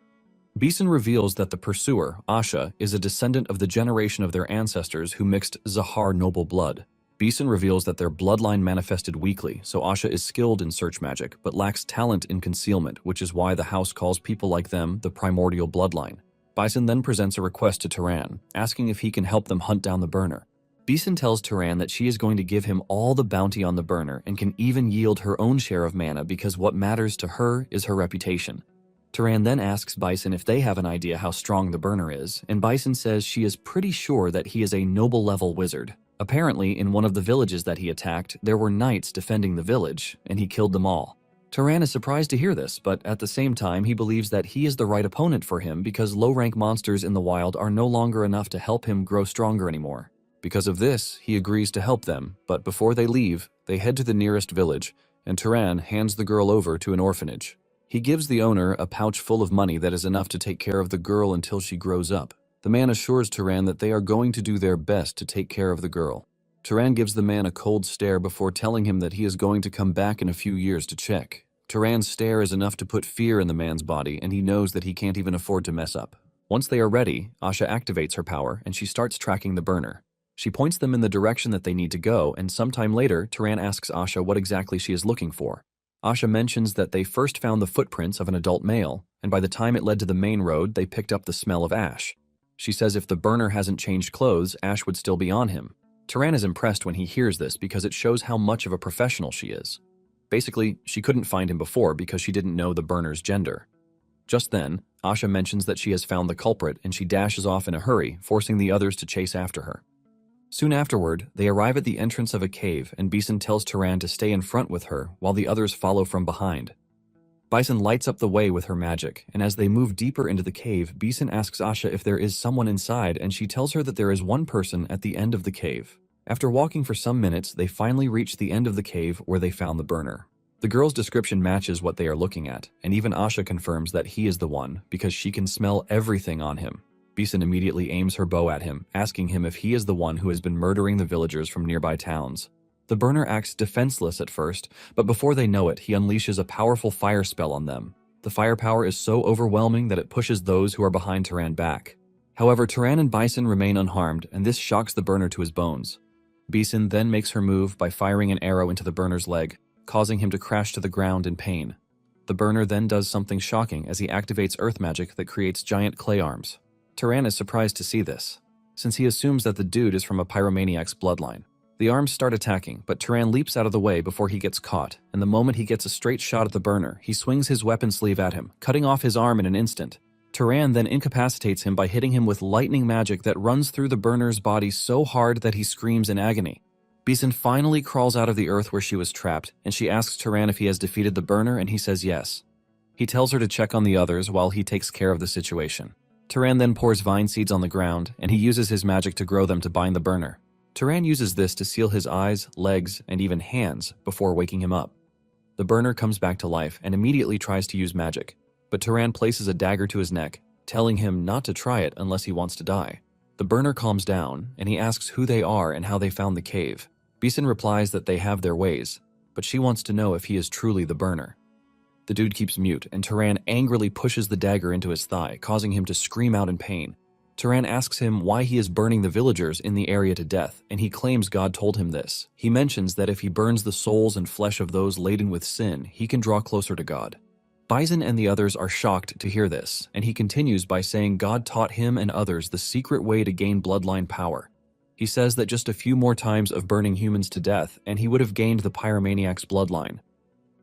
Bison reveals that the pursuer, Asha, is a descendant of the generation of their ancestors who mixed Zahar noble blood. Bison reveals that their bloodline manifested weakly, so Asha is skilled in search magic, but lacks talent in concealment, which is why the house calls people like them the primordial bloodline. Bison then presents a request to Turan, asking if he can help them hunt down the Burner. Bison tells Turan that she is going to give him all the bounty on the Burner and can even yield her own share of mana because what matters to her is her reputation. Turan then asks Bison if they have an idea how strong the Burner is, and Bison says she is pretty sure that he is a noble-level wizard. Apparently, in one of the villages that he attacked, there were knights defending the village, and he killed them all. Turan is surprised to hear this, but at the same time he believes that he is the right opponent for him because low-rank monsters in the wild are no longer enough to help him grow stronger anymore. Because of this, he agrees to help them, but before they leave, they head to the nearest village, and Turan hands the girl over to an orphanage. He gives the owner a pouch full of money that is enough to take care of the girl until she grows up. The man assures Turan that they are going to do their best to take care of the girl. Turan gives the man a cold stare before telling him that he is going to come back in a few years to check. Turan's stare is enough to put fear in the man's body, and he knows that he can't even afford to mess up. Once they are ready, Asha activates her power, and she starts tracking the burner. She points them in the direction that they need to go, and sometime later, Turan asks Asha what exactly she is looking for. Asha mentions that they first found the footprints of an adult male, and by the time it led to the main road, they picked up the smell of ash. She says if the burner hasn't changed clothes, ash would still be on him. Turan is impressed when he hears this because it shows how much of a professional she is. Basically, she couldn't find him before because she didn't know the burner's gender. Just then, Asha mentions that she has found the culprit and she dashes off in a hurry, forcing the others to chase after her. Soon afterward, they arrive at the entrance of a cave and Bison tells Turan to stay in front with her while the others follow from behind. Bison lights up the way with her magic, and as they move deeper into the cave, Bison asks Asha if there is someone inside, and she tells her that there is one person at the end of the cave. After walking for some minutes, they finally reach the end of the cave where they found the burner. The girl's description matches what they are looking at, and even Asha confirms that he is the one because she can smell everything on him. Bison immediately aims her bow at him, asking him if he is the one who has been murdering the villagers from nearby towns. The burner acts defenseless at first, but before they know it, he unleashes a powerful fire spell on them. The firepower is so overwhelming that it pushes those who are behind Turan back. However, Turan and Bison remain unharmed, and this shocks the burner to his bones. Bison then makes her move by firing an arrow into the burner's leg, causing him to crash to the ground in pain. The burner then does something shocking as he activates earth magic that creates giant clay arms. Turan is surprised to see this, since he assumes that the dude is from a pyromaniac's bloodline. The arms start attacking, but Turan leaps out of the way before he gets caught, and the moment he gets a straight shot at the burner, he swings his weapon sleeve at him, cutting off his arm in an instant. Turan then incapacitates him by hitting him with lightning magic that runs through the burner's body so hard that he screams in agony. Bison finally crawls out of the earth where she was trapped, and she asks Turan if he has defeated the burner, and he says yes. He tells her to check on the others while he takes care of the situation. Turan then pours vine seeds on the ground, and he uses his magic to grow them to bind the burner. Turan uses this to seal his eyes, legs, and even hands before waking him up. The burner comes back to life and immediately tries to use magic, but Turan places a dagger to his neck, telling him not to try it unless he wants to die. The burner calms down, and he asks who they are and how they found the cave. Bison replies that they have their ways, but she wants to know if he is truly the burner. The dude keeps mute, and Turan angrily pushes the dagger into his thigh, causing him to scream out in pain. Turan asks him why he is burning the villagers in the area to death, and he claims God told him this. He mentions that if he burns the souls and flesh of those laden with sin, he can draw closer to God. Bison and the others are shocked to hear this, and he continues by saying God taught him and others the secret way to gain bloodline power. He says that just a few more times of burning humans to death, and he would have gained the pyromaniac's bloodline.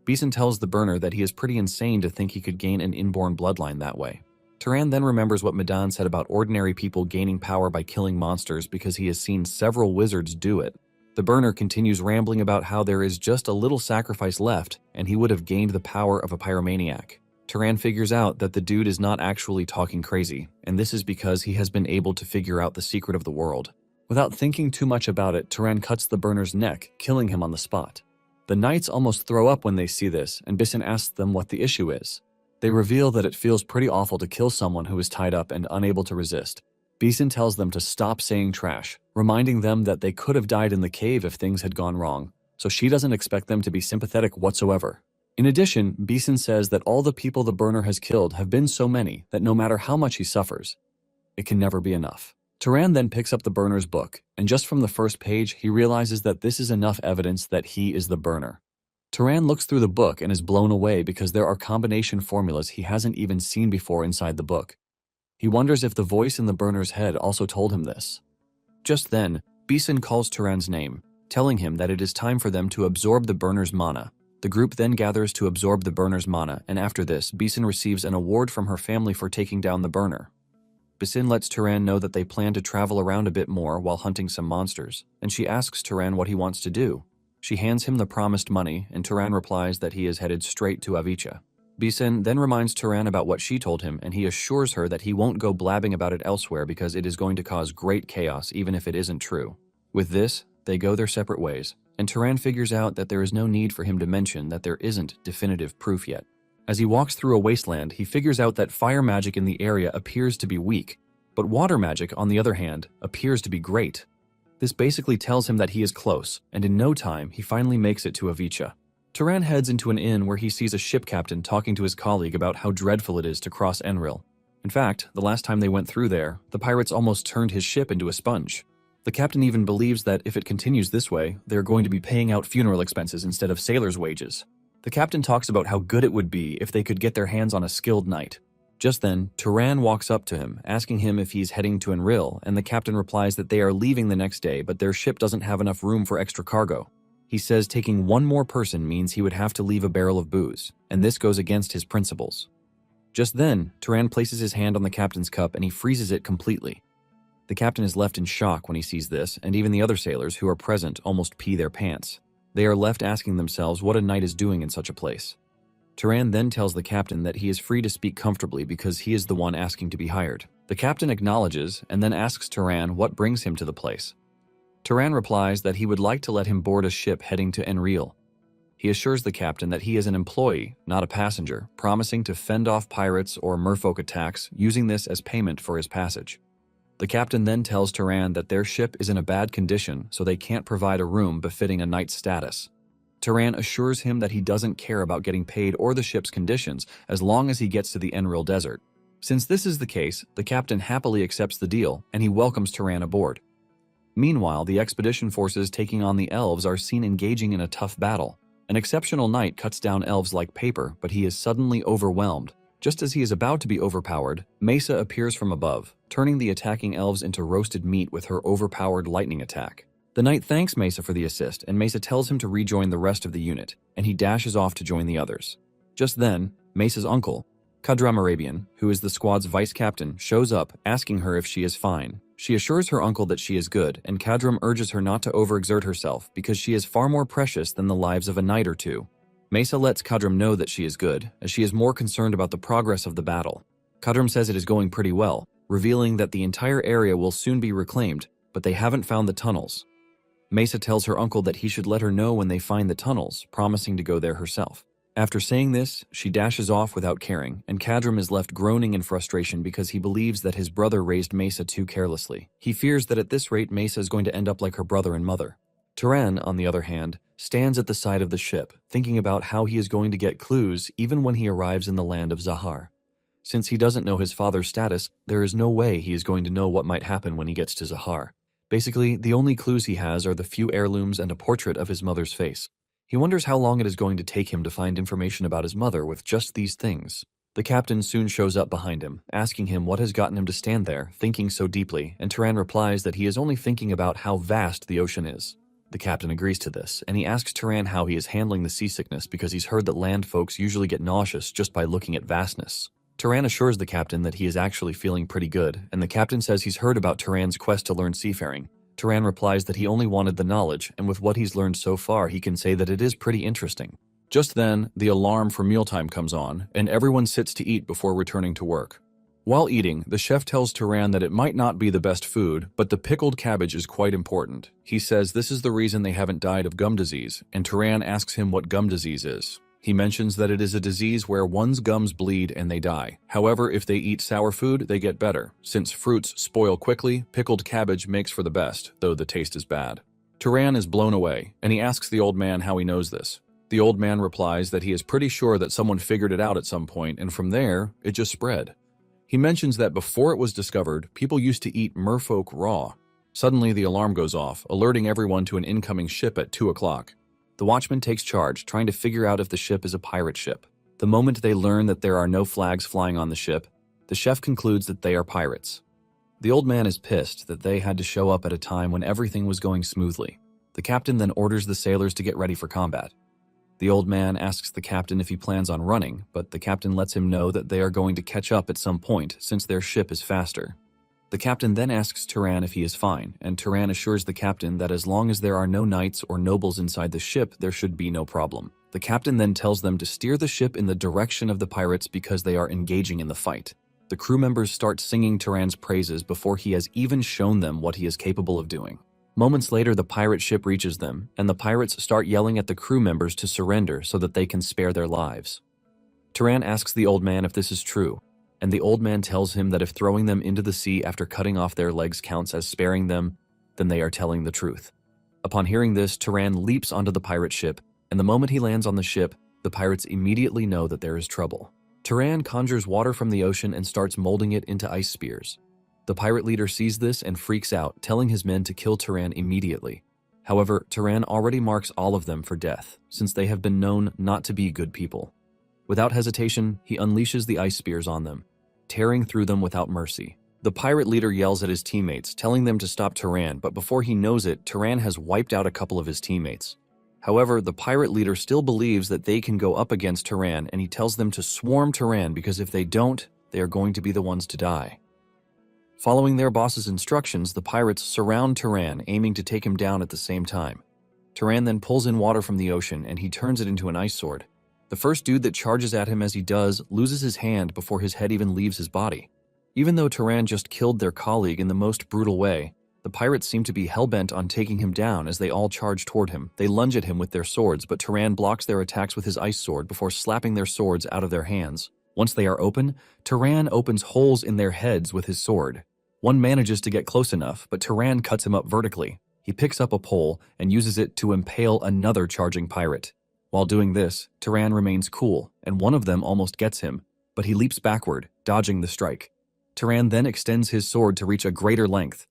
Bison tells the burner that he is pretty insane to think he could gain an inborn bloodline that way. Turan then remembers what Madan said about ordinary people gaining power by killing monsters because he has seen several wizards do it. The burner continues rambling about how there is just a little sacrifice left and he would have gained the power of a pyromaniac. Turan figures out that the dude is not actually talking crazy, and this is because he has been able to figure out the secret of the world. Without thinking too much about it, Turan cuts the burner's neck, killing him on the spot. The knights almost throw up when they see this, and Bison asks them what the issue is. They reveal that it feels pretty awful to kill someone who is tied up and unable to resist. Bison tells them to stop saying trash, reminding them that they could have died in the cave if things had gone wrong, so she doesn't expect them to be sympathetic whatsoever. In addition, Bison says that all the people the burner has killed have been so many that no matter how much he suffers, it can never be enough. Turan then picks up the burner's book, and just from the first page, he realizes that this is enough evidence that he is the burner. Turan looks through the book and is blown away because there are combination formulas he hasn't even seen before inside the book. He wonders if the voice in the burner's head also told him this. Just then, Bison calls Turan's name, telling him that it is time for them to absorb the burner's mana. The group then gathers to absorb the burner's mana, and after this, Bison receives an award from her family for taking down the burner. Bison lets Turan know that they plan to travel around a bit more while hunting some monsters, and she asks Turan what he wants to do. She hands him the promised money, and Turan replies that he is headed straight to Avicha. Bison then reminds Turan about what she told him, and he assures her that he won't go blabbing about it elsewhere because it is going to cause great chaos even if it isn't true. With this, they go their separate ways, and Turan figures out that there is no need for him to mention that there isn't definitive proof yet. As he walks through a wasteland, he figures out that fire magic in the area appears to be weak, but water magic, on the other hand, appears to be great. This basically tells him that he is close, and in no time, he finally makes it to Avicha. Turan heads into an inn where he sees a ship captain talking to his colleague about how dreadful it is to cross Enril. In fact, the last time they went through there, the pirates almost turned his ship into a sponge. The captain even believes that if it continues this way, they're going to be paying out funeral expenses instead of sailors' wages. The captain talks about how good it would be if they could get their hands on a skilled knight. Just then, Turan walks up to him, asking him if he's heading to Enril, and the captain replies that they are leaving the next day, but their ship doesn't have enough room for extra cargo. He says taking one more person means he would have to leave a barrel of booze, and this goes against his principles. Just then, Turan places his hand on the captain's cup and he freezes it completely. The captain is left in shock when he sees this, and even the other sailors who are present almost pee their pants. They are left asking themselves what a knight is doing in such a place. Turan then tells the captain that he is free to speak comfortably because he is the one asking to be hired. The captain acknowledges and then asks Turan what brings him to the place. Turan replies that he would like to let him board a ship heading to Enril. He assures the captain that he is an employee, not a passenger, promising to fend off pirates or merfolk attacks, using this as payment for his passage. The captain then tells Turan that their ship is in a bad condition, so they can't provide a room befitting a knight's status. Turan assures him that he doesn't care about getting paid or the ship's conditions as long as he gets to the Enril desert. Since this is the case, the captain happily accepts the deal and he welcomes Turan aboard. Meanwhile, the expedition forces taking on the elves are seen engaging in a tough battle. An exceptional knight cuts down elves like paper, but he is suddenly overwhelmed. Just as he is about to be overpowered, Mesa appears from above, turning the attacking elves into roasted meat with her overpowered lightning attack. The knight thanks Mesa for the assist, and Mesa tells him to rejoin the rest of the unit, and he dashes off to join the others. Just then, Mesa's uncle, Kadram Arabian, who is the squad's vice captain, shows up, asking her if she is fine. She assures her uncle that she is good, and Kadram urges her not to overexert herself because she is far more precious than the lives of a knight or two. Mesa lets Kadram know that she is good, as she is more concerned about the progress of the battle. Kadram says it is going pretty well, revealing that the entire area will soon be reclaimed, but they haven't found the tunnels. Mesa tells her uncle that he should let her know when they find the tunnels, promising to go there herself. After saying this, she dashes off without caring, and Kadram is left groaning in frustration because he believes that his brother raised Mesa too carelessly. He fears that at this rate Mesa is going to end up like her brother and mother. Turan, on the other hand, stands at the side of the ship, thinking about how he is going to get clues even when he arrives in the land of Zahar. Since he doesn't know his father's status, there is no way he is going to know what might happen when he gets to Zahar. Basically, the only clues he has are the few heirlooms and a portrait of his mother's face. He wonders how long it is going to take him to find information about his mother with just these things. The captain soon shows up behind him, asking him what has gotten him to stand there, thinking so deeply, and Turan replies that he is only thinking about how vast the ocean is. The captain agrees to this, and he asks Turan how he is handling the seasickness because he's heard that land folks usually get nauseous just by looking at vastness. Turan assures the captain that he is actually feeling pretty good, and the captain says he's heard about Turan's quest to learn seafaring. Turan replies that he only wanted the knowledge, and with what he's learned so far, he can say that it is pretty interesting. Just then, the alarm for mealtime comes on, and everyone sits to eat before returning to work. While eating, the chef tells Turan that it might not be the best food, but the pickled cabbage is quite important. He says this is the reason they haven't died of gum disease, and Turan asks him what gum disease is. He mentions that it is a disease where one's gums bleed and they die. However, if they eat sour food, they get better. Since fruits spoil quickly, pickled cabbage makes for the best, though the taste is bad. Turan is blown away, and he asks the old man how he knows this. The old man replies that he is pretty sure that someone figured it out at some point, and from there, it just spread. He mentions that before it was discovered, people used to eat merfolk raw. Suddenly, the alarm goes off, alerting everyone to an incoming ship at 2 o'clock. The watchman takes charge, trying to figure out if the ship is a pirate ship. The moment they learn that there are no flags flying on the ship, the chef concludes that they are pirates. The old man is pissed that they had to show up at a time when everything was going smoothly. The captain then orders the sailors to get ready for combat. The old man asks the captain if he plans on running, but the captain lets him know that they are going to catch up at some point since their ship is faster. The captain then asks Turan if he is fine, and Turan assures the captain that as long as there are no knights or nobles inside the ship, there should be no problem. The captain then tells them to steer the ship in the direction of the pirates because they are engaging in the fight. The crew members start singing Turan's praises before he has even shown them what he is capable of doing. Moments later, the pirate ship reaches them, and the pirates start yelling at the crew members to surrender so that they can spare their lives. Turan asks the old man if this is true, and the old man tells him that if throwing them into the sea after cutting off their legs counts as sparing them, then they are telling the truth. Upon hearing this, Turan leaps onto the pirate ship, and the moment he lands on the ship, the pirates immediately know that there is trouble. Turan conjures water from the ocean and starts molding it into ice spears. The pirate leader sees this and freaks out, telling his men to kill Turan immediately. However, Turan already marks all of them for death, since they have been known not to be good people. Without hesitation, he unleashes the ice spears on them, tearing through them without mercy. The pirate leader yells at his teammates, telling them to stop Turan, but before he knows it, Turan has wiped out a couple of his teammates. However, the pirate leader still believes that they can go up against Turan, and he tells them to swarm Turan because if they don't, they are going to be the ones to die. Following their boss's instructions, the pirates surround Turan, aiming to take him down at the same time. Turan then pulls in water from the ocean and he turns it into an ice sword. The first dude that charges at him as he does loses his hand before his head even leaves his body. Even though Turan just killed their colleague in the most brutal way, the pirates seem to be hell-bent on taking him down as they all charge toward him. They lunge at him with their swords, but Turan blocks their attacks with his ice sword before slapping their swords out of their hands. Once they are open, Turan opens holes in their heads with his sword. One manages to get close enough, but Turan cuts him up vertically. He picks up a pole and uses it to impale another charging pirate. While doing this, Turan remains cool, and one of them almost gets him, but he leaps backward, dodging the strike. Turan then extends his sword to reach a greater length.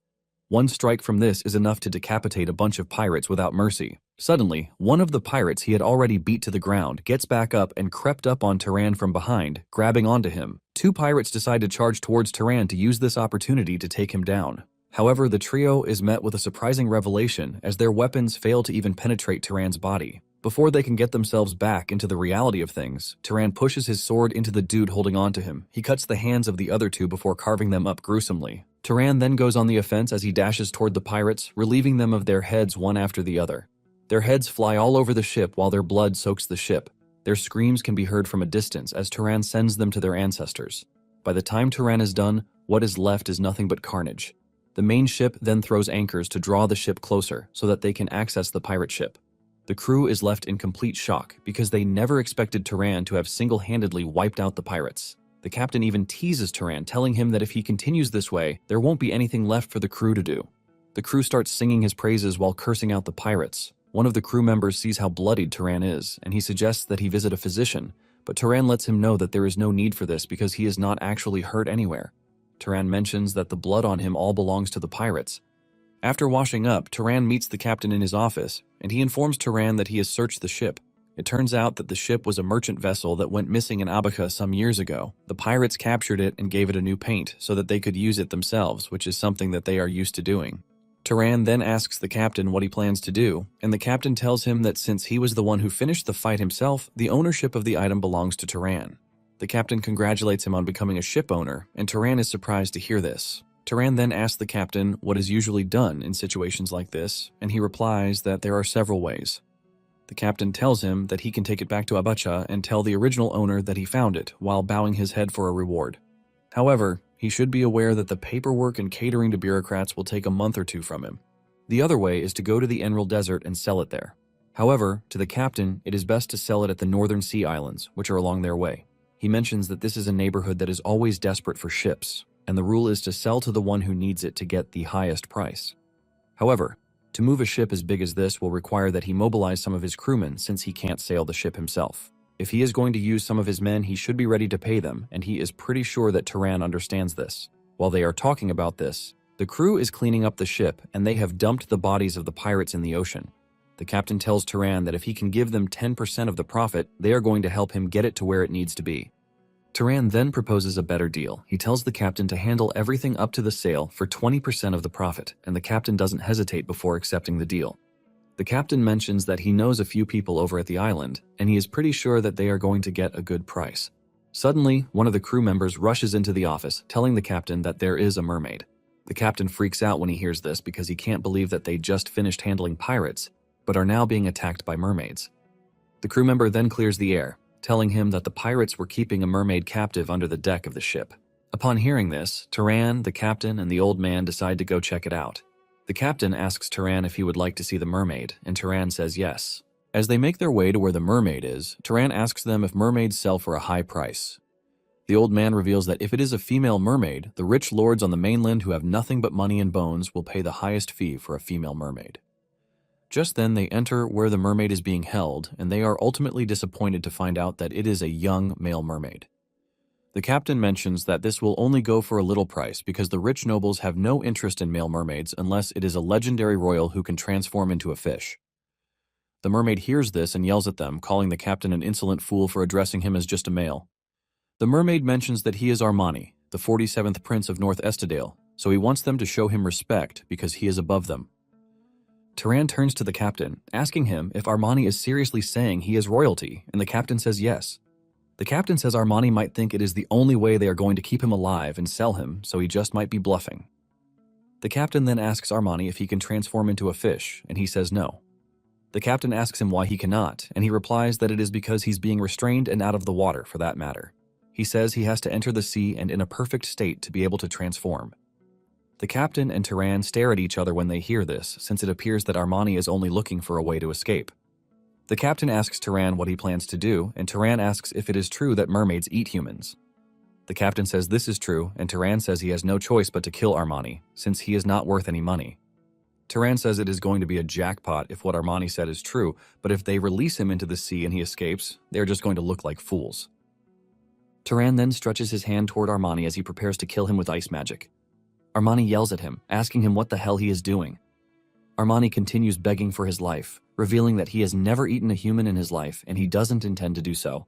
One strike from this is enough to decapitate a bunch of pirates without mercy. Suddenly, one of the pirates he had already beat to the ground gets back up and crept up on Turan from behind, grabbing onto him. Two pirates decide to charge towards Turan to use this opportunity to take him down. However, the trio is met with a surprising revelation as their weapons fail to even penetrate Turan's body. Before they can get themselves back into the reality of things, Turan pushes his sword into the dude holding onto him. He cuts the hands of the other two before carving them up gruesomely. Turan then goes on the offense as he dashes toward the pirates, relieving them of their heads one after the other. Their heads fly all over the ship while their blood soaks the ship. Their screams can be heard from a distance as Turan sends them to their ancestors. By the time Turan is done, what is left is nothing but carnage. The main ship then throws anchors to draw the ship closer so that they can access the pirate ship. The crew is left in complete shock because they never expected Turan to have single-handedly wiped out the pirates. The captain even teases Turan, telling him that if he continues this way, there won't be anything left for the crew to do. The crew starts singing his praises while cursing out the pirates. One of the crew members sees how bloodied Turan is, and he suggests that he visit a physician, but Turan lets him know that there is no need for this because he is not actually hurt anywhere. Turan mentions that the blood on him all belongs to the pirates. After washing up, Turan meets the captain in his office, and he informs Turan that he has searched the ship. It turns out that the ship was a merchant vessel that went missing in Abaca some years ago. The pirates captured it and gave it a new paint so that they could use it themselves, which is something that they are used to doing. Turan then asks the captain what he plans to do, and the captain tells him that since he was the one who finished the fight himself, the ownership of the item belongs to Turan. The captain congratulates him on becoming a ship owner, and Turan is surprised to hear this. Turan then asks the captain what is usually done in situations like this, and he replies that there are several ways. The captain tells him that he can take it back to Abacha and tell the original owner that he found it, while bowing his head for a reward. However, he should be aware that the paperwork and catering to bureaucrats will take a month or two from him. The other way is to go to the Enroll Desert and sell it there. However, to the captain, it is best to sell it at the Northern Sea Islands, which are along their way. He mentions that this is a neighborhood that is always desperate for ships, and the rule is to sell to the one who needs it to get the highest price. However, to move a ship as big as this will require that he mobilize some of his crewmen since he can't sail the ship himself. If he is going to use some of his men, he should be ready to pay them, and he is pretty sure that Turan understands this. While they are talking about this, the crew is cleaning up the ship, and they have dumped the bodies of the pirates in the ocean. The captain tells Turan that if he can give them 10% of the profit, they are going to help him get it to where it needs to be. Turan then proposes a better deal. He tells the captain to handle everything up to the sale for 20% of the profit, and the captain doesn't hesitate before accepting the deal. The captain mentions that he knows a few people over at the island, and he is pretty sure that they are going to get a good price. Suddenly, one of the crew members rushes into the office, telling the captain that there is a mermaid. The captain freaks out when he hears this because he can't believe that they just finished handling pirates, but are now being attacked by mermaids. The crew member then clears the air, telling him that the pirates were keeping a mermaid captive under the deck of the ship. Upon hearing this, Turan, the captain, and the old man decide to go check it out. The captain asks Turan if he would like to see the mermaid, and Turan says yes. As they make their way to where the mermaid is, Turan asks them if mermaids sell for a high price. The old man reveals that if it is a female mermaid, the rich lords on the mainland who have nothing but money and bones will pay the highest fee for a female mermaid. Just then they enter where the mermaid is being held, and they are ultimately disappointed to find out that it is a young male mermaid. The captain mentions that this will only go for a little price because the rich nobles have no interest in male mermaids unless it is a legendary royal who can transform into a fish. The mermaid hears this and yells at them, calling the captain an insolent fool for addressing him as just a male. The mermaid mentions that he is Armani, the 47th prince of North Estadale, so he wants them to show him respect because he is above them. Turan turns to the captain, asking him if Armani is seriously saying he is royalty, and the captain says yes. The captain says Armani might think it is the only way they are going to keep him alive and sell him, so he just might be bluffing. The captain then asks Armani if he can transform into a fish, and he says no. The captain asks him why he cannot, and he replies that it is because he's being restrained and out of the water, for that matter. He says he has to enter the sea and in a perfect state to be able to transform. The captain and Turan stare at each other when they hear this, since it appears that Armani is only looking for a way to escape. The captain asks Turan what he plans to do, and Turan asks if it is true that mermaids eat humans. The captain says this is true, and Turan says he has no choice but to kill Armani, since he is not worth any money. Turan says it is going to be a jackpot if what Armani said is true, but if they release him into the sea and he escapes, they are just going to look like fools. Turan then stretches his hand toward Armani as he prepares to kill him with ice magic. Armani yells at him, asking him what the hell he is doing. Armani continues begging for his life, revealing that he has never eaten a human in his life and he doesn't intend to do so.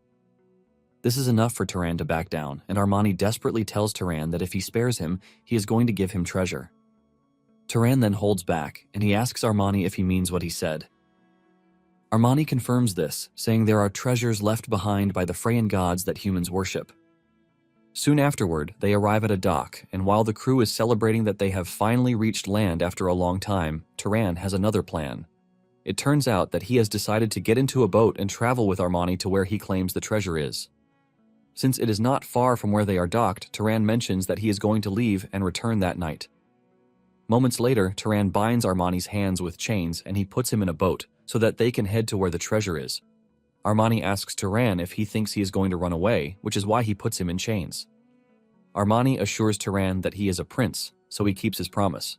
This is enough for Turan to back down, and Armani desperately tells Turan that if he spares him, he is going to give him treasure. Turan then holds back, and he asks Armani if he means what he said. Armani confirms this, saying there are treasures left behind by the Freyan gods that humans worship. Soon afterward, they arrive at a dock, and while the crew is celebrating that they have finally reached land after a long time, Turan has another plan. It turns out that he has decided to get into a boat and travel with Armani to where he claims the treasure is. Since it is not far from where they are docked, Turan mentions that he is going to leave and return that night. Moments later, Turan binds Armani's hands with chains and he puts him in a boat so that they can head to where the treasure is. Armani asks Turan if he thinks he is going to run away, which is why he puts him in chains. Armani assures Turan that he is a prince, so he keeps his promise.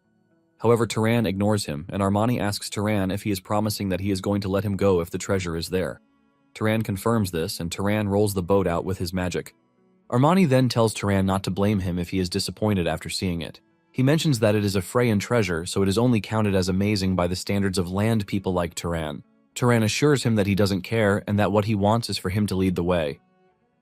However, Turan ignores him, and Armani asks Turan if he is promising that he is going to let him go if the treasure is there. Turan confirms this, and Turan rolls the boat out with his magic. Armani then tells Turan not to blame him if he is disappointed after seeing it. He mentions that it is a Freyan treasure, so it is only counted as amazing by the standards of land people like Turan. Turan assures him that he doesn't care and that what he wants is for him to lead the way.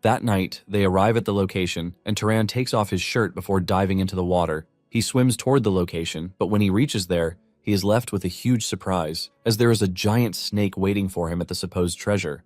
That night, they arrive at the location, and Turan takes off his shirt before diving into the water. He swims toward the location, but when he reaches there, he is left with a huge surprise, as there is a giant snake waiting for him at the supposed treasure.